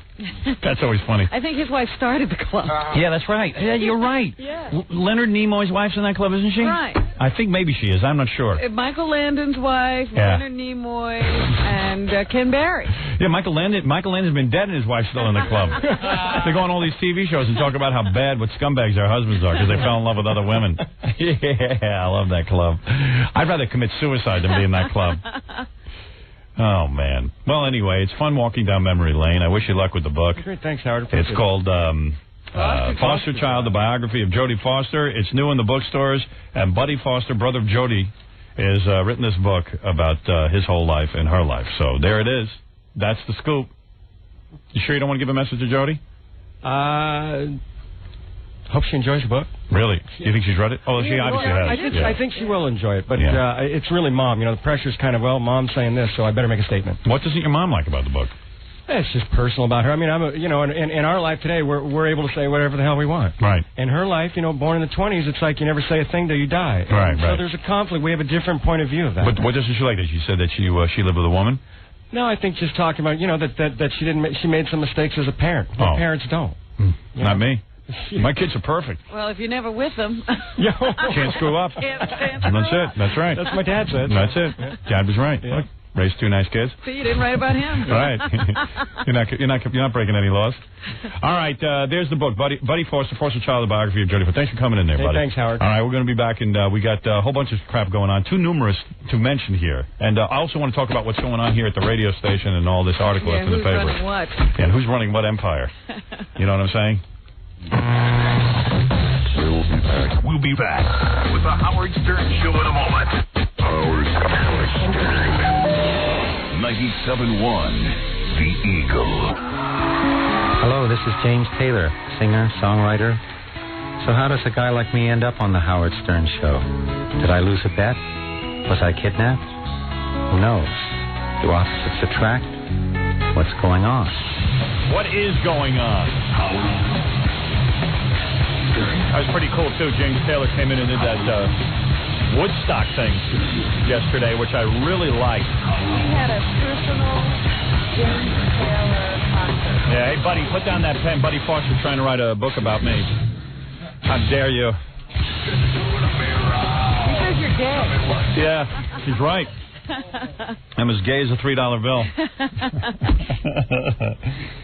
That's always funny. I think his wife started the club. Yeah, that's right. Yeah, you're right. Yeah. Leonard Nimoy's wife's in that club, isn't she? Right. I think maybe she is. I'm not sure. Michael Landon's wife, Leonard Nimoy, and Ken Berry. Yeah, Michael Landon's been dead and his wife's still in the club. They go on all these TV shows and talk about how bad, what scumbags their husbands are because they fell in love with other women. Yeah, I love that club. I'd rather commit suicide than be in that club. Oh, man. Well, anyway, it's fun walking down memory lane. I wish you luck with the book. Great, thanks, Howard. It's called Foster Child, the biography of Jodie Foster. It's new in the bookstores, and Buddy Foster, brother of Jodie, has written this book about his whole life and her life. So there it is. That's the scoop. You sure you don't want to give a message to Jodie? Hope she enjoys the book. Really? You think she's read it? Oh, she obviously has. I think she will enjoy it, but it's really Mom. You know, the pressure's kind of, well, Mom's saying this, so I better make a statement. What doesn't your mom like about the book? It's just personal about her. I mean, in our life today, we're able to say whatever the hell we want. Right. In her life, born in the 20s, it's like you never say a thing till you die. Right. So there's a conflict. We have a different point of view of that. But what doesn't she like? That she said that she lived with a woman? No, I think just talking about that she made some mistakes as a parent. Parents don't. Not me. My kids are perfect. Well, if you're never with them, can't screw up. That's it. That's right. That's what my dad said. That's it. Dad was right. Yeah. Look, raised two nice kids. See, you didn't write about him. Right. You're not breaking any laws. All right. There's the book, Buddy Foster, Child, the biography of Jodie Foster. Thanks for coming in there, buddy. Thanks, Howard. All right, we're going to be back, and we got a whole bunch of crap going on, too numerous to mention here. And I also want to talk about what's going on here at the radio station and all this article that's in the paper. Who's running what? And who's running what empire? You know what I'm saying? We'll be back with the Howard Stern Show in a moment. Howard Stern. 97.1 The Eagle. Hello, this is James Taylor, singer, songwriter. So how does a guy like me end up on the Howard Stern Show? Did I lose a bet? Was I kidnapped? Who knows? Do opposites attract? What's going on? What is going on? That was pretty cool, too. James Taylor came in and did that Woodstock thing yesterday, which I really liked. He had a personal James Taylor concert. Yeah, hey, buddy, put down that pen. Buddy Foster's trying to write a book about me. How dare you? He says you're gay. Yeah, he's right. I'm as gay as a $3 bill.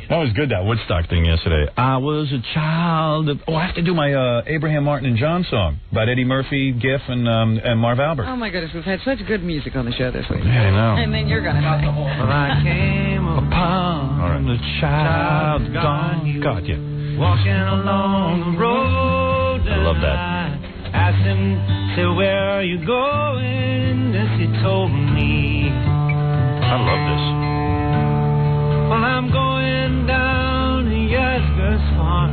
That was good, that Woodstock thing yesterday. I was a child of... Oh, I have to do my Abraham Martin and John song about Eddie Murphy, Giff, and Marv Albert. Oh, my goodness. We've had such good music on the show this week. Yeah, I know. And then you're going to sing. Well, I came upon the child gone. God, yeah. Walking along the road. I love that. Asked him, say, where are you going? This he told me. I love this. Well, I'm going down to Yesker's farm.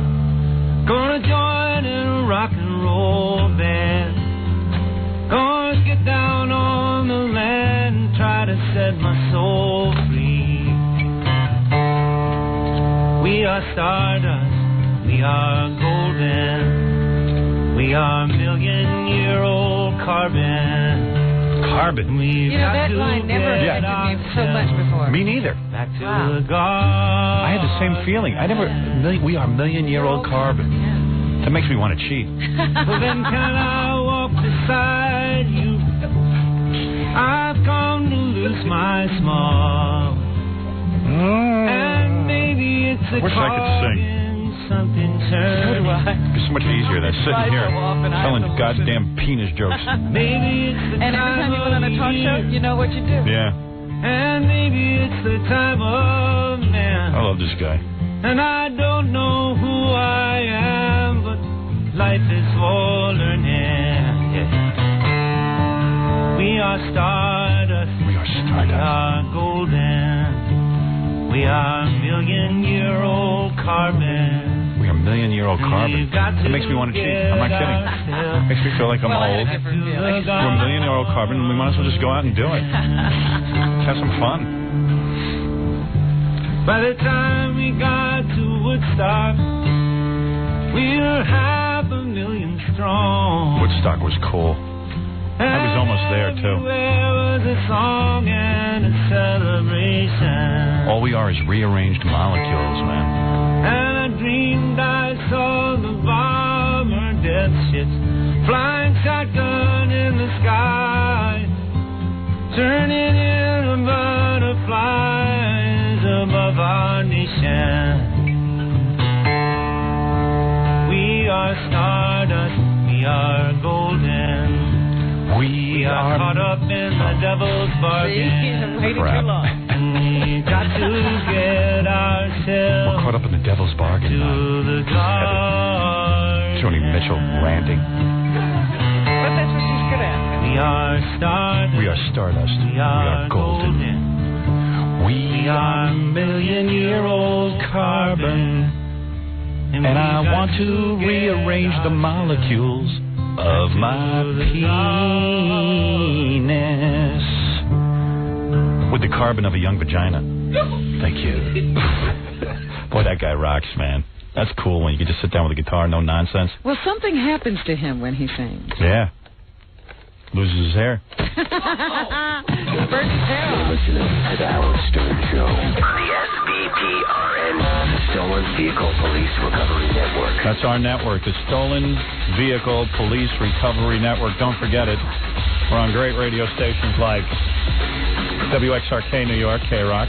Gonna join in a rock and roll band. Gonna get down on the land and try to set my soul free. We are stardust, we are golden. We are million-year-old carbon. Carbon? That line never affected me so much before. Me neither. Back to the garden. I had the same feeling. We are million-year-old carbon. Yeah. That makes me want to cheat. Well, then can I walk beside you? I've come to lose my small. And maybe it's a I wish I could sing. Something turning. So do I. It's so much easier than sitting here telling goddamn penis jokes. Maybe it's the and every time you went on a talk show, you know what you do. Yeah. And maybe it's the time of man. I love this guy. And I don't know who I am, but life is for learning. Yeah. We are stardust. We are stardust. We are golden. We are million-year-old carbon. We are million-year-old carbon. It makes me want to cheat. I'm not kidding. It makes me feel like I'm old. We're a million-year-old carbon, and we might as well just go out and do it. Let's have some fun. By the time we got to Woodstock, we were 500,000 strong. Woodstock was cool. I was almost there, too. There was a song and a celebration. All we are is rearranged molecules, man. And I dreamed I saw the bomber death ships flying shotgun in the sky, turning into butterflies above our nation. We are stardust, we are golden. We are caught up in the devil's bargain. See, he's waiting too long. We got to get ourselves. We're caught up in the devil's bargain. To the garden. Joni Mitchell ranting. But that's what she's good at. We are stardust. We are stardust. We are golden. We are million-year-old carbon. And I want to rearrange the molecules of my penis with the carbon of a young vagina. Thank you. Boy, that guy rocks, man. That's cool when you can just sit down with a guitar, no nonsense. Well, something happens to him when he sings. Yeah. Loses his hair. Burns his hair off. Listening to the Howard Stern Show on the SVPRN, Stolen Vehicle Police Recovery Network. That's our network, the Stolen Vehicle Police Recovery Network. Don't forget it. We're on great radio stations like WXRK New York, K-Rock.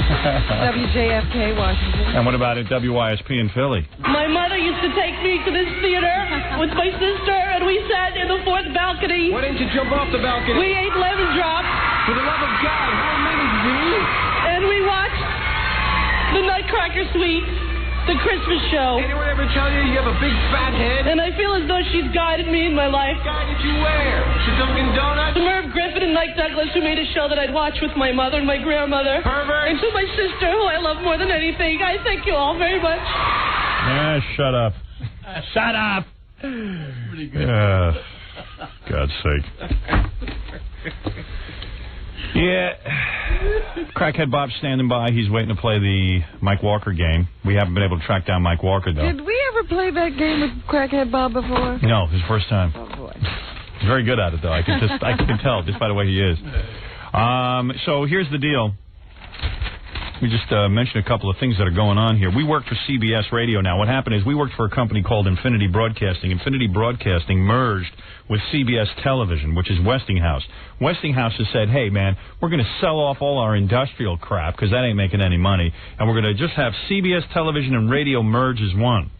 WJFK Washington. And what about at WYSP in Philly? My mother used to take me to this theater with my sister, and we sat in the fourth balcony. Why didn't you jump off the balcony? We ate lemon drops. For the love of God, how many did you eat? And we watched the Nutcracker Suite, the Christmas show. Anyone ever tell you you have a big fat head? And I feel as though she's guided me in my life. Guided you where? To Dunkin' Donuts? To Merv Griffin and Mike Douglas, who made a show that I'd watch with my mother and my grandmother. Pervert! And to my sister, who I love more than anything. I thank you all very much. Yeah, shut up. Shut up! Pretty good. God's sake. Yeah. Crackhead Bob's standing by. He's waiting to play the Mike Walker game. We haven't been able to track down Mike Walker, though. Did we ever play that game with Crackhead Bob before? No, his first time. Oh, boy. He's very good at it, though. I can tell just by the way he is. So here's the deal. Let me just mention a couple of things that are going on here. We work for CBS Radio now. What happened is we worked for a company called Infinity Broadcasting. Infinity Broadcasting merged with CBS Television, which is Westinghouse. Westinghouse has said, hey, man, we're going to sell off all our industrial crap because that ain't making any money, and we're going to just have CBS Television and radio merge as one.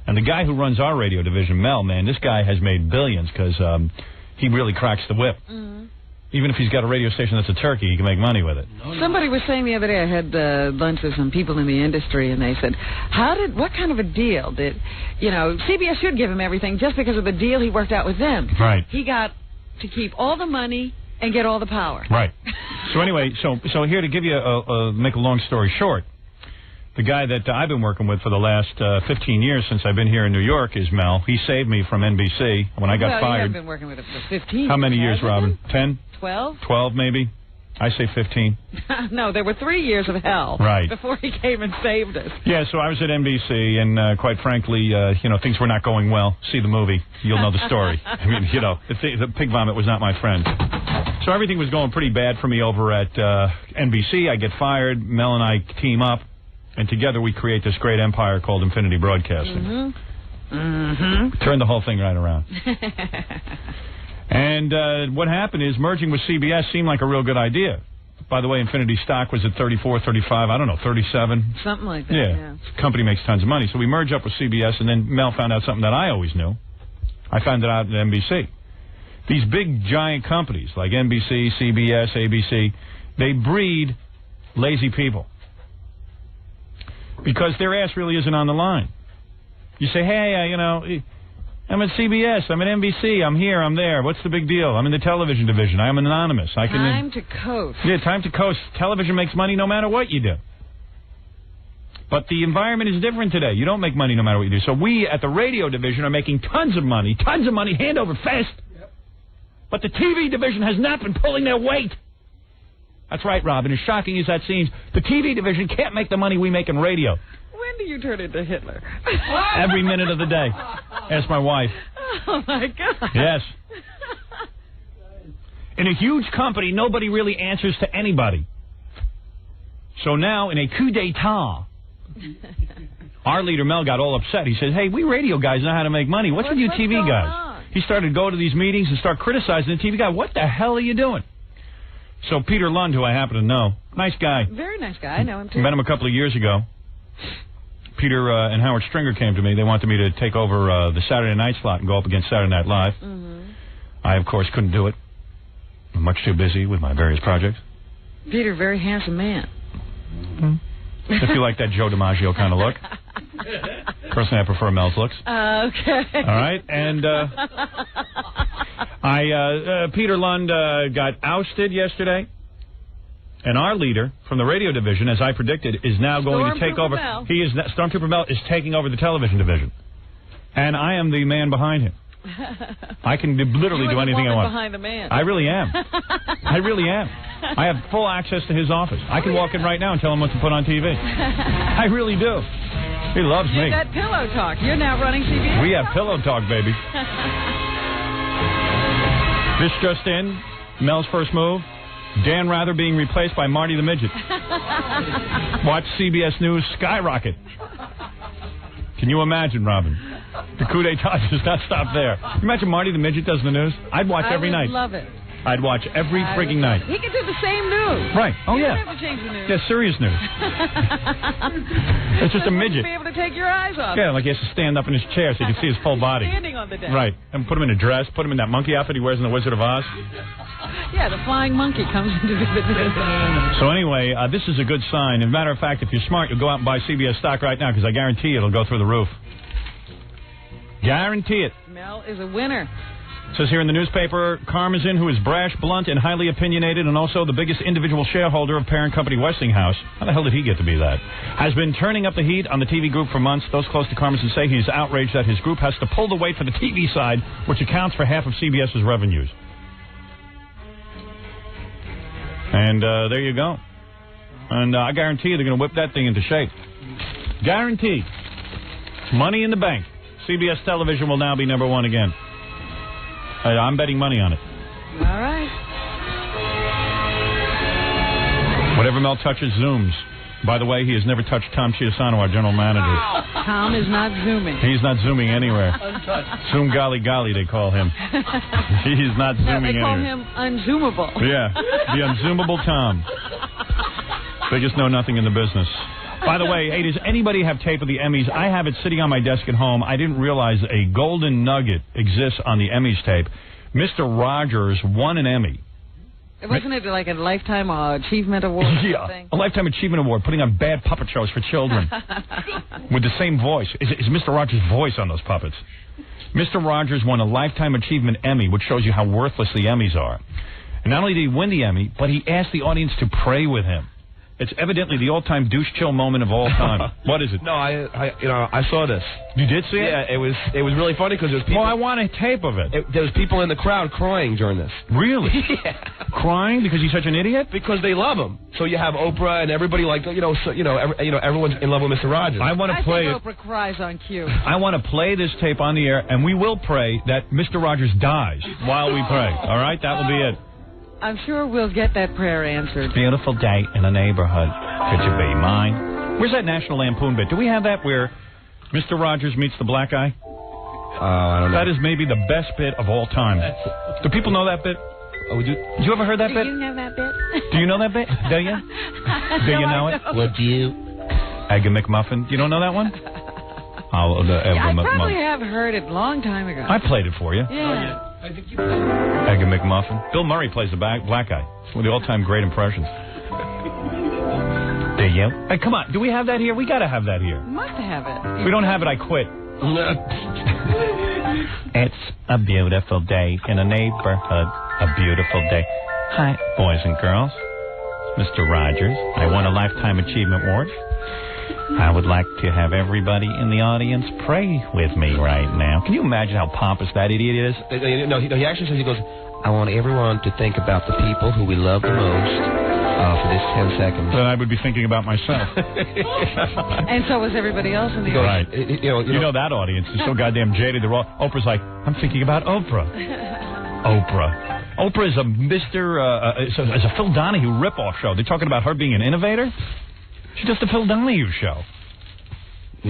And the guy who runs our radio division, Mel, man, this guy has made billions because he really cracks the whip. Mm-hmm. Even if he's got a radio station that's a turkey, he can make money with it. Somebody was saying the other day, I had lunch with some people in the industry, and they said, what kind of a deal did, CBS should give him everything just because of the deal he worked out with them. Right. He got to keep all the money and get all the power. Right. So anyway, so here to give you make a long story short, the guy that I've been working with for the last 15 years since I've been here in New York is Mel. He saved me from NBC when I got fired. You've been working with him for 15 How many years, Robin? 10? 12? 12, maybe. I say 15. No, there were 3 years of hell before he came and saved us. Yeah, so I was at NBC, and quite frankly, things were not going well. See the movie. You'll know the story. I mean, the pig vomit was not my friend. So everything was going pretty bad for me over at NBC. I get fired. Mel and I team up. And together we create this great empire called Infinity Broadcasting. Turn the whole thing right around. And what happened is merging with CBS seemed like a real good idea. By the way, Infinity stock was at 34, 35, I don't know, 37. Something like that, yeah. The company makes tons of money. So we merge up with CBS, and then Mel found out something that I always knew. I found it out at NBC. These big, giant companies like NBC, CBS, ABC, they breed lazy people. Because their ass really isn't on the line. You say, hey, I'm at CBS, I'm at NBC, I'm here, I'm there. What's the big deal? I'm in the television division. I'm anonymous. Time to coast. Yeah, time to coast. Television makes money no matter what you do. But the environment is different today. You don't make money no matter what you do. So we at the radio division are making tons of money, hand over fist. Yep. But the TV division has not been pulling their weight. That's right, Robin. As shocking as that seems, the TV division can't make the money we make in radio. When do you turn into Hitler? Every minute of the day. Ask my wife. Oh, my God. Yes. In a huge company, nobody really answers to anybody. So now, in a coup d'etat, our leader, Mel, got all upset. He said, hey, we radio guys know how to make money. What's with you TV guys? On? He started to go to these meetings and start criticizing the TV guy. What the hell are you doing? So Peter Lund, who I happen to know, nice guy. Very nice guy. I know him, too. Met him a couple of years ago. Peter and Howard Stringer came to me. They wanted me to take over the Saturday night slot and go up against Saturday Night Live. I, of course, couldn't do it. I'm much too busy with my various projects. Peter, very handsome man. If you like that Joe DiMaggio kind of look. Personally, I prefer Mel's looks. Okay. All right, and Peter Lund got ousted yesterday, and our leader from the radio division, as I predicted, is now going to take over. Mel. Stormtrooper Mel is taking over the television division, and I am the man behind him. I can literally do anything I want. Behind the man. I really am. I really am. I have full access to his office. I can walk in right now and tell him what to put on TV. I really do. He loves me. That pillow talk. You're now running CBS. We have pillow talk, baby. This just in, Mel's first move, Dan Rather being replaced by Marty the Midget. Watch CBS News skyrocket. Can you imagine, Robin? The coup d'etat does not stop there. Can you imagine Marty the Midget does the news? I'd watch every night. I love it. I'd watch every frigging night. He can do the same news. Right. Oh, you yeah. don't have to change the news. Yeah, serious news. It's just a midget. Be able to take your eyes off. Yeah, like he has to stand up in his chair so you can see his full body. Standing on the deck. Right. And put him in a dress, put him in that monkey outfit he wears in The Wizard of Oz. Yeah, the flying monkey comes into the news. So anyway, this is a good sign. As a matter of fact, if you're smart, you'll go out and buy CBS stock right now because I guarantee you it'll go through the roof. Guarantee it. Mel is a winner. It says here in the newspaper, Karmazin, who is brash, blunt, and highly opinionated, and also the biggest individual shareholder of parent company Westinghouse, how the hell did he get to be that, has been turning up the heat on the TV group for months. Those close to Karmazin say he's outraged that his group has to pull the weight for the TV side, which accounts for half of CBS's revenues. And there you go. And I guarantee you they're going to whip that thing into shape. Guaranteed. Money in the bank. CBS television will now be number one again. I'm betting money on it. All right. Whatever Mel touches, zooms. By the way, he has never touched Tom Chiasano, our general manager. Tom is not zooming. He's not zooming anywhere. Zoom golly golly, they call him. He's not zooming anywhere. They call anywhere. him unzoomable. Yeah, the unzoomable Tom. Biggest know-nothing in the business. By the way, hey, does anybody have tape of the Emmys? I have it sitting on my desk at home. I didn't realize a golden nugget exists on the Emmys tape. Mr. Rogers won an Emmy. Wasn't it like a Lifetime Achievement Award? Yeah, thing? A Lifetime Achievement Award, putting on bad puppet shows for children. With the same voice. Is Mr. Rogers' voice on those puppets. Mr. Rogers won a Lifetime Achievement Emmy, which shows you how worthless the Emmys are. And not only did he win the Emmy, but he asked the audience to pray with him. It's evidently the all-time douche-chill moment of all time. What is it? No, I saw this. You did see it? Yeah, it was really funny because there was people. Well, I want a tape of it. There was people in the crowd crying during this. Really? Yeah. Crying because he's such an idiot? Because they love him. So you have Oprah and everybody everyone's in love with Mr. Rogers. I want to play it. Oprah cries on cue. I want to play this tape on the air, and we will pray that Mr. Rogers dies while we pray. All right, that will be it. I'm sure we'll get that prayer answered. Beautiful day in a neighborhood. Could you be mine? Where's that National Lampoon bit? Do we have that where Mr. Rogers meets the black guy? I don't know. That is maybe the best bit of all time. Do people know that bit? Oh, did you ever heard that bit? Do you know that bit? Do you know that bit? Do you? Do you know it? Would you? Egg and McMuffin. You don't know that one? I probably have heard it a long time ago. I played it for you. Yeah. Egg and McMuffin. Bill Murray plays the black guy. It's one of the all-time great impressions. Do you? Hey, come on. Do we have that here? We got to have that here. Must have it. If we don't have it, I quit. It's a beautiful day in a neighborhood. A beautiful day. Hi, boys and girls. Mr. Rogers. I won a Lifetime Achievement Award. I would like to have everybody in the audience pray with me right now. Can you imagine how pompous that idiot is? No, he actually says, he goes, I want everyone to think about the people who we love the most for this 10 seconds. Then I would be thinking about myself. And so was everybody else in the audience. Right. You know that audience is so goddamn jaded. They're all, Oprah's like, I'm thinking about Oprah. Oprah is a it's a Phil Donahue ripoff show. They're talking about her being an innovator? She does the Phil Donahue show. He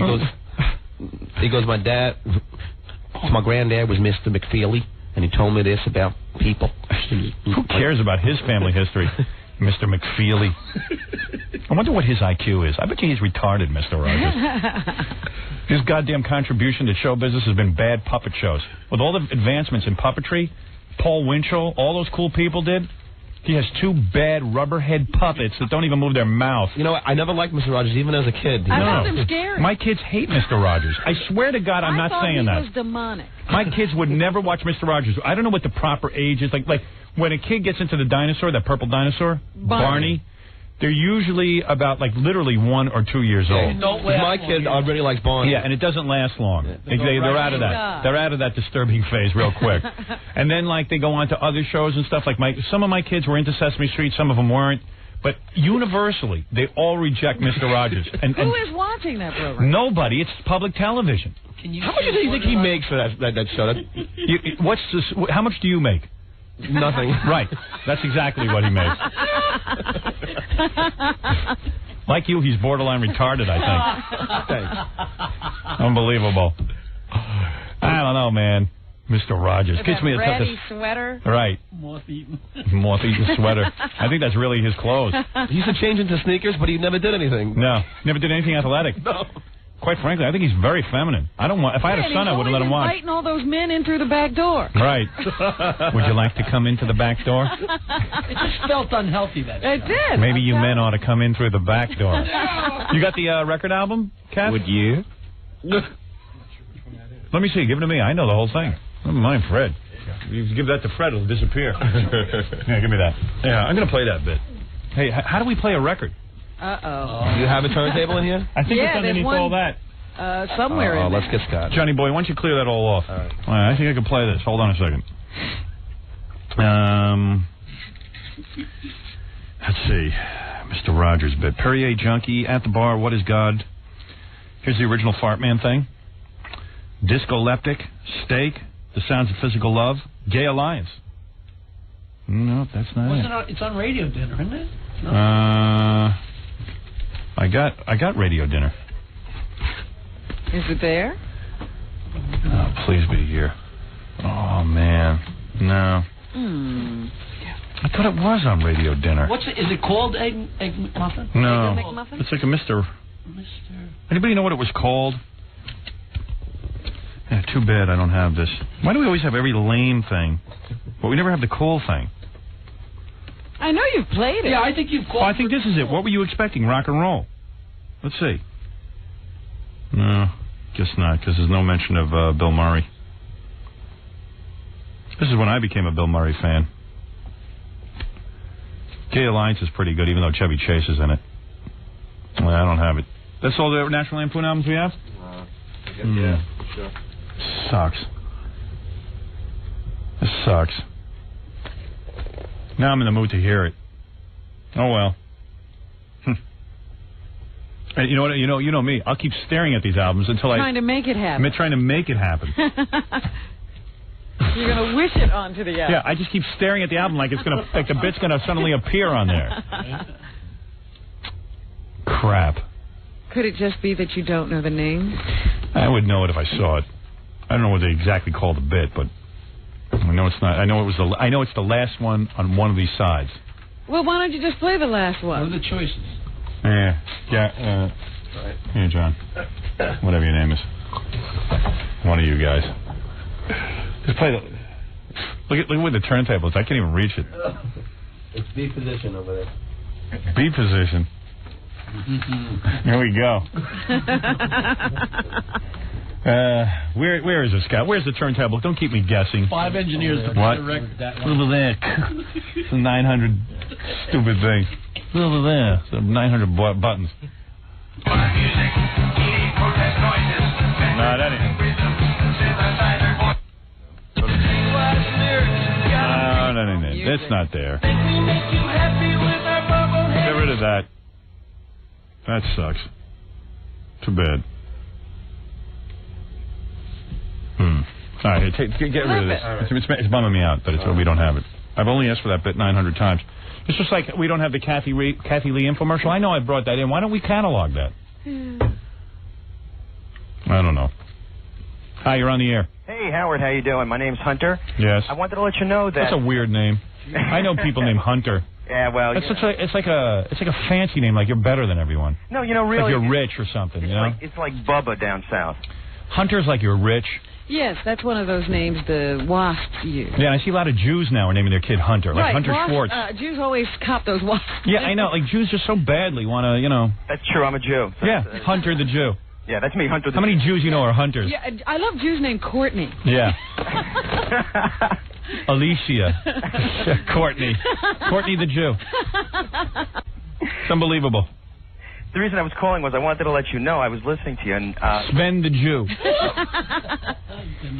goes, my granddad was Mr. McFeely, and he told me this about people. Who cares about his family history? Mr. McFeely. I wonder what his IQ is. I bet you he's retarded, Mr. Rogers. His goddamn contribution to show business has been bad puppet shows. With all the advancements in puppetry, Paul Winchell, all those cool people did. He has 2 bad rubberhead puppets that don't even move their mouth. You know what? I never liked Mr. Rogers, even as a kid. I found him scary. My kids hate Mr. Rogers. I swear to God, I'm not saying that. I thought he was demonic. My kids would never watch Mr. Rogers. I don't know what the proper age is. Like when a kid gets into the dinosaur, that purple dinosaur, Barney, they're usually about, literally 1 or 2 years old. My kid already likes Barney. Yeah, and it doesn't last long. They're out of that. They're out of that disturbing phase real quick. And then, they go on to other shows and stuff. Some of my kids were into Sesame Street, some of them weren't. But universally, they all reject Mr. Rogers. And who is watching that program? Nobody. It's public television. How much do you think he makes for that show? How much do you make? Nothing. Right. That's exactly what he makes. Like you, he's borderline retarded, I think. Thanks. Unbelievable. I don't know, man. Mr. Rogers. With that ratty sweater. Right. Moth-eaten. Moth-eaten sweater. I think that's really his clothes. He used to change into sneakers, but he never did anything. No. Never did anything athletic. No. Quite frankly, I think he's very feminine. I don't want. If I had a son, I wouldn't let him watch. Inviting all those men in through the back door. Right. Would you like to come into the back door? It just felt unhealthy that It did. Maybe you men ought to come in through the back door. You got the record album, Kat? Would you? Let me see. Give it to me. I know the whole thing. Never mind, Fred. You give that to Fred, it'll disappear. Yeah, give me that. Yeah, I'm going to play that bit. Hey, how do we play a record? Uh-oh. Do you have a turntable in here? I think it's underneath all that. Somewhere in let's get Scott. Johnny boy, why don't you clear that all off? All right. All right, I think I can play this. Hold on a second. Let's see. Mr. Rogers bit. Perrier Junkie, At the Bar, What is God? Here's the original Fart Man thing. Discoleptic, Steak, The Sounds of Physical Love, Gay Alliance. No, that's not it. It's on Radio Dinner, isn't it? No. I got Radio Dinner. Is it there? Oh, please be here. Oh, man. No. I thought it was on Radio Dinner. Is it called Egg McMuffin? No. Egg McMuffin? It's like a Mr. Anybody know what it was called? Yeah, too bad I don't have this. Why do we always have every lame thing, but we never have the cool thing? I know you've played it. Yeah, I think you've called. Well, I think this is it. What were you expecting? Rock and roll. Let's see. No, guess not, because there's no mention of Bill Murray. This is when I became a Bill Murray fan. Gay Alliance is pretty good, even though Chevy Chase is in it. Well, I don't have it. That's all the National Lampoon albums we have? Yeah, sure. Sucks. This sucks. Now I'm in the mood to hear it. Oh well. And you know what? You know me. I'll keep staring at these albums until trying to make it happen. I'm trying to make it happen. You're gonna wish it onto the album. Yeah, I just keep staring at the album like the bit's gonna suddenly appear on there. Crap. Could it just be that you don't know the name? I would know it if I saw it. I don't know what they exactly call the bit, but I know it's not. I know it's the last one on one of these sides. Well, why don't you just play the last one? What are the choices? Yeah. Right. Here, John. Whatever your name is. One of you guys. Just play the. Look at where the turntable is. I can't even reach it. It's B position over there. B position. Here we go. Where is it, Scott? Where's the turntable? Don't keep me guessing. 5 engineers to what? play the record that Over there. It's a 900 stupid thing. Over there. It's 900 buttons. No, that ain't. No, that ain't it. It's not there. Get rid of that. That sucks. Too bad. All right, get rid of this. It's bumming me out, but we don't have it. I've only asked for that bit 900 times. It's just like we don't have the Kathy Lee infomercial. I know I brought that in. Why don't we catalog that? I don't know. Hi, you're on the air. Hey, Howard, how you doing? My name's Hunter. Yes. I wanted to let you know that... That's a weird name. I know people named Hunter. Yeah, well... It's like a fancy name, like you're better than everyone. No, really... Like you're rich or something, you know? It's like Bubba down south. Hunter's like you're rich. Yes, that's one of those names the wasps use. Yeah, I see a lot of Jews now are naming their kid Hunter, like Right, Hunter Schwartz. Jews always cop those wasps. Yeah, I know. Like, Jews just so badly want to, That's true. I'm a Jew. So Yeah, Hunter the Jew. Yeah, that's me, Hunter the How many Jews you know are Hunters? Yeah, I love Jews named Courtney. Yeah. Alicia. Courtney. Courtney the Jew. It's unbelievable. The reason I was calling was I wanted to let you know I was listening to you and Sven the Jew.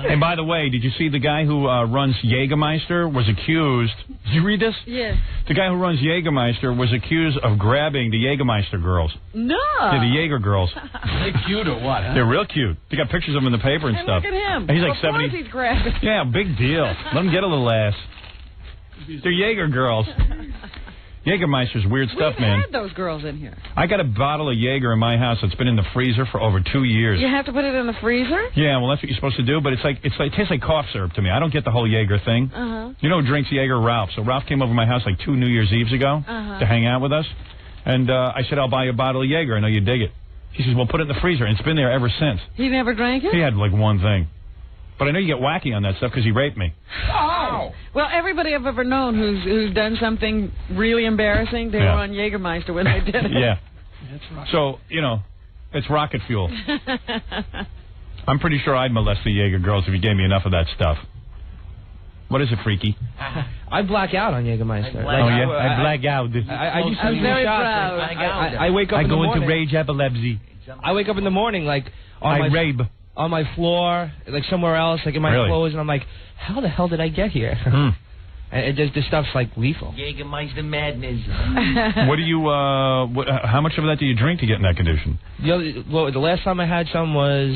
And by the way, did you see the guy who runs Jägermeister was accused? Did you read this? Yes. The guy who runs Jägermeister was accused of grabbing the Jägermeister girls. No. Yeah, the Jaeger girls. They cute or what? Huh? They're real cute. They got pictures of them in the paper and stuff. Look at him. And he's like Of course 70. he's grabbing. Yeah, big deal. Let him get a little ass. They're Jaeger girls. Jägermeister's weird stuff, We've man. had those girls in here. I got a bottle of Jaeger in my house that's been in the freezer for over 2 years. You have to put it in the freezer? Yeah, well, that's what you're supposed to do, but it tastes like cough syrup to me. I don't get the whole Jaeger thing. Uh-huh. You know who drinks Jaeger? Ralph. So Ralph came over to my house like 2 New Year's Eves ago to hang out with us. And I said, I'll buy you a bottle of Jaeger. I know you dig it. He says, well, put it in the freezer. And it's been there ever since. He never drank it? He had like one thing. But I know you get wacky on that stuff because he raped me. Oh! Well, everybody I've ever known who's done something really embarrassing, they were on Jägermeister when they did it. Yeah. That's right. So, it's rocket fuel. I'm pretty sure I'd molest the Jaeger girls if you gave me enough of that stuff. What is it, Freaky? I black out on Jägermeister. I black out. I'm very proud. I wake up I in the go into morning. rage epilepsy. I wake up in the morning, like, on my floor, like somewhere else, like in my clothes, and I'm like, how the hell did I get here? And this stuff's like lethal. Jägermeister madness. What do you, how much of that do you drink to get in that condition? The last time I had some was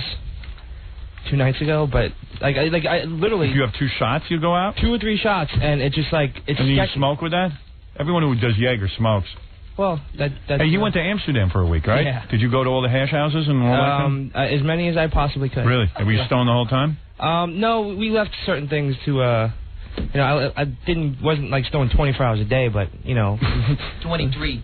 2 nights ago, but I literally. If you have 2 shots, you go out? 2 or 3 shots, and it's just like it's. And you smoke with that? Everyone who does Jaeger smokes. Well, that's. Hey, you went to Amsterdam for a week, right? Yeah. Did you go to all the hash houses and all that kind of? As many as I possibly could. Really? Were you stoned the whole time? No, we left certain things to. I wasn't like stoned 24 hours a day, but 23.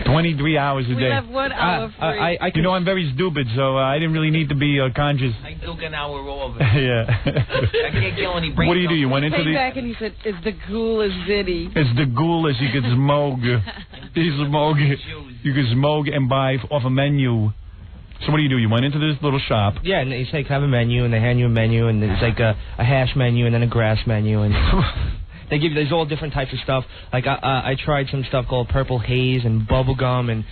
23 hours a day. We have 1 hour free. I'm very stupid, so I didn't really need to be conscious. I took an hour over. Yeah. I can't kill any brain. What do? You went into Came the. back and he said, "It's the coolest city." It's the coolest. You can smoke. You can smoke and buy off a menu. So what do? You went into this little shop. Yeah, and they say have a menu, and they hand you a menu, and it's like a hash menu, and then a grass menu, and they give you there's all different types of stuff. Like I tried some stuff called Purple Haze and Bubblegum and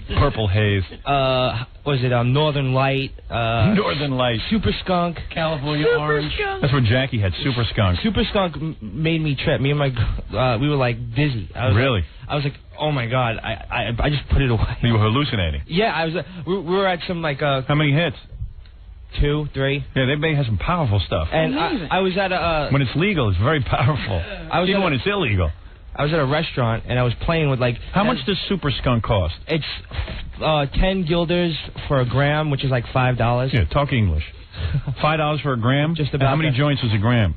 Purple Haze. What was it? Northern Light. Northern Light. Super Skunk. California Super Orange. Skunk. That's what Jackie had. Super Skunk. Super Skunk made me trip. Me and my we were like dizzy. Really? I was like, oh my god! I just put it away. You were hallucinating. Yeah, I was. We were at some like. How many hits? 2, 3. Yeah, they may have some powerful stuff. And I was at a. When it's legal, it's very powerful. Even when it's illegal. I was at a restaurant and I was playing with like. How much does Super Skunk cost? It's 10 guilders for a gram, which is like $5. Yeah, talk English. $5 for a gram. Just about. How many joints is a gram?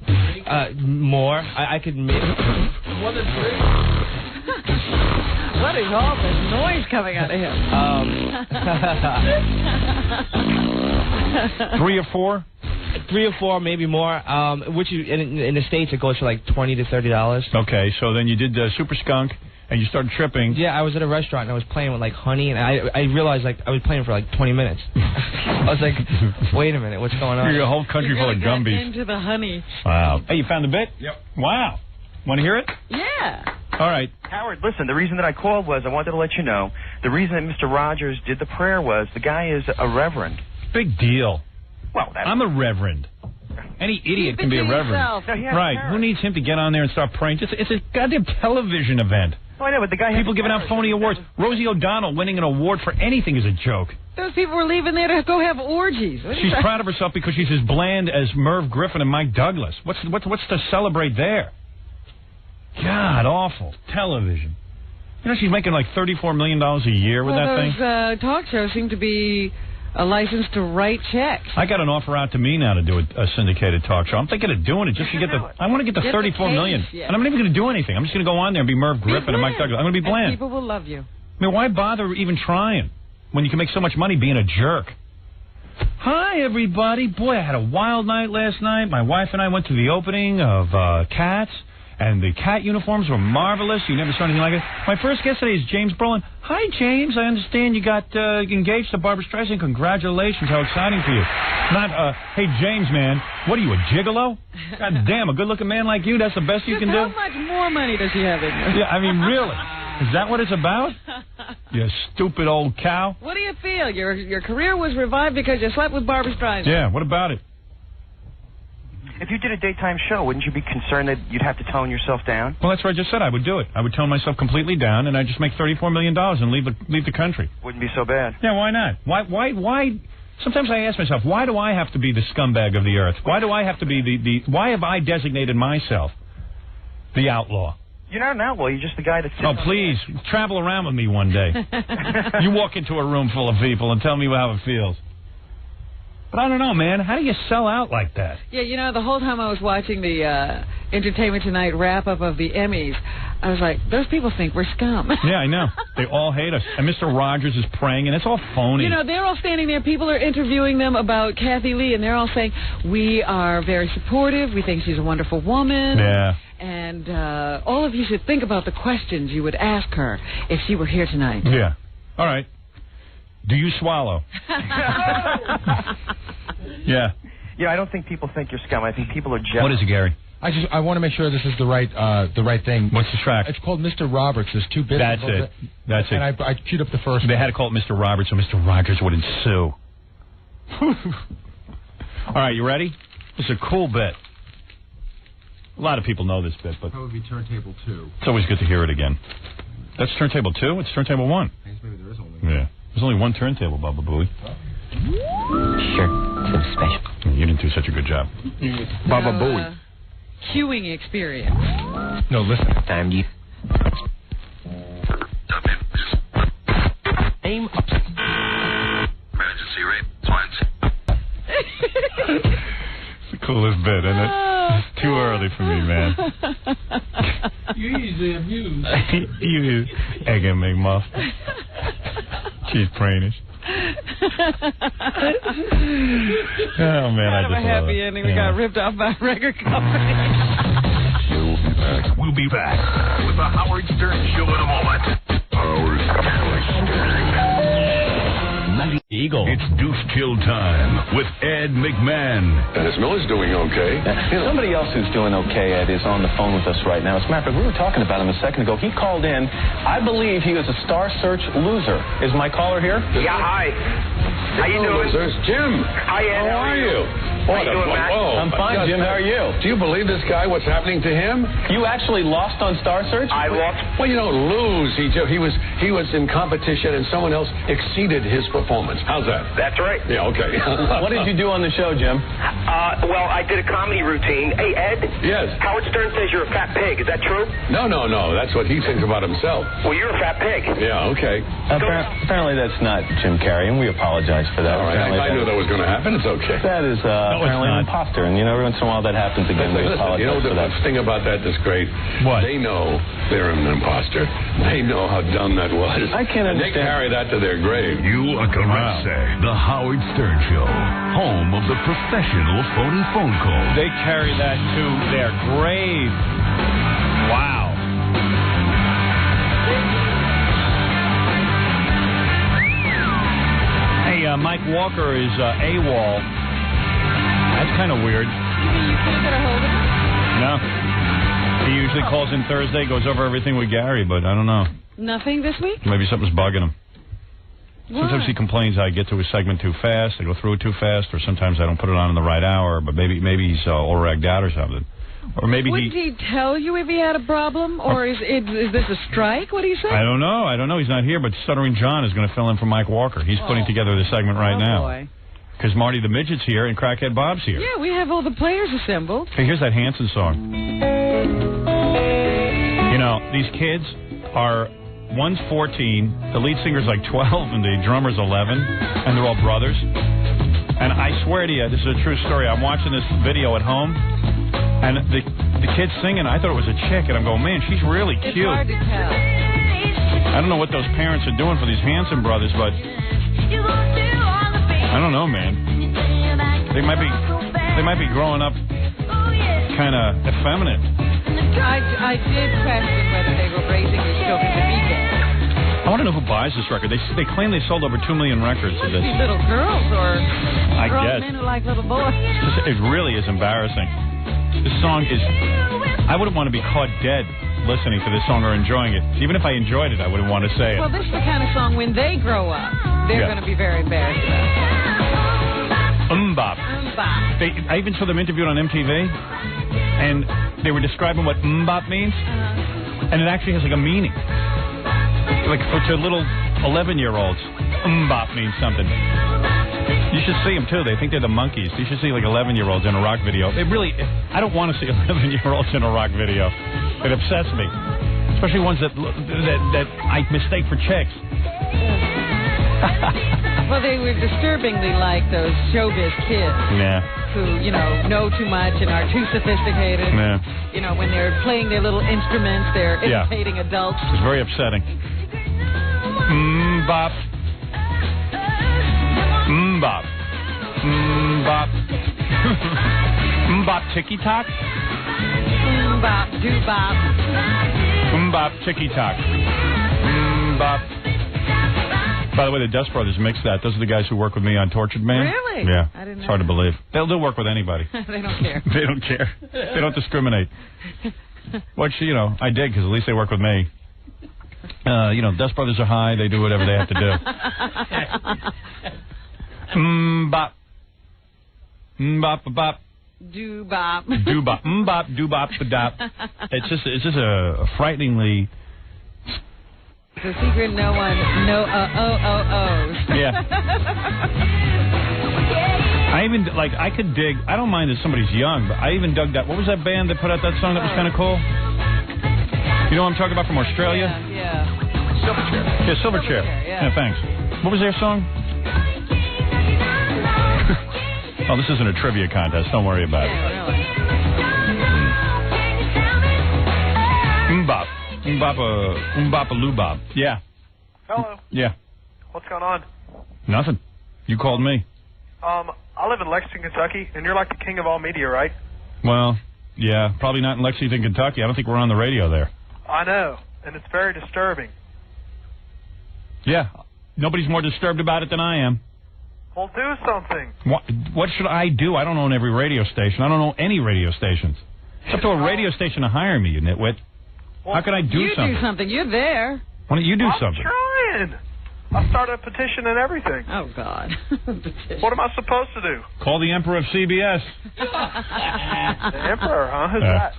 More. I could make. More than 3. What is all this noise coming out of him? 3 or 4? 3 or 4, maybe more. Which in the States it goes for like $20 to $30. Okay, so then you did Super Skunk and you started tripping. Yeah, I was at a restaurant and I was playing with like honey, and I realized like I was playing for like 20 minutes. I was like, wait a minute, what's going on? You're a whole country full of gumbies. Into the honey. Wow. Hey, you found the bit? Yep. Wow. Want to hear it? Yeah. All right. Howard, listen, the reason that I called was I wanted to let you know the reason that Mr. Rogers did the prayer was the guy is a reverend. Big deal. Well, I'm a reverend. Any idiot can be a reverend. No, right. Who needs him to get on there and start praying? It's a goddamn television event. Oh, I know, but the guy people giving out phony awards. Rosie O'Donnell winning an award for anything is a joke. Those people were leaving there to go have orgies. She's proud of herself because she's as bland as Merv Griffin and Mike Douglas. What's to celebrate there? God, awful. Television. You know, she's making like $34 million a year with that thing. Those talk shows seem to be a license to write checks. I got an offer out to me now to do a syndicated talk show. I'm thinking of doing it just to get I want to get the $34 million. Yeah. And I'm not even going to do anything. I'm just going to go on there and be Merv Griffin and Mike Douglas. I'm going to be bland. And people will love you. I mean, why bother even trying when you can make so much money being a jerk? Hi, everybody. Boy, I had a wild night last night. My wife and I went to the opening of Cats, and the cat uniforms were marvelous. You never saw anything like it. My first guest today is James Brolin. Hi, James. I understand you got engaged to Barbra Streisand. Congratulations. How exciting for you. Not, hey, James, man, what are you, a gigolo? God damn, a good-looking man like you, that's the best you can do? How much more money does he have in you? Yeah, I mean, really? Is that what it's about? You stupid old cow. What do you feel? Your career was revived because you slept with Barbra Streisand. Yeah, what about it? If you did a daytime show, wouldn't you be concerned that you'd have to tone yourself down? Well, that's what I just said. I would do it. I would tone myself completely down, and I'd just make $34 million and leave the country. Wouldn't be so bad. Yeah, why not? Why? Sometimes I ask myself, why do I have to be the scumbag of the earth? Why do I have to be why have I designated myself the outlaw? You're not an outlaw. You're just the guy that's... Oh, please, travel around with me one day. You walk into a room full of people and tell me how it feels. But I don't know, man. How do you sell out like that? Yeah, you know, the whole time I was watching the Entertainment Tonight wrap-up of the Emmys, I was like, those people think we're scum. Yeah, I know. They all hate us. And Mr. Rogers is praying, and it's all phony. You know, they're all standing there. People are interviewing them about Kathy Lee, and they're all saying, we are very supportive. We think she's a wonderful woman. Yeah. And all of you should think about the questions you would ask her if she were here tonight. Yeah. All right. Do you swallow? Yeah. Yeah, I don't think people think you're scum. I think people are jealous. What is it, Gary? I want to make sure this is the right thing. What's the track? It's called Mr. Roberts. There's two bits. That's it. That's it. And I queued up the first. They had to call it Mr. Roberts so Mr. Rogers wouldn't sue. All right, you ready? It's a cool bit. A lot of people know this bit, but... That would be turntable 2. It's always good to hear it again. That's turntable 2? It's turntable 1. I guess maybe there is only one. Yeah. There's only one turntable, Baba Booey. Sure. So special. You didn't do such a good job. Baba Booey. Queuing experience. No, listen. Time you. Aim up. Emergency rate once. It's the coolest bit, isn't it? It's too early for me, man. You're easily amused. You egg and McMuff. Cheese Pranish. Oh, man, I just a happy ending. We got ripped off by a record company. We'll be back with the Howard Stern Show in a moment. Howard Stern. Eagle. It's Deuce Chill time with Ed McMahon. Dennis Miller's doing okay. Somebody else who's doing okay, Ed, is on the phone with us right now. As a matter of fact, we were talking about him a second ago. He called in. I believe he was a Star Search loser. Is my caller here? Yeah, hi. How you doing? Losers. Jim. Hi, Ed. How are you? How you doing, Matt? I'm fine, Jim. How are you? Do you believe this guy, what's happening to him? You actually lost on Star Search? I lost. Well, you don't lose. He was in competition and someone else exceeded his performance. How's that? That's right. Yeah, okay. What did you do on the show, Jim? Well, I did a comedy routine. Hey, Ed? Yes? Howard Stern says you're a fat pig. Is that true? No. That's what he thinks about himself. Well, you're a fat pig. Yeah, okay. Apparently that's not Jim Carrey, and we apologize for that. All right. I knew that was going to happen. It's okay. That is apparently an imposter, and every once in a while that happens again. We apologize for that. The thing about that that's great. What? They know they're an imposter. They know how dumb that was. I can't understand. They carry that to their grave. You are correct, sir. The Howard Stern Show, home of the professional phony phone calls. They carry that to their grave. Wow. Hey, Mike Walker is AWOL. That's kind of weird. You mean you can't get a hold of him? No. He usually calls in Thursday, goes over everything with Gary, but I don't know. Nothing this week? Maybe something's bugging him. What? Sometimes he complains I get to his segment too fast, I go through it too fast, or sometimes I don't put it on in the right hour, but maybe he's all ragged out or something. Or maybe Wouldn't he tell you if he had a problem, or is this a strike? What do you say? I don't know. He's not here, but Stuttering John is going to fill in for Mike Walker. He's putting together the segment right now. Boy. Because Marty the Midget's here and Crackhead Bob's here. Yeah, we have all the players assembled. Hey, here's that Hanson song. You know, these kids are... One's 14, the lead singer's like 12, and the drummer's 11, and they're all brothers. And I swear to you, this is a true story. I'm watching this video at home, and the kid's singing. I thought it was a chick, and I'm going, man, she's really cute. It's hard to tell. I don't know what those parents are doing for these Hanson brothers, but I don't know, man. They might be growing up kind of effeminate. I did question whether they were raising these children to be gay. I want to know who buys this record. They claim they sold over 2 million records of this. These little girls or grown guess. men who like little boys. It really is embarrassing. This song is... I wouldn't want to be caught dead listening to this song or enjoying it. Even if I enjoyed it, I wouldn't want to say it. Well, this is the kind of song when they grow up, they're going to be very embarrassed about. Bop. I even saw them interviewed on MTV, and they were describing what bop means, and it actually has like a meaning. Like to little 11-year-olds, bop means something. You should see them, too. They think they're the Monkees. You should see, like, 11-year-olds in a rock video. I don't want to see 11-year-olds in a rock video. It upsets me. Especially ones that I mistake for chicks. Well, they were disturbingly like those showbiz kids. Yeah. Who, know too much and are too sophisticated. Yeah. When they're playing their little instruments, they're imitating adults. It's very upsetting. Bop. Bop. Bop. Bop ticky tock. Bop do bop. Bop ticky tock. Bop. By the way, the Dust Brothers mixed that. Those are the guys who work with me on Tortured Man. Really? Yeah. I didn't know. It's hard to believe. They'll do work with anybody. They don't care. They don't care. They don't discriminate. Which, I dig, because at least they work with me. Dust Brothers are high. They do whatever they have to do. Bop. Bop, bop. Do bop. Do bop. Bop, do bop, ba-dop. It's just a frighteningly... The secret no one, no oh. Yeah. I could dig, I don't mind that somebody's young, but I even dug that. What was that band that put out that song that was kind of cool? You know what I'm talking about from Australia? Yeah. Silverchair. Yeah, Silverchair. Yeah, thanks. What was their song? Oh, this isn't a trivia contest. Don't worry about it. Mbop. Mbop-a-loo-bop. Yeah. Hello. Yeah. What's going on? Nothing. You called me. I live in Lexington, Kentucky, and you're like the king of all media, right? Well, yeah, probably not in Lexington, Kentucky. I don't think we're on the radio there. I know, and it's very disturbing. Yeah. Nobody's more disturbed about it than I am. Well, do something. What should I do? I don't own every radio station. I don't own any radio stations. It's up to a radio station to hire me, you nitwit. How can I do something? You do something. You're there. Why don't you do something? I'm trying. I started a petition and everything. Oh, God. What am I supposed to do? Call the Emperor of CBS. The Emperor, huh? Who's that?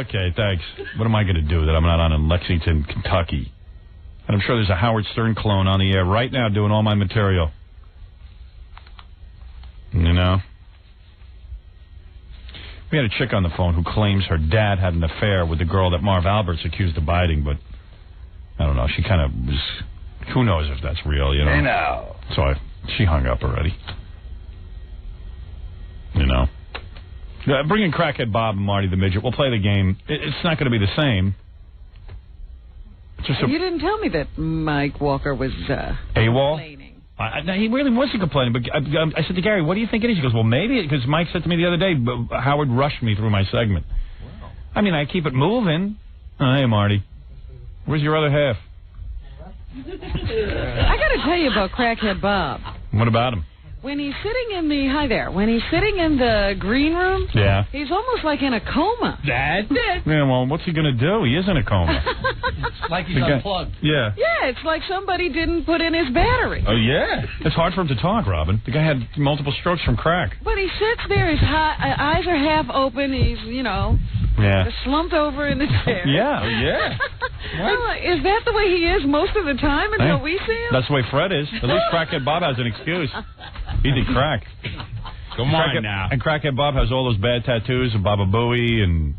Okay, thanks. What am I going to do that I'm not on in Lexington, Kentucky? And I'm sure there's a Howard Stern clone on the air right now doing all my material. We had a chick on the phone who claims her dad had an affair with the girl that Marv Alberts accused of biting, but I don't know. She kind of was... Who knows if that's real, Hey, now. So she hung up already. Bring in Crackhead Bob and Marty the Midget. We'll play the game. It's not going to be the same. You didn't tell me that Mike Walker was AWOL? complaining. He really wasn't complaining, but I said to Gary, what do you think it is? He goes, well, maybe, because Mike said to me the other day, Howard rushed me through my segment. Wow. I mean, I keep it moving. Oh, hey, Marty. Where's your other half? I got to tell you about Crackhead Bob. What about him? When he's sitting in the green room, he's almost like in a coma. That's it. Yeah, well, what's he going to do? He is in a coma. It's like he's unplugged. Yeah. Yeah, it's like somebody didn't put in his battery. Oh, yeah. It's hard for him to talk, Robin. The guy had multiple strokes from crack. But he sits there, his eyes are half open, he's, slumped over in the chair. Yeah. Is that the way he is most of the time until we see him? That's the way Fred is. At least Crackhead Bob has an excuse. He did crack. Come on now. And Crackhead Bob has all those bad tattoos of Baba Booey and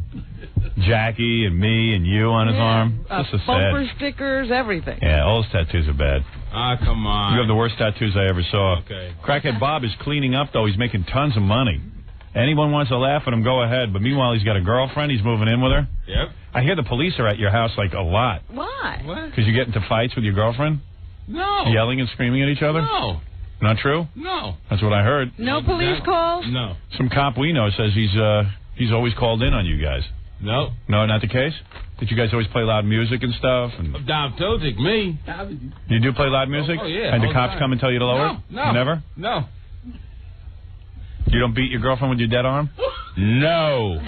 Jackie and me and you on his arm. This is bumper sad. Stickers, everything. Yeah, all his tattoos are bad. Come on. You have the worst tattoos I ever saw. Okay. Crackhead Bob is cleaning up, though. He's making tons of money. Anyone wants to laugh at him, go ahead. But meanwhile, he's got a girlfriend. He's moving in with her. Yep. I hear the police are at your house, like, a lot. Why? What? Because you get into fights with your girlfriend? No. Yelling and screaming at each other? No. Not true? No. That's what I heard. No police calls? No. Some cop we know says he's always called in on you guys. No. No, not the case? Did you guys always play loud music and stuff? And I've told you, me. you do play loud music? Oh, yeah. And the all cops time. come and tell you to lower it? No. Never? No. You don't beat your girlfriend with your dead arm? No.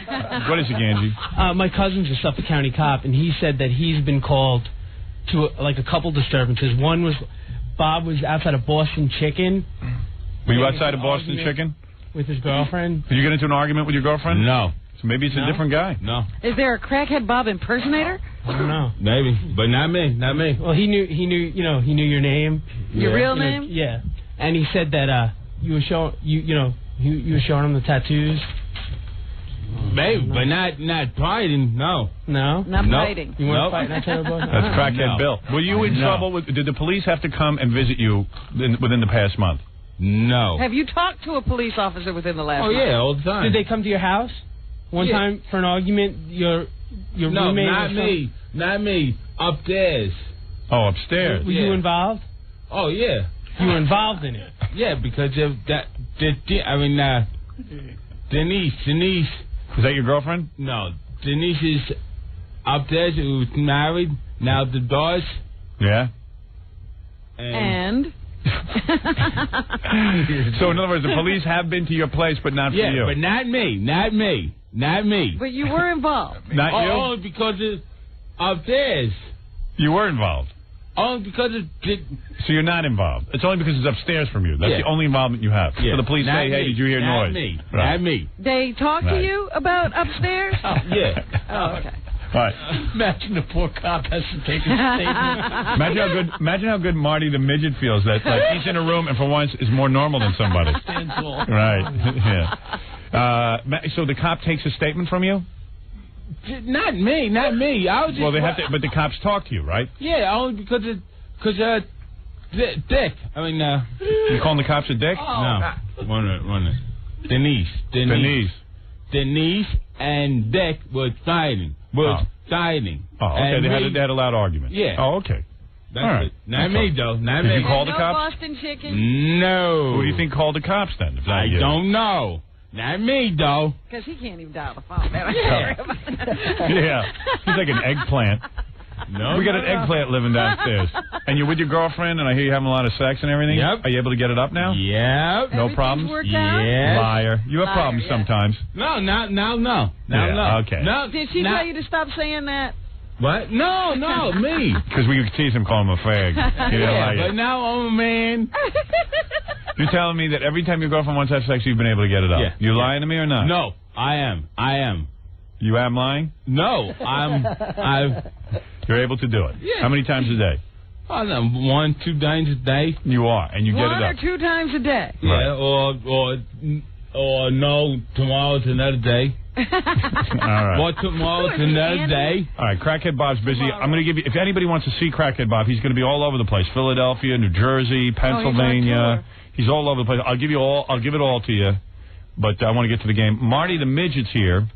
What is it, Ganji? My cousin's a Suffolk County cop, and he said that he's been called to a couple disturbances. One was Bob was outside of Boston Chicken. Were you outside of Boston Chicken? With his girlfriend. Did you get into an argument with your girlfriend? No. So maybe it's a different guy. No. Is there a crackhead Bob impersonator? I don't know. Maybe, but not me. Not me. Well, he knew your name. Your real name? Yeah. And he said that you were showing you were showing him the tattoos. Maybe, but not fighting. No. No. Not fighting. You weren't fighting outside of Boston? That's crackhead No. Bill. Were you in trouble with? Did the police have to come and visit you within the past month? No. Have you talked to a police officer within the last month? Yeah, all the time. Did they come to your house one time for an argument? Your No, roommate? not me. Not me. Upstairs. Oh, upstairs. Were you involved? Oh yeah. You were involved in it. Yeah, because of that. Denise. Is that your girlfriend? No, Denise is upstairs. Who was married. Now the doors. Yeah. And? So in other words, the police have been to your place, but not for you. Yeah, but not me. Not me. Not me. But you were involved. Not you? Only because it's upstairs. You were involved. Only because it's... So you're not involved. It's only because it's upstairs from you. That's Yeah. the only involvement you have. Yeah. So the police Not say, hey, me. did you hear Not noise? me. Right. Not me. They talk to you about upstairs? Yeah. Oh, okay. All right. Imagine the poor cop has to take a statement. Imagine how good Marty the midget feels that he's in a room and for once is more normal than somebody. Stands tall. Right. Yeah. So the cop takes a statement from you? Not me. Not me. I was just... Well, they have to, but the cops talk to you, right? Yeah, only because Dick. I mean, You calling the cops a dick? No. One minute. Denise and Dick was fighting. Fighting. Oh, okay. And They had a loud argument. Yeah. Oh, okay. That's All right. it. Not me, though. Not Did me. you call the no cops? Boston Chicken? No. Who do you think called the cops then? If not I you? don't know. Not me, though. Because he can't even dial the phone. Yeah. He's like an eggplant. No. We got an eggplant living downstairs. And you're with your girlfriend, and I hear you having a lot of sex and everything? Yep. Are you able to get it up now? Yep. No problems? Yes. Liar. You have Liar, problems yeah. sometimes. No. Yeah, okay. No. Did she tell you to stop saying that? What? No, me. Because we could tease him, call him a fag. He didn't like But it. now I'm a man. You're telling me that every time your girlfriend wants to have sex, you've been able to get it up. Yeah. You lying to me or not? No, I am. You am lying? No, You're able to do it. Yeah. How many times a day? I don't know, 1, 2 times a day. You are, and you get One it or up. 2 times a day? Yeah, or no, tomorrow's another day. All right. Or tomorrow's another day. All right, Crackhead Bob's busy. I'm going to give you, if anybody wants to see Crackhead Bob, he's going to be all over the place. Philadelphia, New Jersey, Pennsylvania. He's all over the place. I'll give it all to you. But I want to get to the game. Marty the Midget's here.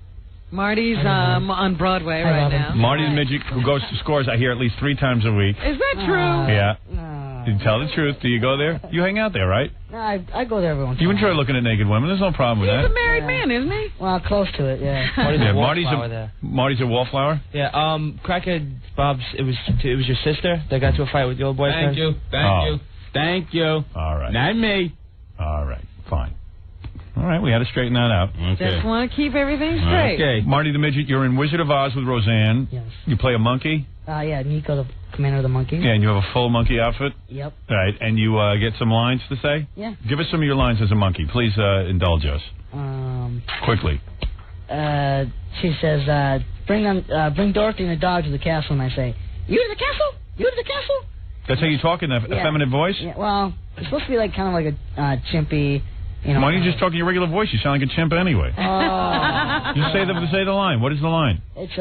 Marty's on Broadway right now. Marty the Midget, who goes to Scores, I hear at least 3 times a week. Is that true? Yeah. You tell the truth. Do you go there? You hang out there, right? I go there every once. You enjoy looking at naked women. There's no problem with He's that. a married man, isn't he? Well, close to it, yeah. Marty's a wallflower. Yeah, Crackhead Bob's. It was your sister that got to a fight with your old boyfriend. Thank you. All right. Not me. All right. Fine. All right, we had to straighten that out. Okay. Just want to keep everything straight. Okay. Marty the Midget, you're in Wizard of Oz with Roseanne. Yes. You play a monkey. Yeah, Nico, the commander of the monkeys. Yeah, and you have a full monkey outfit. Yep. All right, and you get some lines to say? Yeah. Give us some of your lines as a monkey. Please indulge us. Quickly. She says, bring Dorothy and the dog to the castle, and I say, you to the castle? You to the castle? That's how you talk in a feminine voice? Yeah, well, it's supposed to be like kind of like a chimpy, you know. Why don't you just talk in your regular voice? You sound like a chimp anyway. Just say the line. What is the line? It's,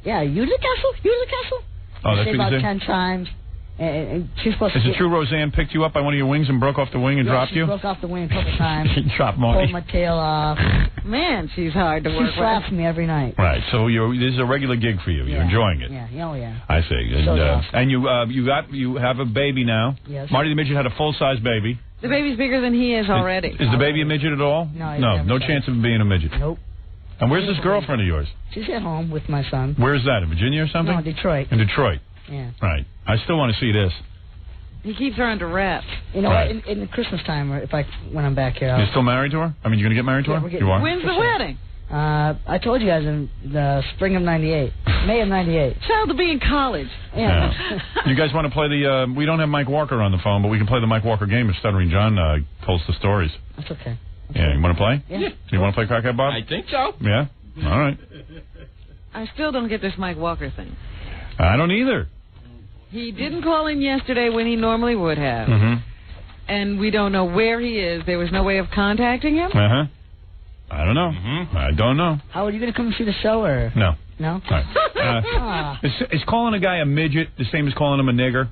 yeah, you to the castle? You to the castle? Oh, that's say what about you say? 10 times. And she's supposed Is to it true Roseanne picked you up by one of your wings and broke off the wing and dropped you? She broke off the wing a couple times. She dropped Marty. Pulled my tail off. Man, she's hard to work with. She slaps me every night. Right, so this is a regular gig for you. You're enjoying it. Yeah, oh yeah. I see. And, So and you have a baby now. Yes. Marty the Midget had a full-size baby. The baby's bigger than he is already. Is the baby a midget at all? No chance of him being a midget. Nope. And where's this girlfriend of yours? She's at home with my son. Where's that? In Virginia or something? No, Detroit. In Detroit. Yeah. Right. I still want to see this. He keeps her under wraps. You know, in Christmas time, or when I'm back here. You're still married to her? I mean, you're going to get married to her? You are? When's the wedding? I told you guys in the spring of '98, May of '98. Child to be in college. Yeah. You guys want to play the? We don't have Mike Walker on the phone, but we can play the Mike Walker game if Stuttering John tells the stories. That's okay. Yeah, you want to play? Yeah. You want to play Crackhead Bob? I think so. Yeah. All right. I still don't get this Mike Walker thing. I don't either. He didn't call in yesterday when he normally would have. Mm-hmm. And we don't know where he is. There was no way of contacting him? Uh-huh. I don't know. I don't know. How are you going to come and see the show, or? No. No? All right. Is calling a guy a midget the same as calling him a nigger?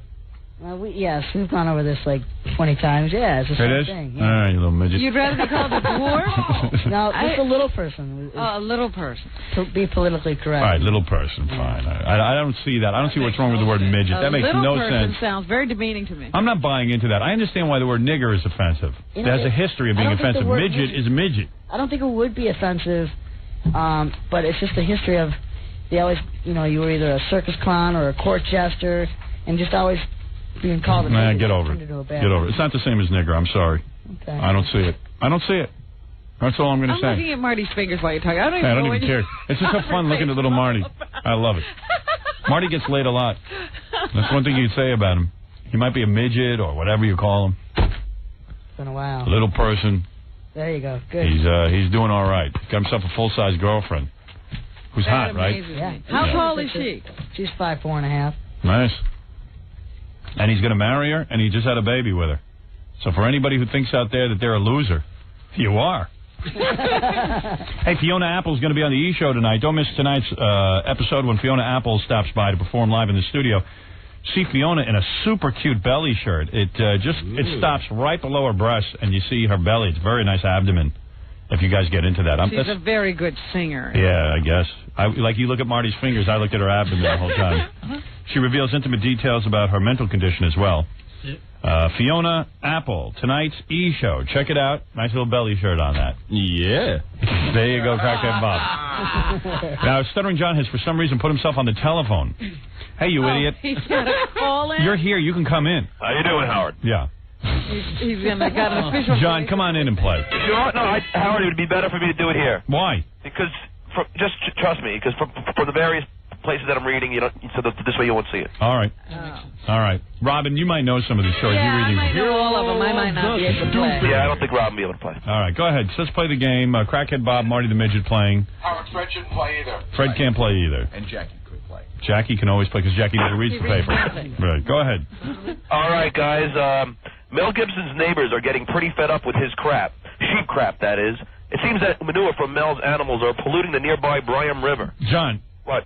Yes, we've gone over this like 20 times. Yeah, it's the same thing. Yeah. All right, you little midget. You'd rather be called a dwarf? No, just a little person. A little person. To be politically correct. All right, little person, fine. I don't see that. I don't see what's wrong with the word midget. That makes no sense. Little person sounds very demeaning to me. I'm not buying into that. I understand why the word nigger is offensive. It has a history of being offensive. Midget is midget. I don't think it would be offensive, but it's just the history of, they always, you were either a circus clown or a court jester, and just always being called a midget. Get over it. Get over it. It's not the same as nigger. I'm sorry. Okay. I don't see it. I don't see it. That's all I'm going to say. I'm looking at Marty's fingers while you're talking. I don't even care. It's just so fun looking at little Marty. I love it. Marty gets laid a lot. That's one thing you can say about him. He might be a midget or whatever you call him. It's been a while. Little person. There you go. Good. He's doing all right. Got himself a full-size girlfriend. Who's hot, right? Yeah. How tall is she? She's 5'4.5". Nice. And he's going to marry her, and he just had a baby with her. So for anybody who thinks out there that they're a loser, you are. Hey, Fiona Apple's going to be on the E! Show tonight. Don't miss tonight's episode when Fiona Apple stops by to perform live in the studio. See Fiona in a super cute belly shirt. It stops right below her breast, and you see her belly. It's a very nice abdomen. If you guys get into that, she's a very good singer. Yeah, I guess. Like you look at Marty's fingers, I looked at her abdomen the whole time. She reveals intimate details about her mental condition as well. Fiona Apple, tonight's E! Show. Check it out. Nice little belly shirt on that. Yeah. There you go, Crackhead Bob. Now, Stuttering John has for some reason put himself on the telephone. Hey, you idiot. He's got to call in. You're here. You can come in. How you doing, Howard? Yeah. He's got an official. John, come on in and play. Howard, it would be better for me to do it here. Why? Because, just trust me, because for the various places that I'm reading, so that this way you won't see it. All right. All right. Robin, you might know some of these stories. Yeah, I might know all of them. I might not be able to play. Yeah, I don't think Robin will be able to play. All right, go ahead. So let's play the game. Crackhead Bob, Marty the Midget playing. Howard, Fred shouldn't play either. Fred can't play either. And Jackie could play. Jackie can always play because Jackie never reads the paper. Right. Go ahead. All right, guys. Mel Gibson's neighbors are getting pretty fed up with his crap. Sheep crap, that is. It seems that manure from Mel's animals are polluting the nearby Bryam River. John. What?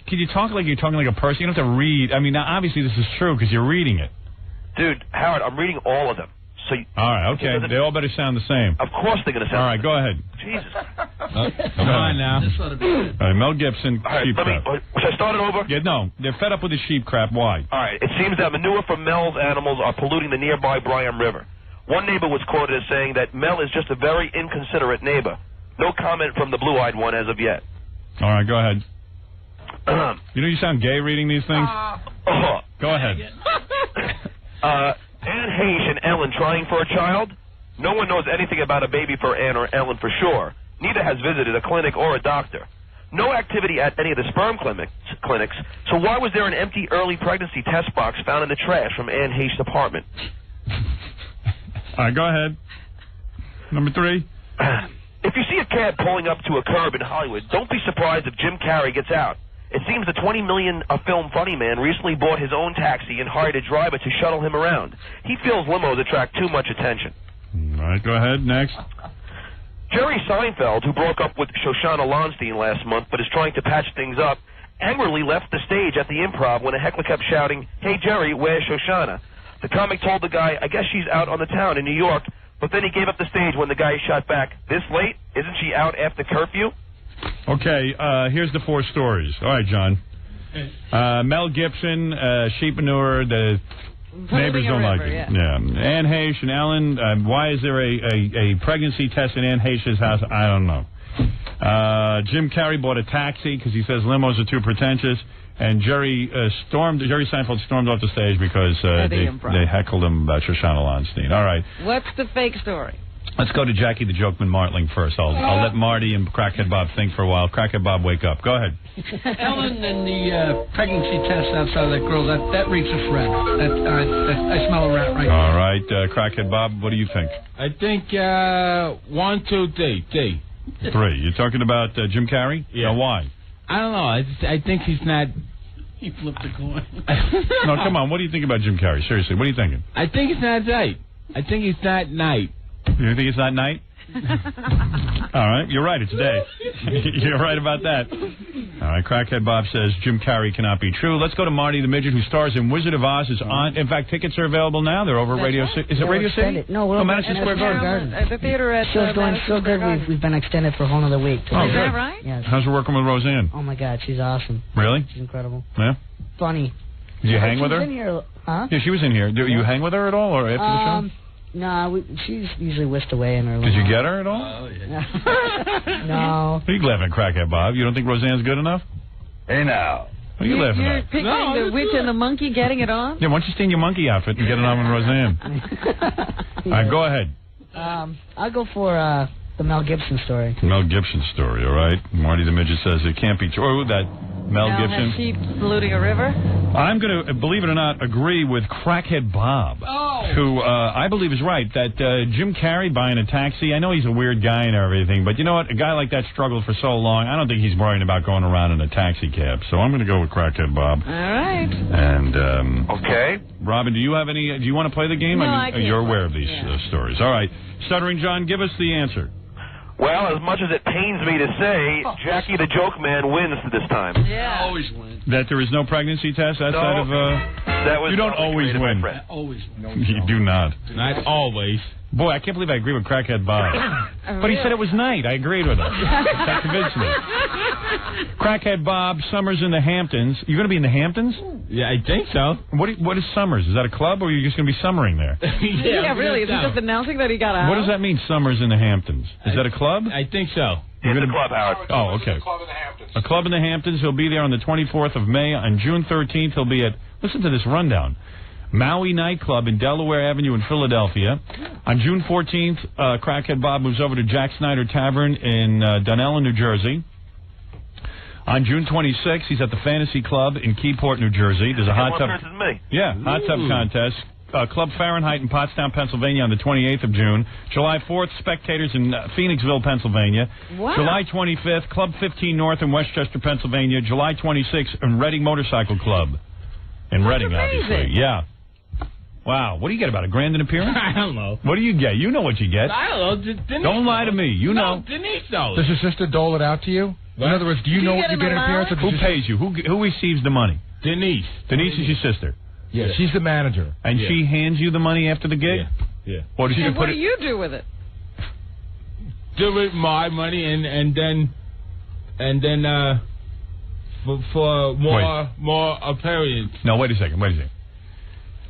Can you talk like you're talking like a person? You don't have to read. I mean, now, obviously this is true because you're reading it. Dude, Howard, I'm reading all of them. So all right, okay. They all better sound the same. Of course they're going to sound all right, the same. Go ahead. Jesus. Come on now. All right, Mel Gibson, sheep crap. Should I start it over? Yeah, no. They're fed up with the sheep crap. Why? All right. It seems that manure from Mel's animals are polluting the nearby Bryam River. One neighbor was quoted as saying that Mel is just a very inconsiderate neighbor. No comment from the blue-eyed one as of yet. All right, go ahead. You sound gay reading these things? Go ahead. Anne Heche and Ellen trying for a child? No one knows anything about a baby for Anne or Ellen for sure. Neither has visited a clinic or a doctor. No activity at any of the sperm clinics, so why was there an empty early pregnancy test box found in the trash from Anne Heche's apartment? All right, go ahead. Number 3. If you see a cab pulling up to a curb in Hollywood, don't be surprised if Jim Carrey gets out. It seems the $20 million a film funny man recently bought his own taxi and hired a driver to shuttle him around. He feels limos attract too much attention. All right, go ahead. Next. Jerry Seinfeld, who broke up with Shoshana Lonstein last month but is trying to patch things up, angrily left the stage at the Improv when a heckler kept shouting, "Hey, Jerry, where's Shoshana?" The comic told the guy, "I guess she's out on the town in New York," but then he gave up the stage when the guy shot back, "This late? Isn't she out after curfew?" Okay, here's the 4 stories. All right, John. Mel Gibson, sheep manure, the Neighbors don't like it. Yeah. Ann Heche and Ellen, why is there a pregnancy test in Ann Heche's house? I don't know. Jim Carrey bought a taxi because he says limos are too pretentious. And Jerry Seinfeld stormed off the stage because they heckled him about Shoshana Lonstein. All right. What's the fake story? Let's go to Jackie the Jokeman Martling first. I'll let Marty and Crackhead Bob think for a while. Crackhead Bob, wake up. Go ahead. Ellen and the pregnancy test outside of that girl, that reeks a threat. I smell a rat right now. All right. Crackhead Bob, what do you think? I think 1, 2, 3. 3. You're talking about Jim Carrey? Yeah. Now, why? I don't know. I think he's not... He flipped a coin. No, come on. What do you think about Jim Carrey? Seriously, what are you thinking? I think he's not right. I think he's not night. You think it's not night? All right, you're right, it's day. You're right about that. All right, Crackhead Bob says Jim Carrey cannot be true. Let's go to Marty the Midget, who stars in Wizard of Oz. Is on. In fact, tickets are available now. They're over at Radio City. Is it Radio City? No, we're Madison Square Garden. At the theater at Show's going so good, we've been extended for a whole other week. Oh, is good. that right? Yes. How's it working with Roseanne? Oh, my God, she's awesome. Really? She's incredible. Yeah? Funny. Did you hang with her? She's in here, huh? Yeah, she was in here. Do you hang with her at all, or after the show? No, she's usually whisked away in her. Did you get her at all? Oh, yeah. No. What are you laughing at, Crackhead Bob? You don't think Roseanne's good enough? Hey, now. What are you laughing You're at? picturing the witch and the monkey getting it on? Yeah, why don't you stay in your monkey outfit and get it on with Roseanne? All right, go ahead. I'll go for the Mel Gibson story. Mel Gibson story, all right. Marty the Midget says it can't be true that Mel Gibson. Has sheep polluting a river? I'm going to, believe it or not, agree with Crackhead Bob, who I believe is right, that Jim Carrey buying a taxi, I know he's a weird guy and everything, but you know what? A guy like that struggled for so long, I don't think he's worrying about going around in a taxi cab. So I'm going to go with Crackhead Bob. All right. And, okay. Robin, do you want to play the game? No, I mean, you're aware of these stories. All right. Stuttering John, give us the answer. Well, as much as it pains me to say, Jackie the Joke Man wins this time. Yeah. I always win. That there is no pregnancy test outside of... that was you don't always win. Always win. You do not. Not always. Boy, I can't believe I agree with Crackhead Bob. But he said it was night. I agreed with him. That convinced me. Crackhead Bob, Summers in the Hamptons. You going to be in the Hamptons? Yeah, I think so. What is Summers? Is that a club, or are you just going to be summering there? Yeah, really. Is he just announcing that he got out? What does that mean, Summers in the Hamptons? Is that a club? I think so. It's a club, Howard. Oh, okay. A club in the Hamptons. A club in the Hamptons. He'll be there on the 24th of May. On June 13th, he'll be at, listen to this rundown, Maui Nightclub in Delaware Avenue in Philadelphia. On June 14th, Crackhead Bob moves over to Jack Snyder Tavern in Dunellen, New Jersey. On June 26th, he's at the Fantasy Club in Keyport, New Jersey. There's a hot tub. Yeah, hot tub contest. Club Fahrenheit in Pottstown, Pennsylvania on the 28th of June. July 4th, Spectators in Phoenixville, Pennsylvania. Wow. July 25th, Club 15 North in Westchester, Pennsylvania. July 26th, in Reading Motorcycle Club. In Reading, obviously. Yeah. Wow. What do you get, about $1,000 an appearance? I don't know. What do you get? You know what you get. I don't know. Denise don't lie to me. You know. No, Denise knows. Does your sister dole it out to you? What? In other words, do you know what you get in appearance? Or who pays you? Who receives the money? Denise. Denise is your sister. Yeah, she's the manager. And she hands you the money after the gig? Yeah. Or does she And put what do it? you do with it? Do it my money and then for more appearance. No, wait a second.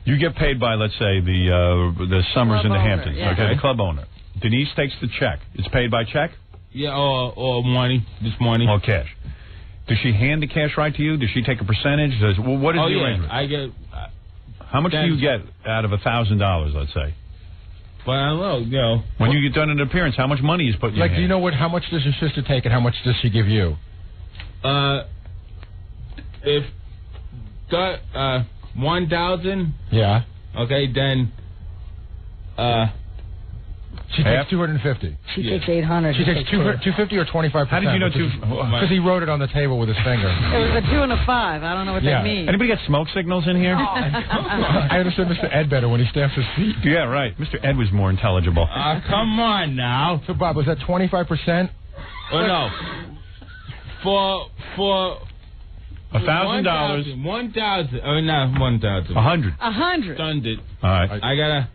You get paid by, let's say, the Summers in the Hamptons. Yeah. Okay, the club owner. Denise takes the check. It's paid by check? Yeah, or money. Just money. Or cash. Does she hand the cash right to you? Does she take a percentage? What is the arrangement? I get. How much do you get out of $1,000, let's say? But I don't know, you know. When you get done an appearance, how much money is put in your hand? Do you know how much does your sister take and how much does she give you? If 1,000. Yeah. Okay, then. She takes 250. She takes 800. She takes 250 or 25%. How did you know Because he wrote it on the table with his finger. It was a 2 and a 5. I don't know what that means. Anybody got smoke signals in here? I understand Mr. Ed better when he stamps his feet. Yeah, right. Mr. Ed was more intelligible. Come on now. So, Bob, was that 25%? Oh, no. For $1,000. 1,000. Oh, not 1,000. 100. 100. Stunned it. All right. I gotta.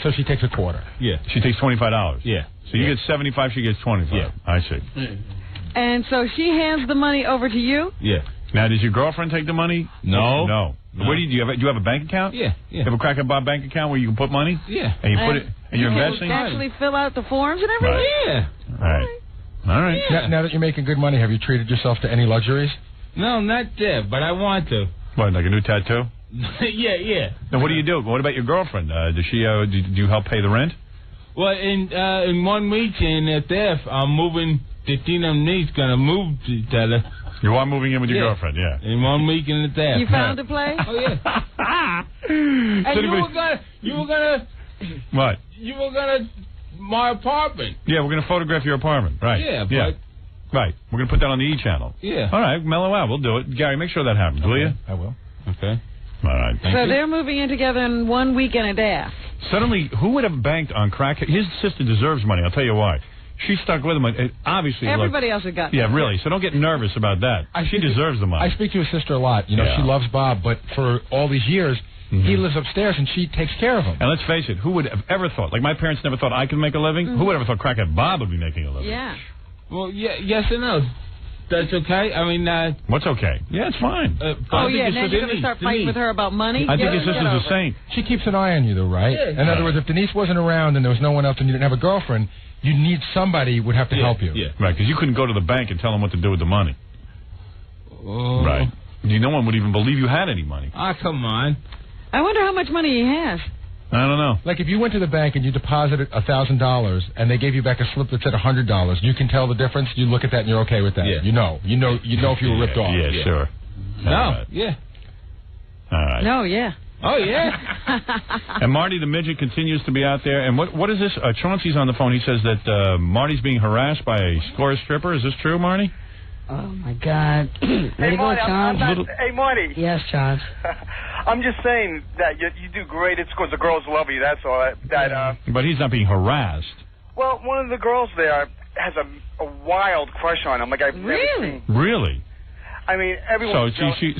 So she takes a quarter. Yeah. She takes $25. Yeah. So you get 75, she gets 25. Yeah. I see. And so she hands the money over to you? Yeah. Now, does your girlfriend take the money? No. No. Where do you have a bank account? Yeah. You have a Crackhead Bob bank account where you can put money? Yeah. And you put it, and you're you investing? actually fill out the forms and everything? Yeah. All right. Yeah. Now that you're making good money, have you treated yourself to any luxuries? No, not yet, but I want to. What, like a new tattoo? yeah. Now, what do you do? What about your girlfriend? Does she? Do you help pay the rent? Well, in 1 week in death, I'm moving. The Tina and me's gonna move together. You are moving in with your girlfriend, yeah. In 1 week in the death. You found a place? Oh yeah. And you were gonna. What? You were gonna my apartment. Yeah, we're gonna photograph your apartment, right? Yeah, but. Right. We're gonna put that on the E channel. Yeah. All right, mellow out. We'll do it. Gary, make sure that happens, will you? I will. Okay. All right. So they're moving in together in 1 week and a day. Suddenly, who would have banked on crack? His sister deserves money. I'll tell you why. She stuck with him. Obviously, everybody else has got. Yeah, really. So don't get nervous about that. She deserves the money. I speak to his sister a lot. You know, she loves Bob, but for all these years, he lives upstairs and she takes care of him. And let's face it, who would have ever thought? Like my parents never thought I could make a living. Who would ever thought Crackhead Bob would be making a living? Yeah. Well, yes and no. That's okay. I mean, what's okay? Yeah, it's fine. Now you're going to start fighting with her about money? I think his sister's a saint. She keeps an eye on you, though, right? Yeah. In other words, if Denise wasn't around and there was no one else and you didn't have a girlfriend, you need somebody who would have to help you. Yeah. Right, because you couldn't go to the bank and tell them what to do with the money. Right. No one would even believe you had any money. Come on. I wonder how much money he has. I don't know. Like if you went to the bank and you deposited $1,000 and they gave you back a slip that said $100, you can tell the difference. You look at that and you're okay with that. Yeah. You know if you were ripped off. Yeah, sure. No, yeah. All right. No, yeah. Oh, yeah. And Marty the midget continues to be out there. And what is this? Chauncey's on the phone. He says that Marty's being harassed by a score stripper. Is this true, Marty? Oh, my God. Hey, Marty, hey, Marty. Yes, Chance. I'm just saying that you do great at scores. The girls love you, that's all. But he's not being harassed. Well, one of the girls there has a wild crush on him. Like I've never seen. Really? I mean, everyone.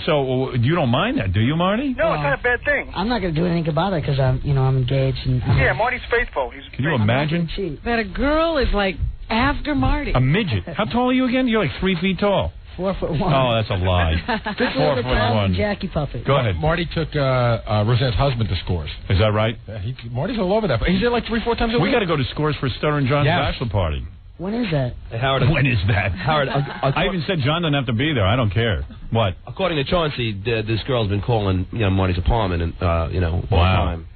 So you don't mind that, do you, Marty? No, it's not a bad thing. I'm not going to do anything about it because I'm engaged. And yeah, Marty's faithful. Can you imagine? That a girl is like after Marty. A midget. How tall are you again? You're like 3 feet tall. 4'1". Oh, that's a lie. 4'1". Jackie Puppet. Go ahead. Marty took Roseanne's husband to Scores. Is that right? Marty's all over that. He's there like 3-4 times a week. We got to go to Scores for Stutter and John's bachelor party. When is that? Howard, when is that? Howard, I even said John doesn't have to be there. I don't care. What? According to Chauncey, this girl's been calling Marty's apartment and all the time.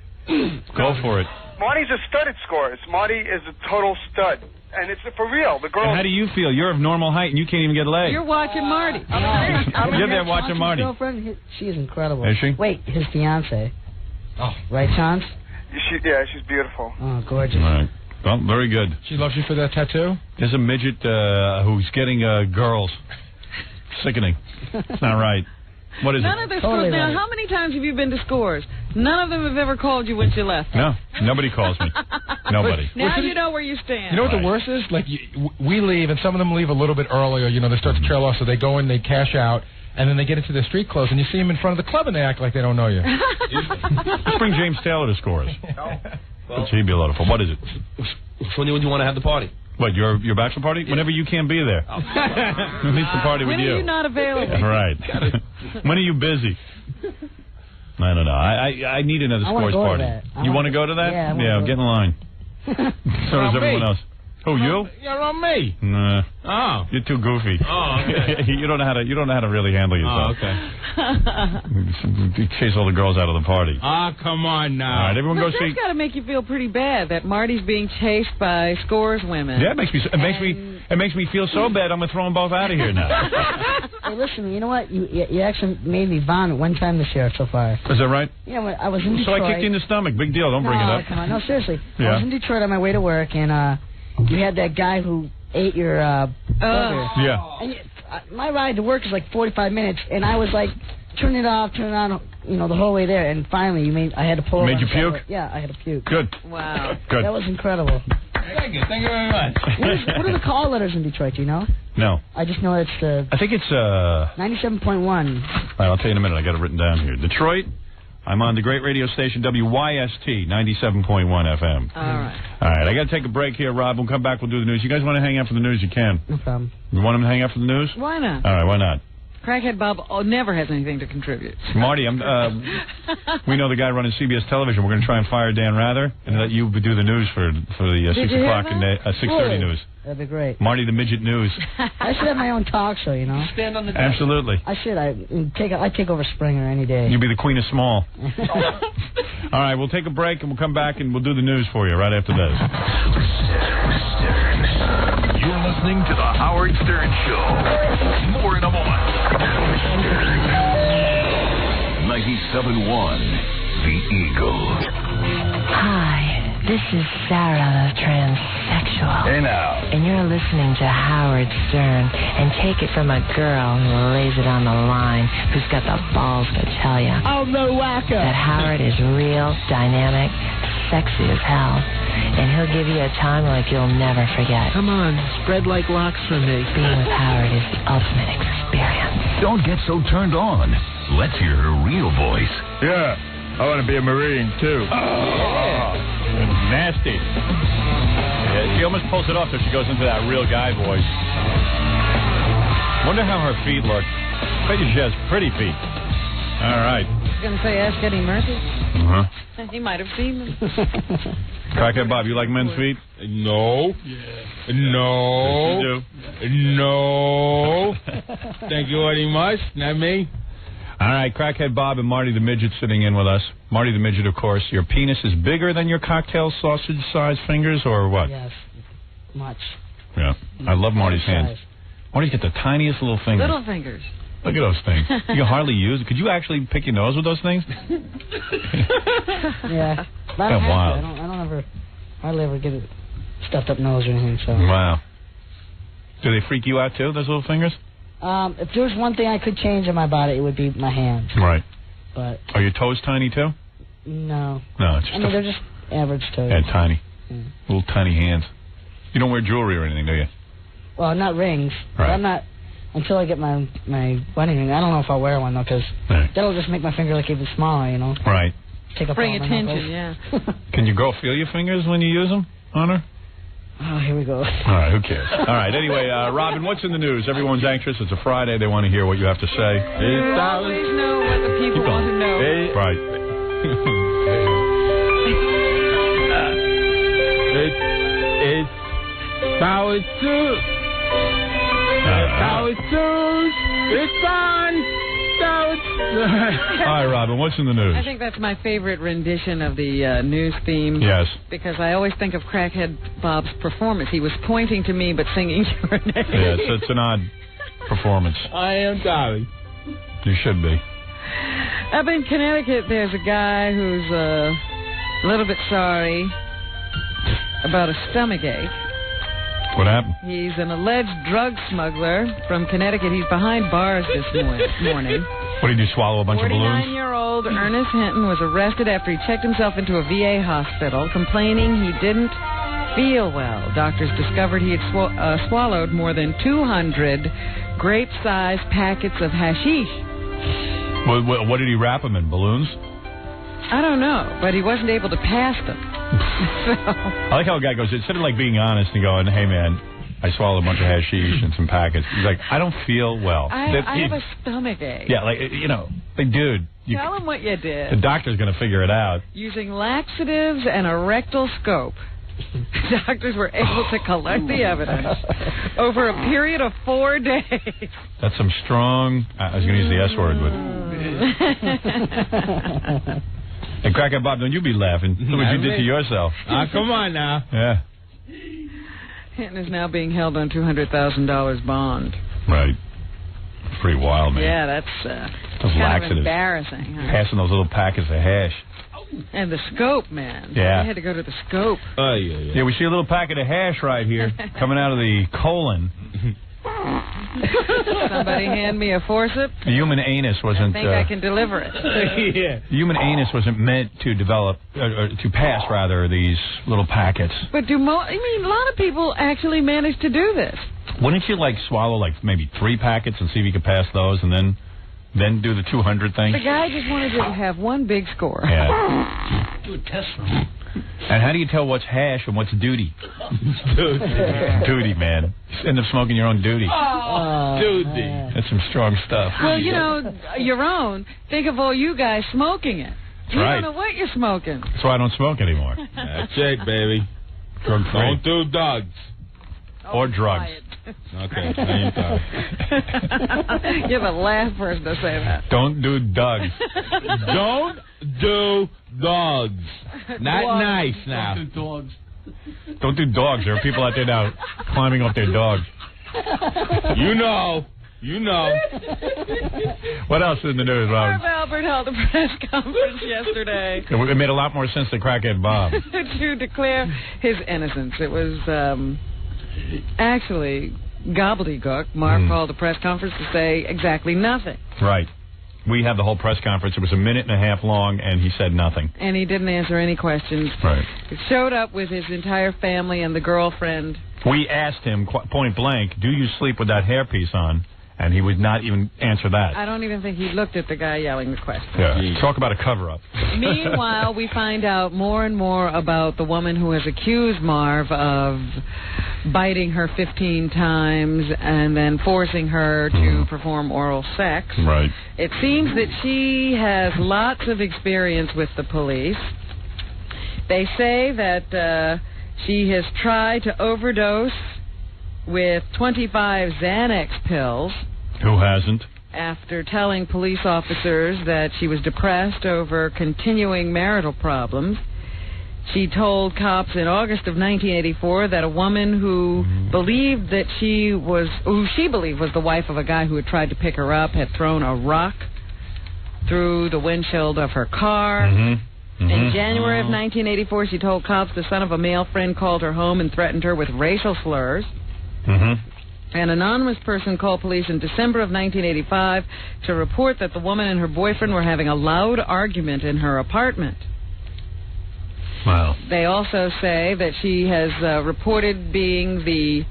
Go for it. Marty's a stud at Scores. Marty is a total stud. And it's for real. The girl. And how do you feel? You're of normal height and you can't even get laid. You're watching Marty. You're there watching Marty. Girlfriend, she is incredible. Is she? Wait, his fiance. Oh, right, Chance? She's beautiful. Oh, gorgeous. All right. Well, very good. She loves you for that tattoo? There's a midget who's getting girls. Sickening. It's not right. What is None it? of the scores. Now, how many times have you been to Scores? None of them have ever called you once you left. No, nobody calls me. Nobody. Now you know where you stand. You know what the worst is? Like, we leave, and some of them leave a little bit earlier. They start to trail off, so they go in, they cash out, and then they get into their street clothes, and you see them in front of the club, and they act like they don't know you. Let's bring James Taylor to Scores. Well, he'd be a lot of fun. What is it? When would you want to have the party? What, your bachelor party? Whenever you can't be there. Who needs to party with you? When are you not available? Right. When are you busy? I don't know. I need another Scores party. You want to go to that? Yeah, get in line. So does everyone else. Who, you? You're on me. Nah. Oh. You're too goofy. Oh, okay. You don't know how to really handle yourself. Oh, You chase all the girls out of the party. Come on now. All right, everyone go see. That's got to make you feel pretty bad that Marty's being chased by Scores women. Yeah, it makes me feel so bad. I'm gonna throw them both out of here now. Hey, listen, you know what? You actually made me vomit one time this year so far. Is that right? Yeah, I was in Detroit. So I kicked you in the stomach. Big deal. Don't bring it up. Come on. No, seriously. Yeah. I was in Detroit on my way to work, and you had that guy who ate your burger. Yeah. And my ride to work is like 45 minutes, and I was like, turn it off, turn it on, the whole way there, and finally I had to pull. Made you puke? Yeah, I had to puke. Good. Wow. Good. That was incredible. Thank you very much. What are the call letters in Detroit? Do you know? No. I just know it's I think it's 97.1. All right, I'll tell you in a minute. I got it written down here. Detroit. I'm on the great radio station WYST 97.1 FM. All right. All right, I got to take a break here, Rob. We'll come back. We'll do the news. You guys want to hang out for the news? You can. No problem. You want them to hang out for the news? Why not? All right, why not? Crackhead Bob never has anything to contribute. Marty, we know the guy running CBS Television. We're going to try and fire Dan Rather and let you do the news for the 6 o'clock and 6:30 news. That'd be great. Marty the Midget News. I should have my own talk show, you know. Stand on the desk. Absolutely. I should. I take over Springer any day. You'll be the Queen of Small. All right, we'll take a break and we'll come back and we'll do the news for you right after this. You're listening to the Howard Stern Show. More in a moment. 97.1 The Eagle. Hi, this is Sarah the Transsexual. Hey now. And you're listening to Howard Stern. And take it from a girl who lays it on the line, who's got the balls to tell you. Oh, no whacker. That Howard is real, dynamic, sexy as hell. And he'll give you a time like you'll never forget. Come on, spread like locks for me. Being with Howard is the ultimate experience. Don't get so turned on. Let's hear her real voice. Yeah, I want to be a Marine, too. Nasty. Yeah, she almost pulls it off so she goes into that real guy voice. Wonder how her feet look. I bet you she has pretty feet. All right. I was going to say, ask Eddie Murphy. Uh-huh. He might have seen them. Crackhead Bob, you like men's feet? No. No. Yes, you No. Thank you very much. Not me. All right, Crackhead Bob and Marty the Midget sitting in with us. Marty the Midget, of course. Your penis is bigger than your cocktail sausage-sized fingers, or what? Yes, much. Yeah. I love Marty's hands. Marty's got the tiniest little fingers. Little fingers. Look at those things. You can hardly use it. Could you actually pick your nose with those things? Yeah. That's wild. I don't hardly ever get a stuffed up nose or anything. So. Wow. Do they freak you out too, those little fingers? If there was one thing I could change in my body, it would be my hands. Right. But are your toes tiny too? No. No, it's just I mean, they're just average toes. Yeah, tiny. Yeah. Little tiny hands. You don't wear jewelry or anything, do you? Well, not rings. Right. I'm not until I get my wedding ring. I don't know if I'll wear one though, because that'll just make my finger look even smaller, you know. Right. Take up Bring all my attention, knuckles. yeah. Can your girl feel your fingers when you use them on her? Oh, here we go. All right, who cares? All right, anyway, Robin, what's in the news? Everyone's anxious. It's a Friday. They want to hear what you have to say. You always know what the people want to know. Right. It's Howard Stern. Howard Stern. It's on. Howard Stern. All right, Robin, what's in the news? I think that's my favorite rendition of the news theme. Yes. Because I always think of Crackhead Bob's performance. He was pointing to me but singing your name. Yeah, it's an odd performance. I am sorry. You should be. Up in Connecticut, there's a guy who's a little bit sorry about a stomachache. What happened? He's an alleged drug smuggler from Connecticut. He's behind bars this morning. What, did you swallow a bunch of balloons? 49-year-old Ernest Hinton was arrested after he checked himself into a VA hospital, complaining he didn't feel well. Doctors discovered he had swallowed more than 200 grape-sized packets of hashish. What did he wrap them in? Balloons? I don't know, but he wasn't able to pass them. I like how a guy goes, instead of like being honest and going, hey man, I swallowed a bunch of hashish and some packets. He's like, I don't feel well. I have a stomach ache. Yeah, like, you know, like, dude. Tell him what you did. The doctor's going to figure it out. Using laxatives and a rectal scope, doctors were able to collect the evidence over a period of 4 days. That's some strong, I was going to use the S word, but... Hey, Crackhead Bob, don't you be laughing. Look what you did to yourself. Come on now. Yeah. Hinton is now being held on $200,000 bond. Right. Pretty wild, man. Yeah, that's kind of embarrassing. Huh? Passing those little packets of hash. And the scope, man. Yeah. I had to go to the scope. Oh, yeah. Yeah, we see a little packet of hash right here coming out of the colon. Somebody hand me a forceps. The human anus wasn't... I think I can deliver it. Yeah. The human anus wasn't meant to develop, to pass, rather, these little packets. But a lot of people actually manage to do this. Wouldn't you, like, swallow, like, maybe 3 packets and see if you could pass those and then do the 200 thing? The guy just wanted to have one big score. Yeah. Do a test run. And how do you tell what's hash and what's duty? Duty, man. You end up smoking your own duty. Oh. Dude. That's some strong stuff. Well, you know, your own. Think of all you guys smoking it. You right. don't know what you're smoking. That's why I don't smoke anymore. That's it, baby. Drug-free. Don't do drugs. Or drugs. Okay, same time. You're the last person to say that. Don't do drugs. Don't do dogs. Not Dogs. nice now. Don't do dogs. Don't do dogs. There are people out there now climbing up their dogs. You know. What else is in the news, Rob? Marv Albert held a press conference yesterday. It made a lot more sense than Crackhead Bob. to declare his innocence. It was actually gobbledygook. Marv called a press conference to say exactly nothing. Right. We had the whole press conference. It was a minute and a half long, and he said nothing. And he didn't answer any questions. Right. He showed up with his entire family and the girlfriend. We asked him point blank, do you sleep with that hairpiece on? And he would not even answer that. I don't even think he looked at the guy yelling the question. Yeah. Talk about a cover-up. Meanwhile, we find out more and more about the woman who has accused Marv of biting her 15 times and then forcing her to perform oral sex. Right. It seems that she has lots of experience with the police. They say that she has tried to overdose with 25 Xanax pills. Who hasn't? After telling police officers that she was depressed over continuing marital problems. She told cops in August of 1984 that a woman who believed that who she believed was the wife of a guy who had tried to pick her up had thrown a rock through the windshield of her car. In January of 1984, she told cops the son of a male friend called her home and threatened her with racial slurs. An anonymous person called police in December of 1985 to report that the woman and her boyfriend were having a loud argument in her apartment. Wow. They also say that she has reported being the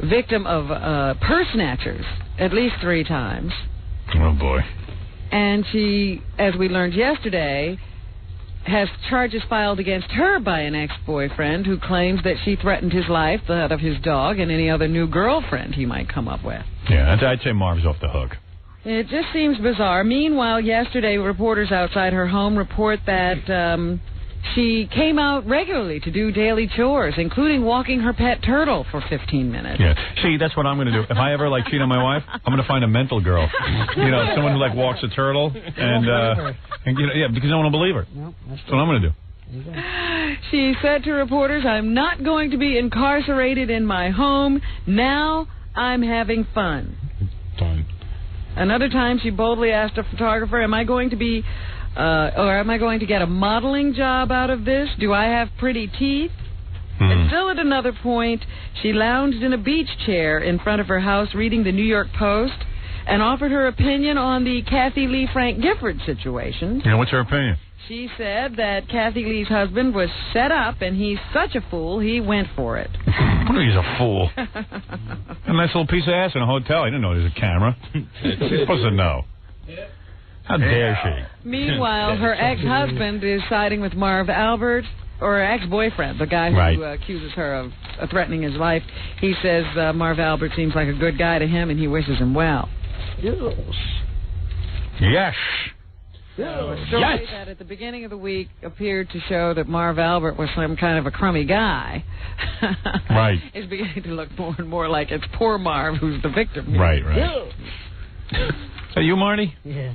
victim of purse snatchers at least 3 times. Oh, boy. And she, as we learned yesterday, has charges filed against her by an ex-boyfriend who claims that she threatened his life, that of his dog, and any other new girlfriend he might come up with. Yeah, I'd say Marv's off the hook. It just seems bizarre. Meanwhile, yesterday, reporters outside her home report that she came out regularly to do daily chores, including walking her pet turtle for 15 minutes. Yeah. See, that's what I'm going to do. If I ever, cheat on my wife, I'm going to find a mental girl. Someone who, walks a turtle. And because no one will believe her. No, that's what I'm going to do. She said to reporters, "I'm not going to be incarcerated in my home. Now I'm having fun." Fine. Another time, she boldly asked a photographer, am I going to get a modeling job out of this? Do I have pretty teeth? And still at another point, she lounged in a beach chair in front of her house reading the New York Post and offered her opinion on the Kathy Lee Frank Gifford situation. Yeah, what's her opinion? She said that Kathy Lee's husband was set up and he's such a fool, he went for it. He's a fool. A nice little piece of ass in a hotel. He didn't know there was a camera. She's supposed to know. How dare she? Meanwhile, her ex-husband is siding with Marv Albert, or her ex-boyfriend, the guy who accuses her of threatening his life. He says Marv Albert seems like a good guy to him and he wishes him well. Yes. A story that at the beginning of the week appeared to show that Marv Albert was some kind of a crummy guy. Right. It's beginning to look more and more like it's poor Marv who's the victim. Right. Is that you, Marty? Yeah.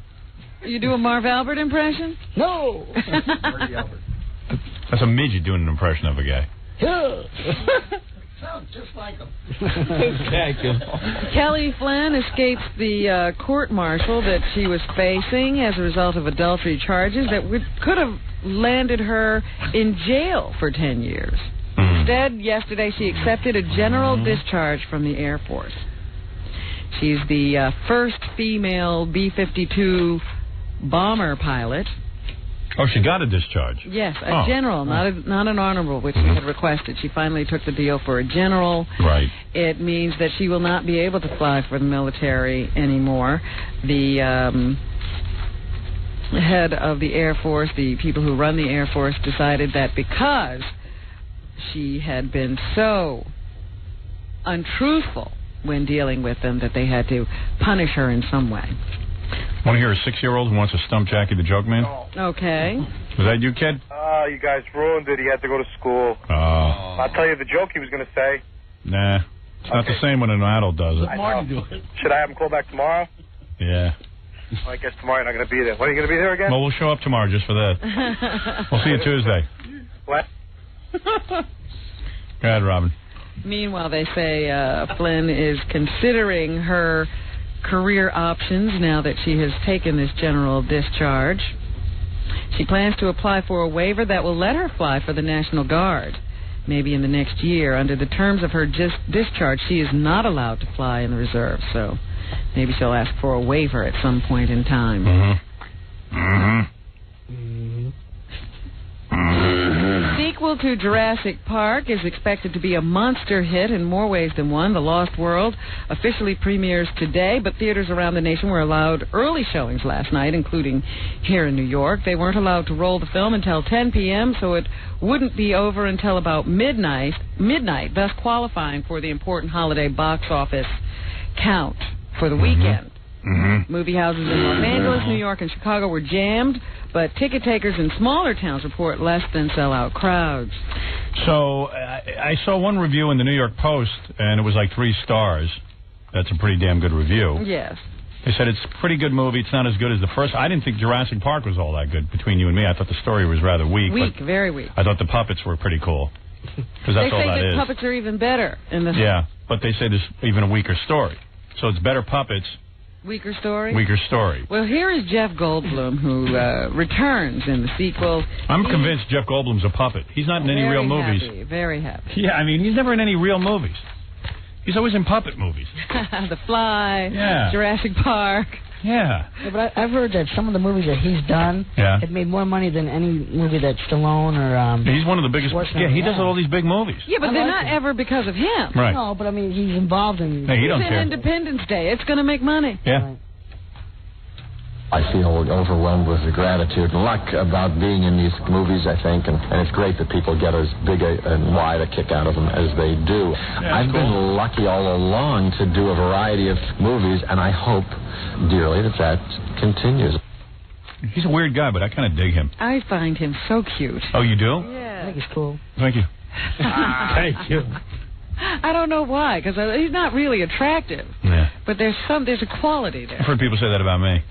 You do a Marv Albert impression? No. That's a midget doing an impression of a guy. Yeah. Sounds just like him. Kelly Flynn escaped the court-martial that she was facing as a result of adultery charges that could have landed her in jail for 10 years. Instead, yesterday she accepted a general discharge from the Air Force. She's the first female B-52 bomber pilot. Oh, she got a discharge. Yes, a general, not an honorable, which she had requested. She finally took the deal for a general. Right. It means that she will not be able to fly for the military anymore. The head of the Air Force, the people who run the Air Force, decided that because she had been so untruthful when dealing with them, that they had to punish her in some way. Want to hear a 6-year-old who wants to stump Jackie the Joke Man? Okay. Was that you, kid? You guys ruined it. He had to go to school. Oh. I'll tell you the joke he was going to say. Nah. It's not the same when an adult does it. I know. Should I have him call back tomorrow? Yeah. Well, I guess tomorrow you're not going to be there. When are you going to be there again? Well, we'll show up tomorrow just for that. We'll see you Tuesday. What? Go ahead, Robin. Meanwhile, they say Flynn is considering her career options now that she has taken this general discharge. She plans to apply for a waiver that will let her fly for the National Guard, maybe in the next year. Under the terms of her discharge, she is not allowed to fly in the reserve, so maybe she'll ask for a waiver at some point in time. Sequel to Jurassic Park is expected to be a monster hit in more ways than one. The Lost World officially premieres today, but theaters around the nation were allowed early showings last night, including here in New York. They weren't allowed to roll the film until 10 p.m., so it wouldn't be over until about midnight, thus qualifying for the important holiday box office count for the weekend. Movie houses in Los Angeles, New York, and Chicago were jammed, but ticket takers in smaller towns report less than sellout crowds. So I saw one review in the New York Post, and it was like 3 stars. That's a pretty damn good review. Yes. They said it's a pretty good movie. It's not as good as the first. I didn't think Jurassic Park was all that good, between you and me. I thought the story was rather weak. Very weak. I thought the puppets were pretty cool. Because that's all that is. They say the puppets are even better in this. Yeah, but they say there's even a weaker story. So it's better puppets. Weaker story? Weaker story. Well, here is Jeff Goldblum, who returns in the sequel. I'm convinced Jeff Goldblum's a puppet. He's not in any real movies. Very happy. Yeah, I mean, he's never in any real movies. He's always in puppet movies. The Fly, yeah. Jurassic Park. Yeah. But I've heard that some of the movies that he's done have made more money than any movie that Stallone or... he's one of the biggest... Yeah, he does all these big movies. Yeah, but they're not ever because of him. Right. No, but I mean, he's involved in... Hey, he don't care. It's Independence Day. It's going to make money. Yeah. Right. I feel overwhelmed with the gratitude and luck about being in these movies, I think, and it's great that people get as big and wide a kick out of them as they do. I've been lucky all along to do a variety of movies, and I hope dearly that continues. He's a weird guy, but I kind of dig him. I find him so cute. Oh, you do? Yeah. I think he's cool. Thank you. Thank you. I don't know why, because he's not really attractive. Yeah. But there's a quality there. I've heard people say that about me.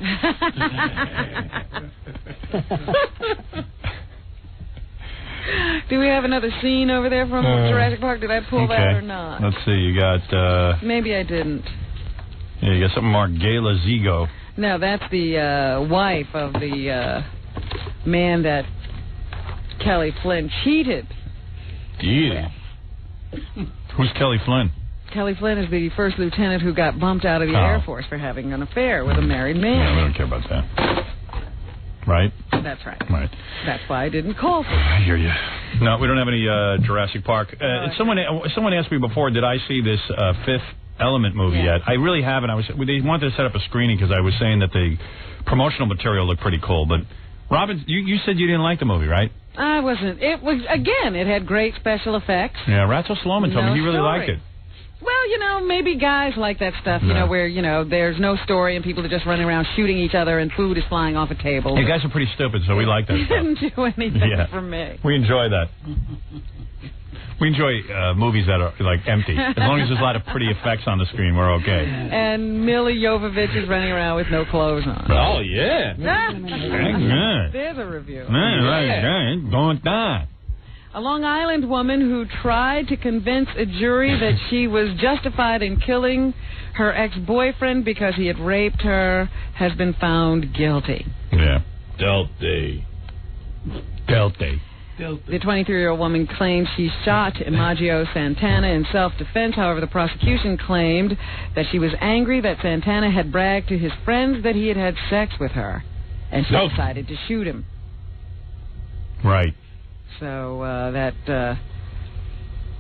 Do we have another scene over there from Jurassic Park? Did I pull that or not? Let's see. You got... Maybe I didn't. Yeah, you got something marked Gayla Zigo. No, that's the wife of the man that Kelly Flynn cheated. Yeah. Who's Kelly Flynn? Kelly Flynn is the first lieutenant who got bumped out of the Air Force for having an affair with a married man. Yeah, we don't care about that. Right? That's right. Right. That's why I didn't call for it. I hear you. No, we don't have any Jurassic Park. Someone asked me before, did I see this Fifth Element movie yet? I really haven't. They wanted to set up a screening because I was saying that the promotional material looked pretty cool. But, Robin, you said you didn't like the movie, right? I wasn't. It was, again, it had great special effects. Yeah, Ratso Sloman told me he really liked it. Well, maybe guys like that stuff, where, there's no story and people are just running around shooting each other and food is flying off a table. You guys are pretty stupid, so we like that stuff. It didn't do anything for me. We enjoy that. We enjoy movies that are, empty. As long as there's a lot of pretty effects on the screen, we're okay. And Milla Jovovich is running around with no clothes on. Oh, yeah. There's a review. Don't die. A Long Island woman who tried to convince a jury that she was justified in killing her ex-boyfriend because he had raped her has been found guilty. Yeah. Guilty. The 23-year-old woman claimed she shot Imaggio Santana in self-defense. However, the prosecution claimed that she was angry that Santana had bragged to his friends that he had had sex with her, and she decided to shoot him. Right. So that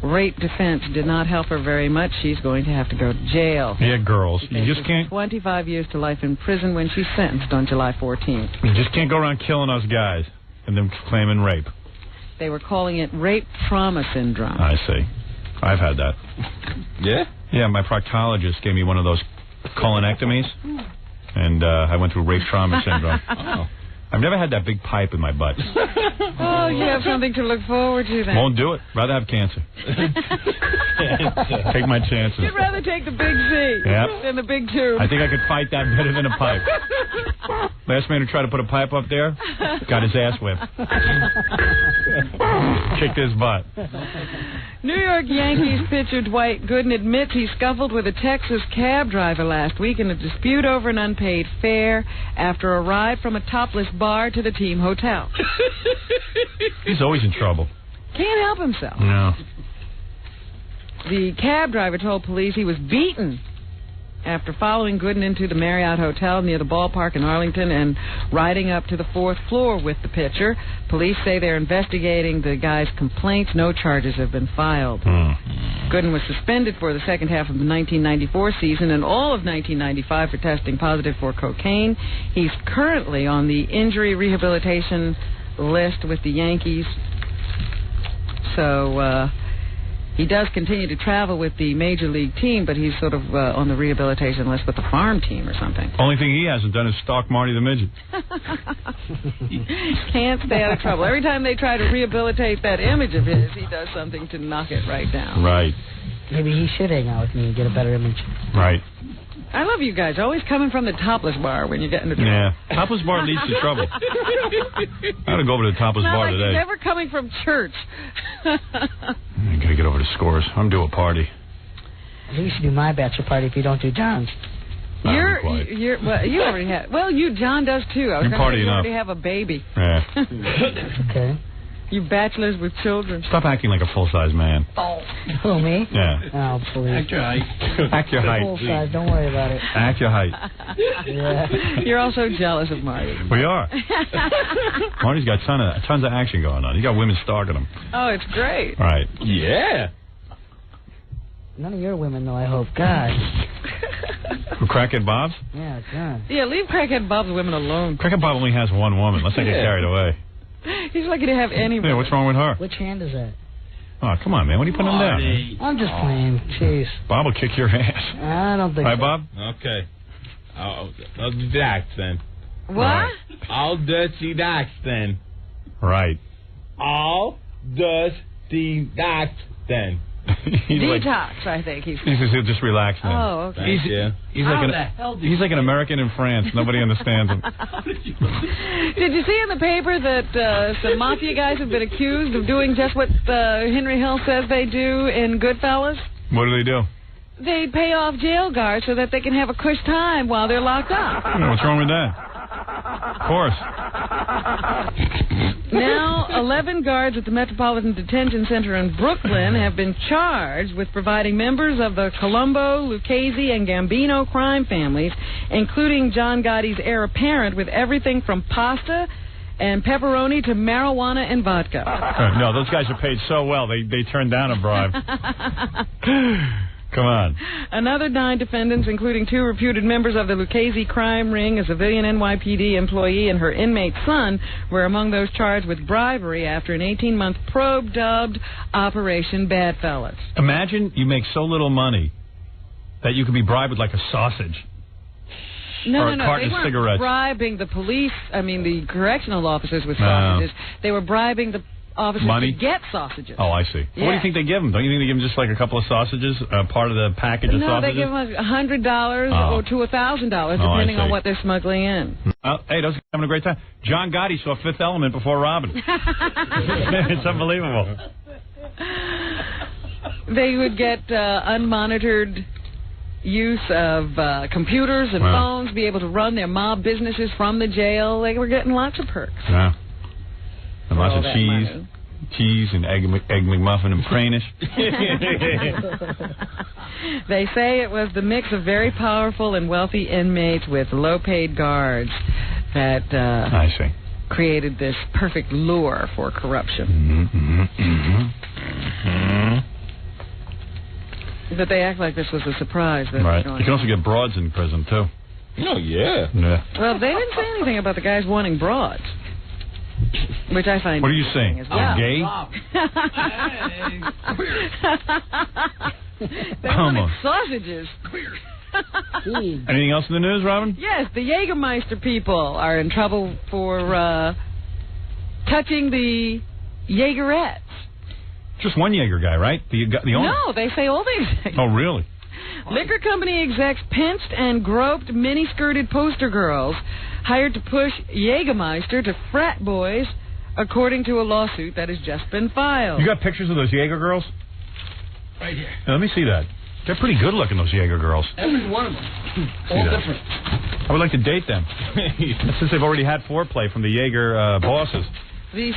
rape defense did not help her very much. She's going to have to go to jail. Yeah, girls. You just can't... 25 years to life in prison when she's sentenced on July 14th. You just can't go around killing us guys and then claiming rape. They were calling it rape trauma syndrome. I see. I've had that. Yeah? Yeah, my proctologist gave me one of those colonectomies, and I went through rape trauma syndrome. Oh. I've never had that big pipe in my butt. Oh, you have something to look forward to then. Won't do it. Rather have cancer. Take my chances. You'd rather take the big C than the big tube. I think I could fight that better than a pipe. Last man who tried to put a pipe up there got his ass whipped. Kicked his butt. New York Yankees pitcher Dwight Gooden admits he scuffled with a Texas cab driver last week in a dispute over an unpaid fare after a ride from a topless bar to the team hotel. He's always in trouble. Can't help himself. No. The cab driver told police he was beaten after following Gooden into the Marriott Hotel near the ballpark in Arlington and riding up to the 4th floor with the pitcher. Police say they're investigating the guy's complaints. No charges have been filed. Gooden was suspended for the second half of the 1994 season and all of 1995 for testing positive for cocaine. He's currently on the injury rehabilitation list with the Yankees. So, he does continue to travel with the major league team, but he's sort of on the rehabilitation list with the farm team or something. Only thing he hasn't done is stalk Marty the Midget. Can't stay out of trouble. Every time they try to rehabilitate that image of his, he does something to knock it right down. Right. Maybe he should hang out with me and get a better image. Right. I love you guys. Always coming from the topless bar when you get into trouble. Yeah. Topless bar leads to trouble. I gotta go over to the topless Not bar like today. You're never coming from church. I gotta get over to Scores. I'm due a party. I think you should do my bachelor party if you don't do John's. Well, you already have. Well, John does too. I was going to say you already have a baby. Yeah. Okay. You bachelors with children. Stop acting like a full-size man. Oh, who, me? Yeah. Oh, please. Act your height. Act your height. Full size. Don't worry about it. Act your height. Yeah. You're also jealous of Marty. We are. Marty's got tons of action going on. He got women stalking him. Oh, it's great. Right. Yeah. None of your women, though, I hope. God. Crackhead Bob's? Yeah, God. Yeah, leave Crackhead Bob's women alone. Crackhead Bob only has one woman. Let's not get carried away. He's lucky to have any women. Yeah, what's wrong with her? Which hand is that? Oh, come on, man. What are you putting him down? Man? I'm just playing. Jeez. Bob will kick your ass. I don't think so. Hi, Bob? Okay. I'll do that then. What? Right. I'll dirty that then. Right. I'll dirty that then. Detox, I think he's He'll just relax now. Oh, okay. He's like an American in France. Nobody understands him. Did you see in the paper that some mafia guys have been accused of doing just what Henry Hill says they do in Goodfellas? What do they do? They pay off jail guards so that they can have a cush time while they're locked up. Yeah, what's wrong with that? Of course. Now, 11 guards at the Metropolitan Detention Center in Brooklyn have been charged with providing members of the Colombo, Lucchese, and Gambino crime families, including John Gotti's heir apparent, with everything from pasta and pepperoni to marijuana and vodka. No, those guys are paid so well, they turned down a bribe. Come on. Another 9 defendants, including 2 reputed members of the Lucchese crime ring, a civilian NYPD employee, and her inmate son, were among those charged with bribery after an 18-month probe dubbed Operation Badfellas. Imagine you make so little money that you could be bribed with like a sausage. No, or a carton they of weren't cigarettes. bribing the police, the correctional officers with sausages. They were bribing the officers Money? to get sausages. Oh, I see. Yeah. What do you think they give them? Don't you think they give them just like a couple of sausages, part of the package of No, sausages? they give them $100 or to $1,000, depending on what they're smuggling in. Hey, those guys are having a great time. John Gotti saw Fifth Element before Robin. It's unbelievable. They would get unmonitored use of computers and phones, be able to run their mob businesses from the jail. They were getting lots of perks. Yeah. And lots of money. cheese and egg McMuffin and Cranish. They say it was the mix of very powerful and wealthy inmates with low-paid guards that I see. created this perfect lure for corruption. But they act like this was a surprise. Right. You can also get broads in prison, too. Oh, yeah. Well, they didn't say anything about the guys wanting broads, which I find. What are you saying? As well. I'm gay? They wanted sausages. Anything else in the news, Robin? Yes, the Jägermeister people are in trouble for touching the Jägerettes. Just one Jaeger guy, right? The owner? No, they say all the execs. Oh, really? Liquor company execs pinched and groped mini-skirted poster girls hired to push Jägermeister to frat boys, according to a lawsuit that has just been filed. You got pictures of those Jaeger girls? Right here. Now, let me see that. They're pretty good looking, those Jaeger girls. Every one of them. All different. I would like to date them. Since they've already had foreplay from the Jaeger bosses. The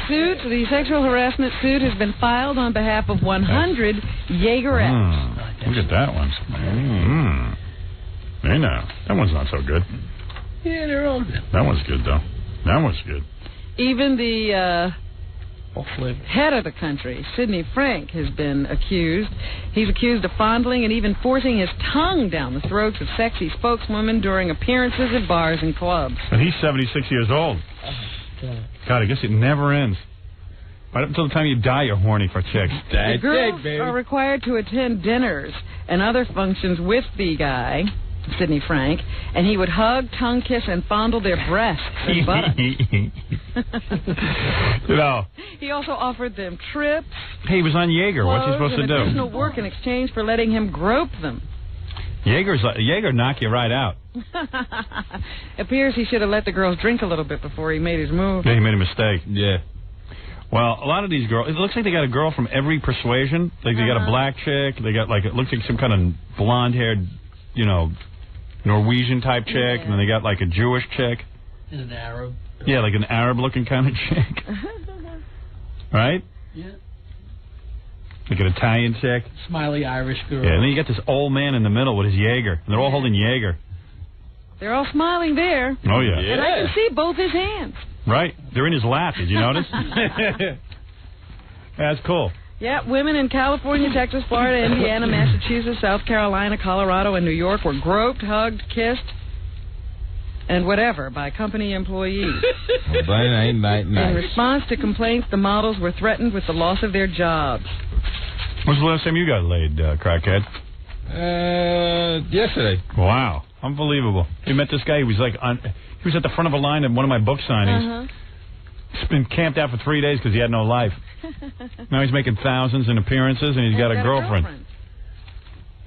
sexual harassment suit has been filed on behalf of 100 Jägerettes. Look at that one. Hey now, that one's not so good. Yeah, they're all good. That one's good, though. That one's good. Even the head of the country, Sidney Frank, has been accused. He's accused of fondling and even forcing his tongue down the throats of sexy spokeswomen during appearances at bars and clubs. And he's 76 years old. God, I guess it never ends. Right up until the time you die, you're horny for chicks. The girls are required to attend dinners and other functions with the guy, Sidney Frank, and he would hug, tongue kiss, and fondle their breasts and buttocks. You know. He also offered them trips. Hey, he was on Jaeger. What's he supposed to do? Additional work in exchange for letting him grope them. Jaeger knock you right out. Appears he should have let the girls drink a little bit before he made his move. Yeah, he made a mistake. Yeah. Well, a lot of these girls, it looks like they got a girl from every persuasion. Like they got a black chick. They got it looks like some kind of blonde-haired, Norwegian type chick, and then they got like a Jewish chick. And an Arab. Yeah, like an Arab-looking kind of chick. Right? Yeah. Like an Italian chick. Smiley Irish girl. Yeah, and then you got this old man in the middle with his Jaeger, and they're all holding Jaeger. They're all smiling there. Oh, yeah. And I can see both his hands. Right. They're in his lap. Did you notice? That's cool. Yeah, women in California, Texas, Florida, Indiana, Massachusetts, South Carolina, Colorado, and New York were groped, hugged, kissed, and whatever by company employees. In response to complaints, the models were threatened with the loss of their jobs. When's the last time you got laid, crackhead? Yesterday. Wow. Unbelievable. You met this guy. He was he was at the front of a line at one of my book signings. He's been camped out for 3 days because he had no life. Now he's making thousands in appearances, and he's got a girlfriend.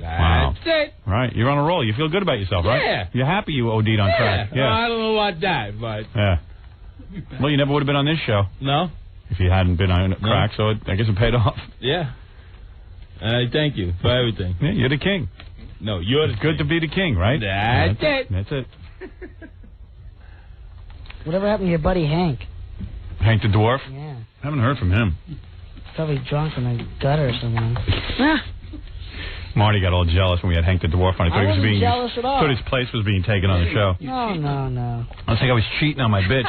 Wow. That's it. Right. You're on a roll. You feel good about yourself, right? Yeah. You're happy you OD'd on crack. Yeah. Well, I don't know about that, but... Yeah. Well, you never would have been on this show. No. If you hadn't been on crack, so I guess it paid off. Yeah. Thank you for everything. Yeah, you're the king. No, you're the good to be the king, right? That's it. That's it. Whatever happened to your buddy Hank? Hank the Dwarf? Yeah. Haven't heard from him. Probably drunk in a gutter or something. Marty got all jealous when we had Hank the Dwarf on. I wasn't jealous at all. Thought his place was being taken on the show. No. I was like I was cheating on my bitch.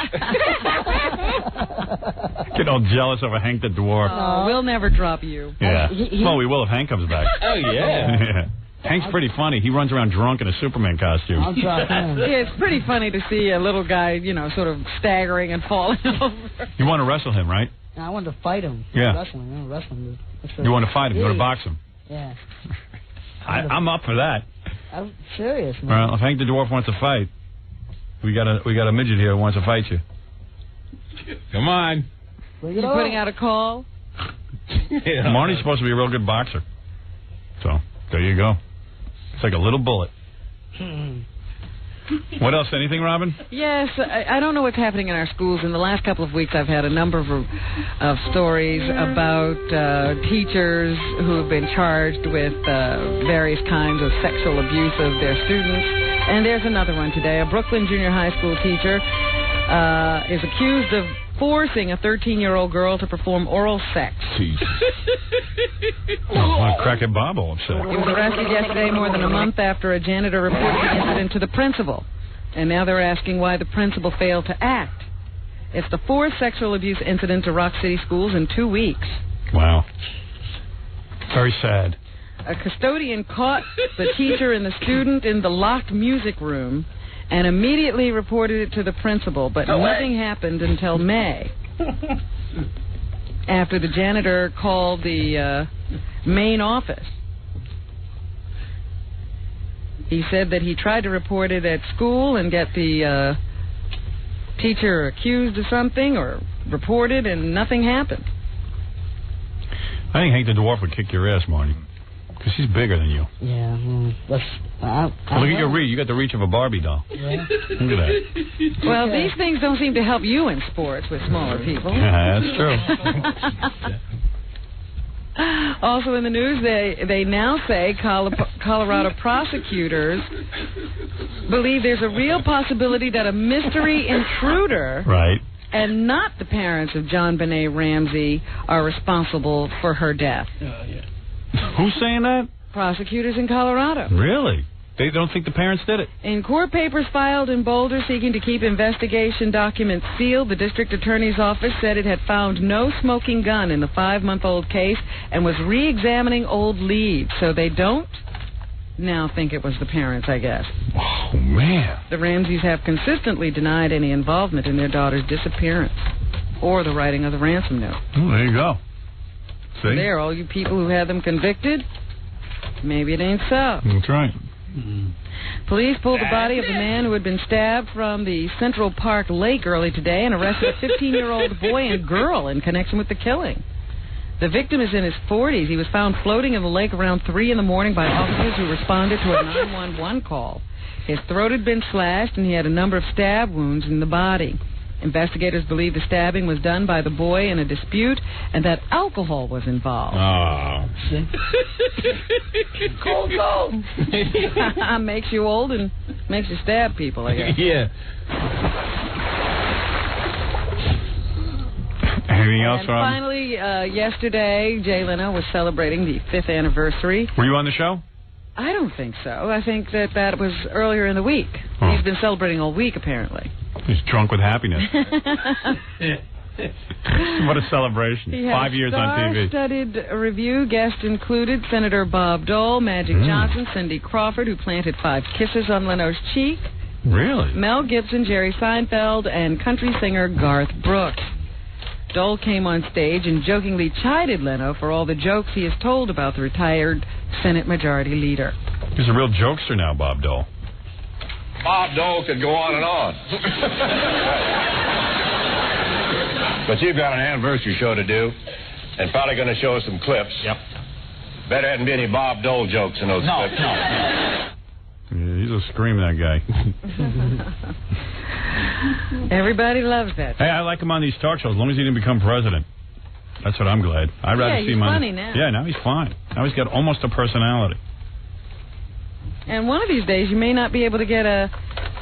Getting all jealous over Hank the Dwarf. Oh, we'll never drop you. Yeah. Well, we will if Hank comes back. Oh, yeah. Hank's pretty funny. He runs around drunk in a Superman costume. I'll drop him. Yeah, it's pretty funny to see a little guy, sort of staggering and falling over. You want to wrestle him, right? I wanted to fight him. Yeah. Wrestling. You want to fight him? You want to box him? Yeah. I'm up for that. I'm serious, man. Well, if Hank the Dwarf wants to fight, we got a midget here who wants to fight you. Come on. You putting out a call? Yeah. Marty's supposed to be a real good boxer. So, there you go. It's like a little bullet. What else? Anything, Robin? Yes, I don't know what's happening in our schools. In the last couple of weeks, I've had a number of stories about teachers who have been charged with various kinds of sexual abuse of their students. And there's another one today. A Brooklyn junior high school teacher is accused of forcing a 13-year-old girl to perform oral sex. Crackhead Bob all upset. He was arrested yesterday more than a month after a janitor reported the incident to the principal. And now they're asking why the principal failed to act. It's the fourth sexual abuse incident to Rock City schools in 2 weeks. Wow. Very sad. A custodian caught the teacher and the student in the locked music room and immediately reported it to the principal, but nothing happened until May. After the janitor called the main office He said that he tried to report it at school and get the teacher accused of something or reported, and nothing happened. I think Hank the Dwarf would kick your ass, Marty, because he's bigger than you. Yeah. Look at your reach. You got the reach of a Barbie doll. Yeah. Look at that. Well, these things don't seem to help you in sports with smaller people. That's true. Also in the news, they now say Colorado prosecutors believe there's a real possibility that a mystery intruder, right, and not the parents of John Benet Ramsey, are responsible for her death. Who's saying that? Prosecutors in Colorado. Really? They don't think the parents did it? In court papers filed in Boulder seeking to keep investigation documents sealed, the district attorney's office said it had found no smoking gun in the 5-month-old case and was re-examining old leads. So they don't now think it was the parents, I guess. Oh, man. The Ramseys have consistently denied any involvement in their daughter's disappearance or the writing of the ransom note. Oh, there you go. See? There, all you people who had them convicted, maybe it ain't so. That's right. Police pulled the body of a man who had been stabbed from the Central Park Lake early today and arrested a 15-year-old boy and girl in connection with the killing. The victim is in his 40s. He was found floating in the lake around 3 in the morning by officers who responded to a 911 call. His throat had been slashed and he had a number of stab wounds in the body. Investigators believe the stabbing was done by the boy in a dispute and that alcohol was involved. Oh. Cold. Makes you old and makes you stab people, I guess. Yeah. Anything else, And Rob? finally, yesterday, Jay Leno was celebrating the 5th anniversary. Were you on the show? I don't think so. I think that was earlier in the week. Oh. He's been celebrating all week, apparently. He's drunk with happiness. What a celebration. He 5 years on TV. Star-studded review. Guests included Senator Bob Dole, Magic Johnson, Cindy Crawford, who planted 5 kisses on Leno's cheek. Really? Mel Gibson, Jerry Seinfeld, and country singer Garth Brooks. Dole came on stage and jokingly chided Leno for all the jokes he has told about the retired Senate Majority Leader. He's a real jokester now, Bob Dole. Bob Dole could go on and on. But you've got an anniversary show to do, and probably going to show us some clips. Yep. Better hadn't be any Bob Dole jokes in those clips. No. Yeah, he's a scream, that guy. Everybody loves that. Hey, I like him on these talk shows as long as he didn't become president. That's what I'm glad. I'd rather see him on. Funny now. Yeah, now he's fine. Now he's got almost a personality. And one of these days, you may not be able to get a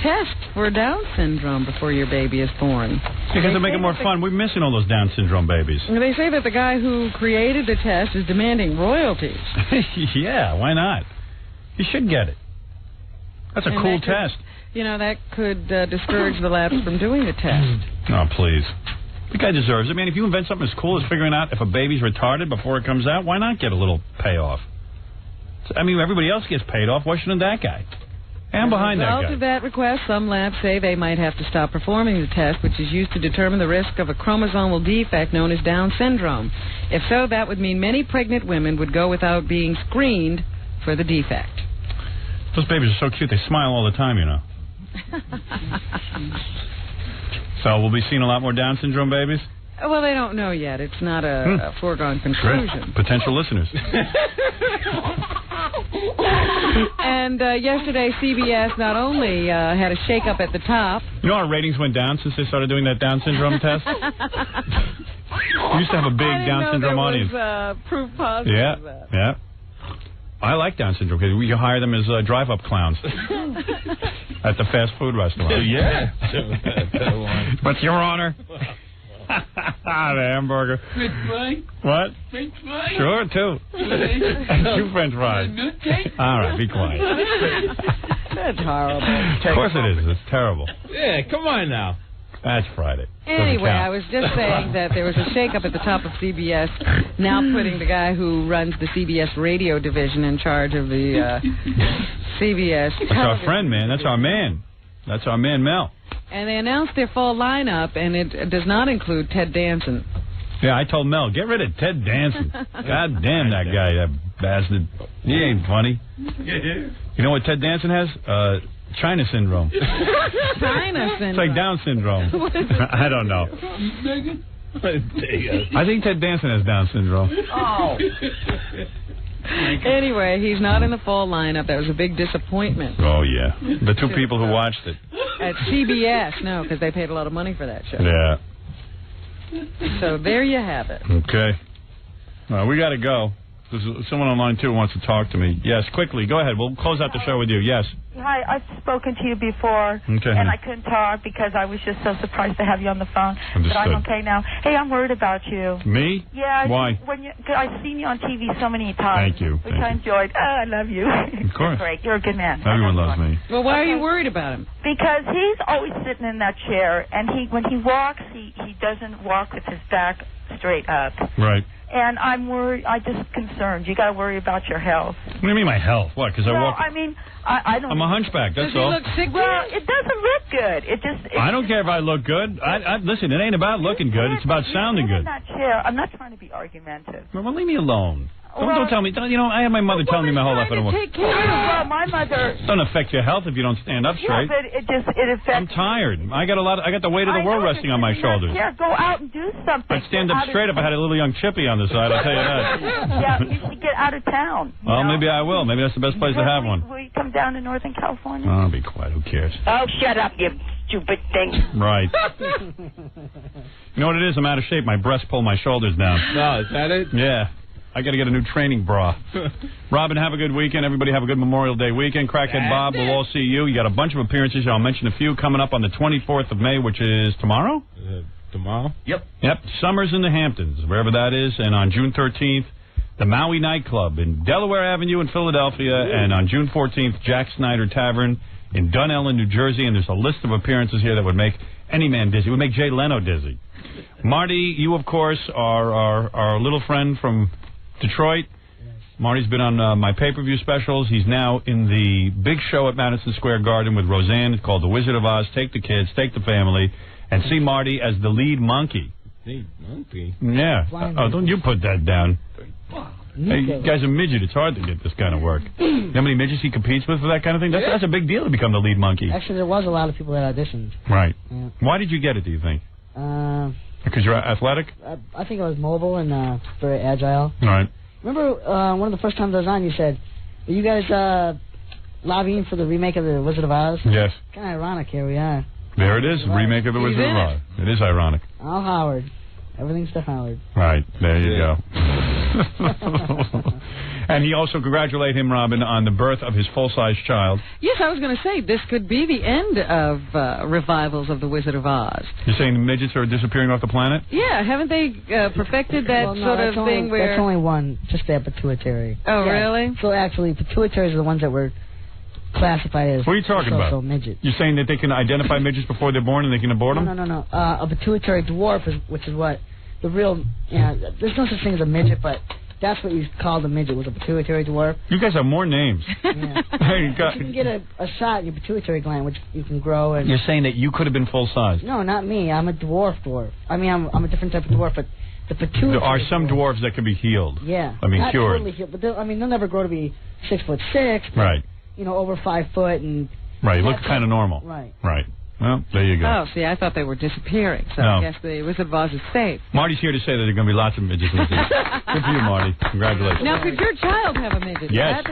test for Down syndrome before your baby is born. Because they make it more fun. We're missing all those Down syndrome babies. They say that the guy who created the test is demanding royalties. Yeah, why not? He should get it. That's a cool test. That could discourage the labs from doing the test. Oh, please. The guy deserves it. Man, if you invent something as cool as figuring out if a baby's retarded before it comes out, why not get a little payoff? I mean, everybody else gets paid off. Why shouldn't that guy? And behind that guy. As a result of that request, some labs say they might have to stop performing the test, which is used to determine the risk of a chromosomal defect known as Down syndrome. If so, that would mean many pregnant women would go without being screened for the defect. Those babies are so cute. They smile all the time, So we'll be seeing a lot more Down syndrome babies? Well, they don't know yet. It's not a foregone conclusion. Great. Potential listeners. And yesterday, CBS not only had a shakeup at the top. You know our ratings went down since they started doing that Down syndrome test? We used to have a big Down syndrome audience. Was, proof positive. Yeah. I like Down syndrome because you hire them as drive-up clowns at the fast food restaurant. Yeah. But Your Honor. The hamburger. French fry? What? French fry? Sure, 2. 2 French fries. All right, be quiet. That's horrible. Of course it is. It's terrible. Yeah, come on now. That's Friday. Anyway, I was just saying that there was a shakeup at the top of CBS, now putting the guy who runs the CBS radio division in charge of the CBS. That's our friend, man. That's our man. That's our man, Mel. And they announced their fall lineup, and it does not include Ted Danson. Yeah, I told Mel, get rid of Ted Danson. God damn that guy, that bastard. He ain't funny. You know what Ted Danson has? China syndrome. China syndrome. It's like Down syndrome. I don't know. I think Ted Danson has Down syndrome. Oh. Anyway, he's not in the fall lineup. That was a big disappointment. Oh, yeah. The two people who watched it. At CBS, no, because they paid a lot of money for that show. Yeah. So there you have it. Okay. We got to go. There's someone on line 2 who wants to talk to me. Yes, quickly. Go ahead. We'll close out the show with you. Yes. Hi, I've spoken to you before, Okay. and I couldn't talk because I was just so surprised to have you on the phone. Understood. But I'm okay now. Hey, I'm worried about you. Me? Yeah. Why? I've seen you on TV so many times. Thank you. Which I enjoyed. Oh, I love you. Of course. Great. You're a good man. Everyone loves me. Well, why are you worried about him? Because he's always sitting in that chair, and when he walks, he doesn't walk with his back straight up. Right. And I'm worried. I'm just concerned. You got to worry about your health. What do you mean my health? What? Because I walk... I mean, I don't... I'm a hunchback, that's all. Does he look sick? Well, it doesn't look good. I don't care if I look good. Listen, it ain't about looking good. It's about sounding good. In that chair. I'm not trying to be argumentative. Well, leave me alone. Don't tell me. I had my mother telling me my whole life I don't walk. Well, my mother... It doesn't affect your health if you don't stand up straight. Yeah, but it affects... I'm tired. I got the weight of the world resting on my shoulders. Yeah, go out and do something. I'd stand up straight if I had a little young chippy on the side, I'll tell you that. Yeah, you should get out of town. Well, maybe I will. Maybe that's the best place to have one. Will you come down to Northern California? Oh, be quiet. Who cares? Oh, shut up, you stupid thing. Right. You know what it is? I'm out of shape. My breasts pull my shoulders down. No, is that it? Yeah. I got to get a new training bra. Robin, have a good weekend. Everybody have a good Memorial Day weekend. Crackhead Bob, we'll all see you. You got a bunch of appearances. I'll mention a few coming up on the 24th of May, which is tomorrow? Tomorrow? Yep. Summers in the Hamptons, wherever that is. And on June 13th, the Maui Nightclub in Delaware Avenue in Philadelphia. And on June 14th, Jack Snyder Tavern in Dunellen, New Jersey. And there's a list of appearances here that would make any man dizzy. It would make Jay Leno dizzy. Marty, you, of course, are our little friend from Detroit. Marty's been on my pay-per-view specials. He's now in the big show at Madison Square Garden with Roseanne. It's called The Wizard of Oz. Take the kids, take the family, and see Marty as the lead monkey. Lead monkey? Yeah. Don't you put that down. Hey, you guys are midget. It's hard to get this kind of work. You know how many midgets he competes with for that kind of thing? That's a big deal to become the lead monkey. Actually, there was a lot of people that auditioned. Right. Yeah. Why did you get it, do you think? Because you're athletic? I think I was mobile and very agile. All right. Remember one of the first times I was on, you said, are you guys lobbying for the remake of The Wizard of Oz? Yes. Kind of ironic, here we are. There it is, remake of The Wizard of Oz. It is ironic. Al Howard. Everything's to Howard. Right, there you go. And he also congratulated him, Robin, on the birth of his full-size child. Yes, I was going to say, this could be the end of revivals of The Wizard of Oz. You're saying the midgets are disappearing off the planet? Yeah, haven't they perfected that sort of thing where... That's only one, just that pituitary. Oh, yeah. Really? So actually, pituitaries are the ones that were classified as... What are you talking about? Midgets. You're saying that they can identify midgets before they're born and they can abort them? No. A pituitary dwarf, which is what the real... there's no such thing as a midget, but... That's what you called a midget, was a pituitary dwarf. You guys have more names. Yeah. You can get a shot in your pituitary gland, which you can grow. And you're saying that you could have been full size? No, not me. I'm a dwarf. I mean, I'm a different type of dwarf, but the pituitary... There are some dwarves that can be healed. Yeah. I mean, not cured. Totally healed, but they'll never grow to be 6'6". Right. Over 5 foot and... Right, you look kind of normal. Right. Right. Well, there you go. Oh, see, I thought they were disappearing, so No. I guess the Wizard of Oz is safe. Marty's here to say that there are going to be lots of midgets in the future. Good for you, Marty. Congratulations. Now, could your child have a midget? Yes.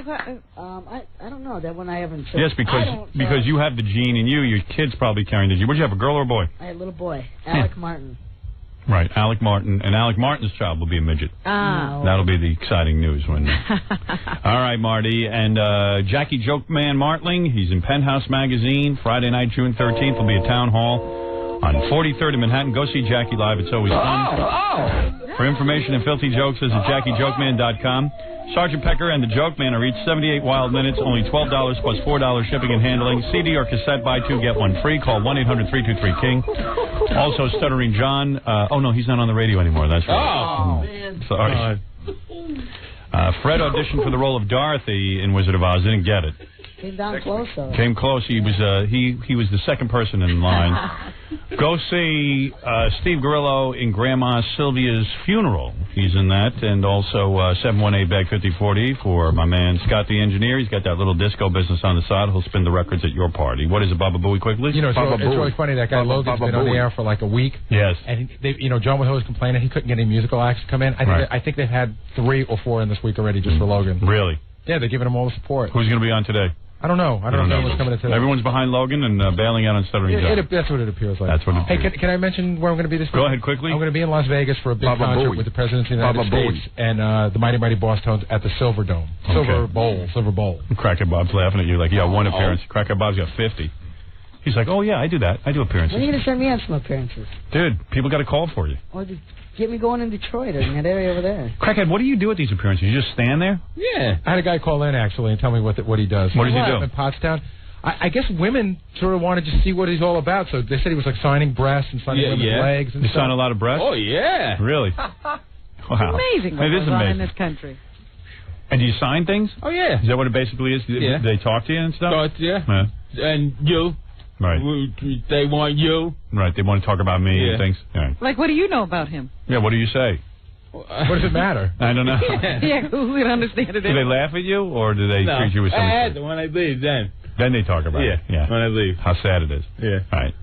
I don't know. That one I haven't... Yes, because you have the gene in you. Your kid's probably carrying the gene. What did you have, a girl or a boy? I had a little boy, Alec Martin. Right, Alec Martin. And Alec Martin's child will be a midget. Ah. That'll be the exciting news. All right, Marty. And Jackie Jokeman Martling, he's in Penthouse Magazine. Friday night, June 13th, will be at Town Hall on 43rd in Manhattan. Go see Jackie live. It's always fun. For information and filthy jokes, visit JackieJokeman.com. Sergeant Pecker and the Joke Man are each 78 wild minutes, only $12 plus $4 shipping and handling. CD or cassette, buy two, get one free. Call 1-800-323-KING. Also, Stuttering John. No, he's not on the radio anymore. That's right. Oh, man. Sorry. Fred auditioned for the role of Dorothy in Wizard of Oz. Didn't get it. Came down close, though. Came close. He was the second person in line. Go see Steve Grillo in Grandma Sylvia's funeral. He's in that. And also 718-BAG-5040 for my man Scott the engineer. He's got that little disco business on the side. He'll spin the records at your party. What is it, Baba Booey, quickly? You know, it's really funny. That guy Logan's been on the air for like a week. Yes. And, John was always complaining he couldn't get any musical acts to come in. I think they've had 3 or 4 in this week already just for Logan. Really? Yeah, they're giving him all the support. Who's going to be on today? I don't know. I don't know what's coming in today. Everyone's behind Logan and bailing out on Stuttering John. That's what it appears like. That's what it appears. Hey, can I mention where I'm going to be this week? Go ahead, quickly. I'm going to be in Las Vegas for a big concert with the President of the United States and the Mighty Mighty Boss Tones at the Silver Dome. Silver Bowl. Crackhead Bob's laughing at you like, yeah, one appearance. Crackhead Bob's got 50. He's like, oh, yeah, I do that. I do appearances. When are you going to send me on some appearances? Dude, people got a call for you. Or just get me going in Detroit or in that area over there. Crackhead, what do you do at these appearances? You just stand there? Yeah. I had a guy call in, actually, and tell me what he does. What does he do? In Pottstown. I guess women sort of wanted to see what he's all about, so they said he was like signing breasts and signing women's legs and you stuff. sign a lot of breasts? Oh, yeah. Really? Wow. Amazing what it goes is on amazing. in this country. And do you sign things? Oh, yeah. Is that what it basically is? Yeah. They talk to you and stuff? Yeah. And you. Right. They want you. Right. They want to talk about me and things. Right. Like, what do you know about him? Yeah, what do you say? What does it matter? I don't know. Yeah, who would understand it? Do they laugh at you, or do they treat you with something? When I leave, then. Then they talk about it. Yeah. When I leave. How sad it is. Yeah. Right.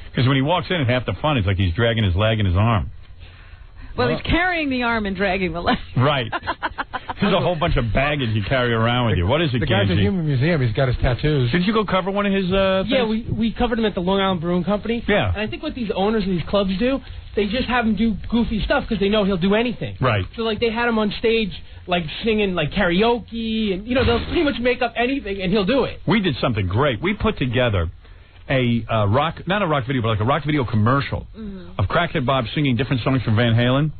Because when he walks in, half the fun is like he's dragging his leg and his arm. Well, he's carrying the arm and dragging the leg. Right. There's a whole bunch of baggage you carry around with you. What is it, The guy's at Human Museum. He's got his tattoos. Did you go cover one of his things? Yeah, we covered him at the Long Island Brewing Company. Yeah. And I think what these owners of these clubs do, they just have him do goofy stuff because they know he'll do anything. Right. So, like, they had him on stage, like, singing, like, karaoke, and, they'll pretty much make up anything, and he'll do it. We did something great. We put together a not a rock video, but like a rock video commercial of Crackhead Bob singing different songs from Van Halen.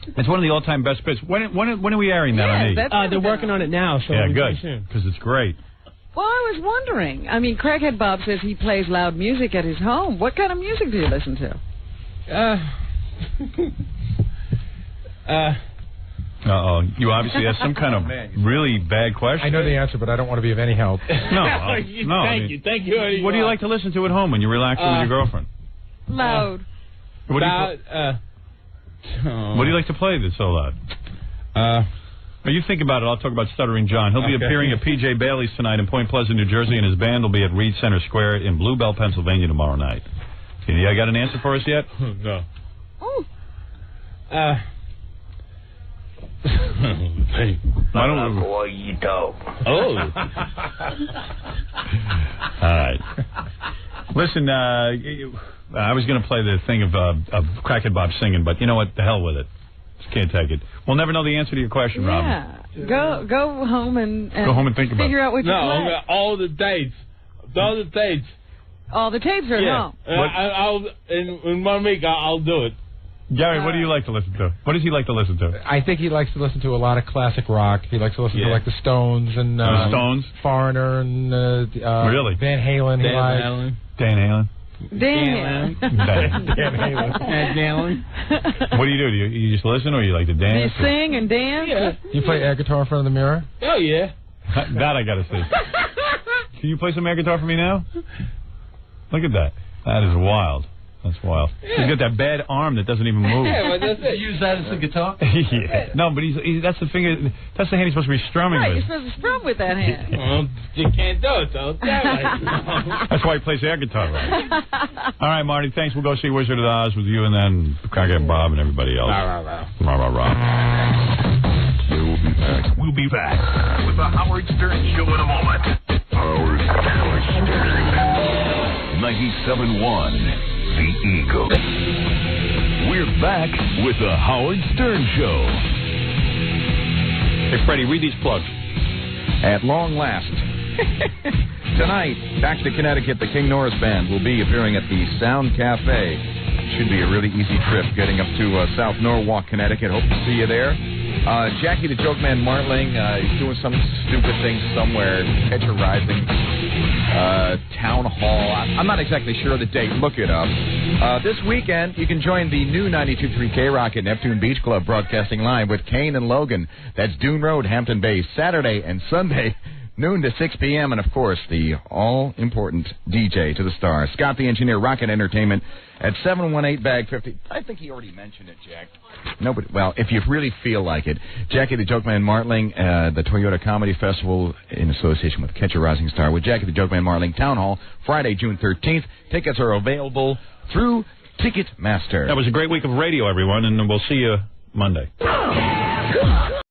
It's one of the all-time best bits. When are we airing that on E? They're working on it now, so yeah, it'll be good, soon. because it's great. Well, I was wondering. I mean, Crackhead Bob says he plays loud music at his home. What kind of music do you listen to? Uh-oh. You obviously have some kind of really bad question. I know the answer, but I don't want to be of any help. No. Thank you. What do you like to listen to at home when you're relaxing with your girlfriend? Loud. What do you like to play that's so loud? Well, you think about it. I'll talk about Stuttering John. He'll be appearing at P.J. Bailey's tonight in Point Pleasant, New Jersey, and his band will be at Reed Center Square in Bluebell, Pennsylvania tomorrow night. You got an answer for us yet? No. Oh. I don't know. Oh. All right. Listen, I was going to play the thing of Crackhead Bob singing, but you know what? The hell with it. Just can't take it. We'll never know the answer to your question, Robin. Yeah. Go home and go home and think about it. Figure out what you play. No, all the dates. All the tapes. All the tapes are at home. In 1 week, I'll do it. Gary, what do you like to listen to? What does he like to listen to? I think he likes to listen to a lot of classic rock. He likes to listen to like the Stones and Stones, Foreigner, and really Van Halen. Dan Halen. Dan Halen. What do? You just listen, or you like to dance? Do you sing and dance? Yeah. You play air guitar in front of the mirror? Oh yeah. That I gotta see. Can you play some air guitar for me now? Look at that. That is wild. That's wild. Yeah. He's got that bad arm that doesn't even move. Yeah, but that's it. Use that as a guitar? Yeah. No, but that's the finger. That's the hand he's supposed to be strumming right, with. You're supposed to strum with that hand. Well, you can't do it, though. That's why he plays air guitar. Right? All right, Marty, thanks. We'll go see Wizard of Oz with you and then Crackhead Bob and everybody else. We'll be back with the Howard Stern Show in a moment. Howard Stern. 97.1. The Eagle. We're back with the Howard Stern Show. Hey, Freddie, read these plugs. At long last, tonight, back to Connecticut, the King Norris Band will be appearing at the Sound Cafe. Should be a really easy trip getting up to South Norwalk, Connecticut. Hope to see you there. Jackie the Joke Man Martling, he's doing some stupid thing somewhere. Catch a Rising. Town Hall. I'm not exactly sure of the date. Look it up. This weekend, you can join the new 92.3 K-Rock at Neptune Beach Club broadcasting live with Kane and Logan. That's Dune Road, Hampton Bays. Saturday and Sunday, noon to 6 p.m., and, of course, the all-important DJ to the stars, Scott the Engineer, Rocket Entertainment, at 718 Bag 50. I think he already mentioned it, Jack. Nobody. Well, if you really feel like it, Jackie the Joke Man Martling, the Toyota Comedy Festival in association with Catch a Rising Star with Jackie the Joke Man Martling, Town Hall, Friday, June 13th. Tickets are available through Ticketmaster. That was a great week of radio, everyone, and we'll see you Monday.